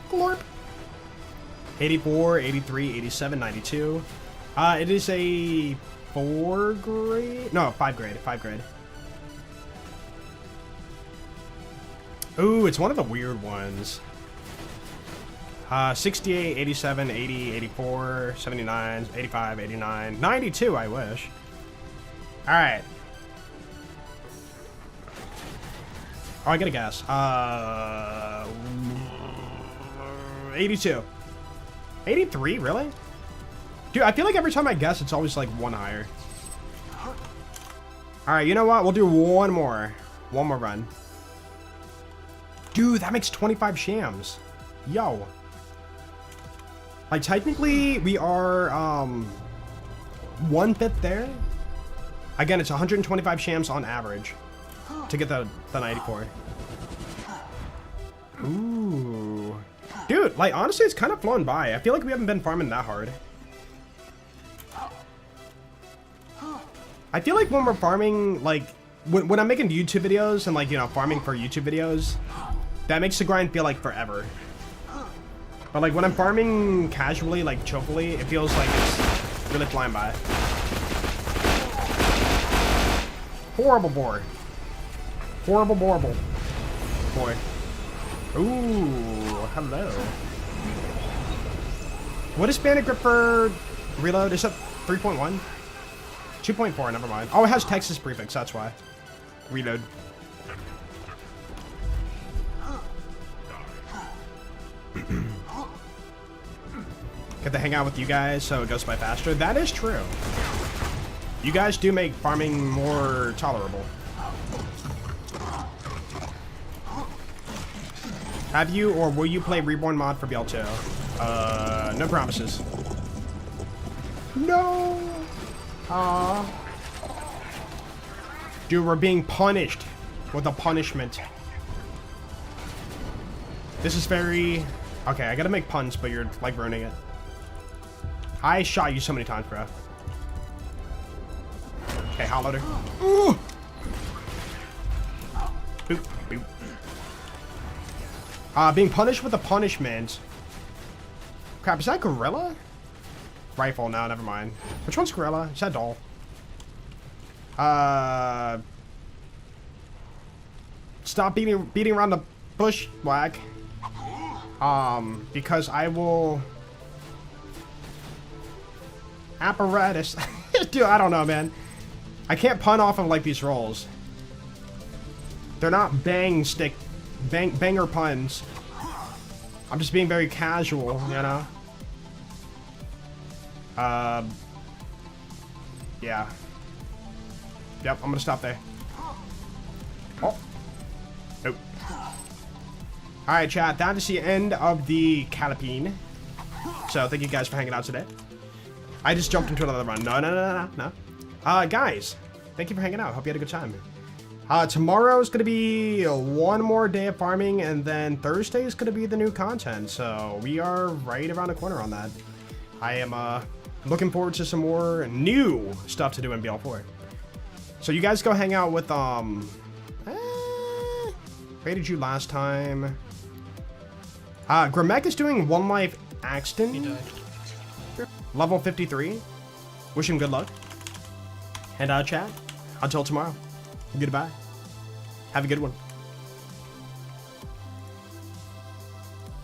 Glorp. 84, 83, 87, 92. It is a 4 grade? No, 5 grade, 5 grade. Ooh, it's one of the weird ones. 68, 87, 80, 84, 79, 85, 89, 92, I wish. Alright. Oh, I gotta guess. 82. 83, really? Dude, I feel like every time I guess, it's always like 1 higher. Alright, you know what? We'll do one more. One more run. Dude, that makes 25 shams. Yo. Like, technically, we are, 1/5 there. Again, it's 125 shams on average to get the 94. Ooh. Dude, like, honestly, it's kind of flown by. I feel like we haven't been farming that hard. I feel like when we're farming, like, when I'm making YouTube videos and, like, you know, farming for YouTube videos, that makes the grind feel like forever. But, like, when I'm farming casually, like, chokily, it feels like it's really flying by. Horrible board. Horrible borble. Boy. Ooh, hello. What is Bandit Grip for reload? Is that 3.1? 2.4, never mind. Oh, it has Texas prefix, that's why. Reload. Get to hang out with you guys so it goes by faster. That is true. You guys do make farming more tolerable. Have you or will you play Reborn mod for BL2? No promises. No. Dude, we're being punished with a punishment. This is very Okay, I gotta make puns, but you're like ruining it. I shot you so many times, bro. Okay, hot loader. Ooh. Boop, boop. Being punished with a punishment. Crap, is that gorilla? Rifle, no, never mind. Which one's gorilla? Is that doll? Stop beating around the bush, whack. Because I will... Apparatus. Dude, I don't know, man. I can't pun off of, like, these rolls. They're not banger puns. I'm just being very casual, you know? Yeah. Yep, I'm gonna stop there. Oh. Nope. Alright, chat, that is the end of the Calipine. So, thank you guys for hanging out today. I just jumped into another run. No. Guys, thank you for hanging out. Hope you had a good time. Tomorrow's gonna be one more day of farming, and then Thursday is gonna be the new content. So, we are right around the corner on that. I am, looking forward to some more new stuff to do in BL4. So, you guys go hang out with, rated you last time. Gramek is doing One Life Axton. Level 53. Wish him good luck. And chat, until tomorrow. Goodbye. Have a good one.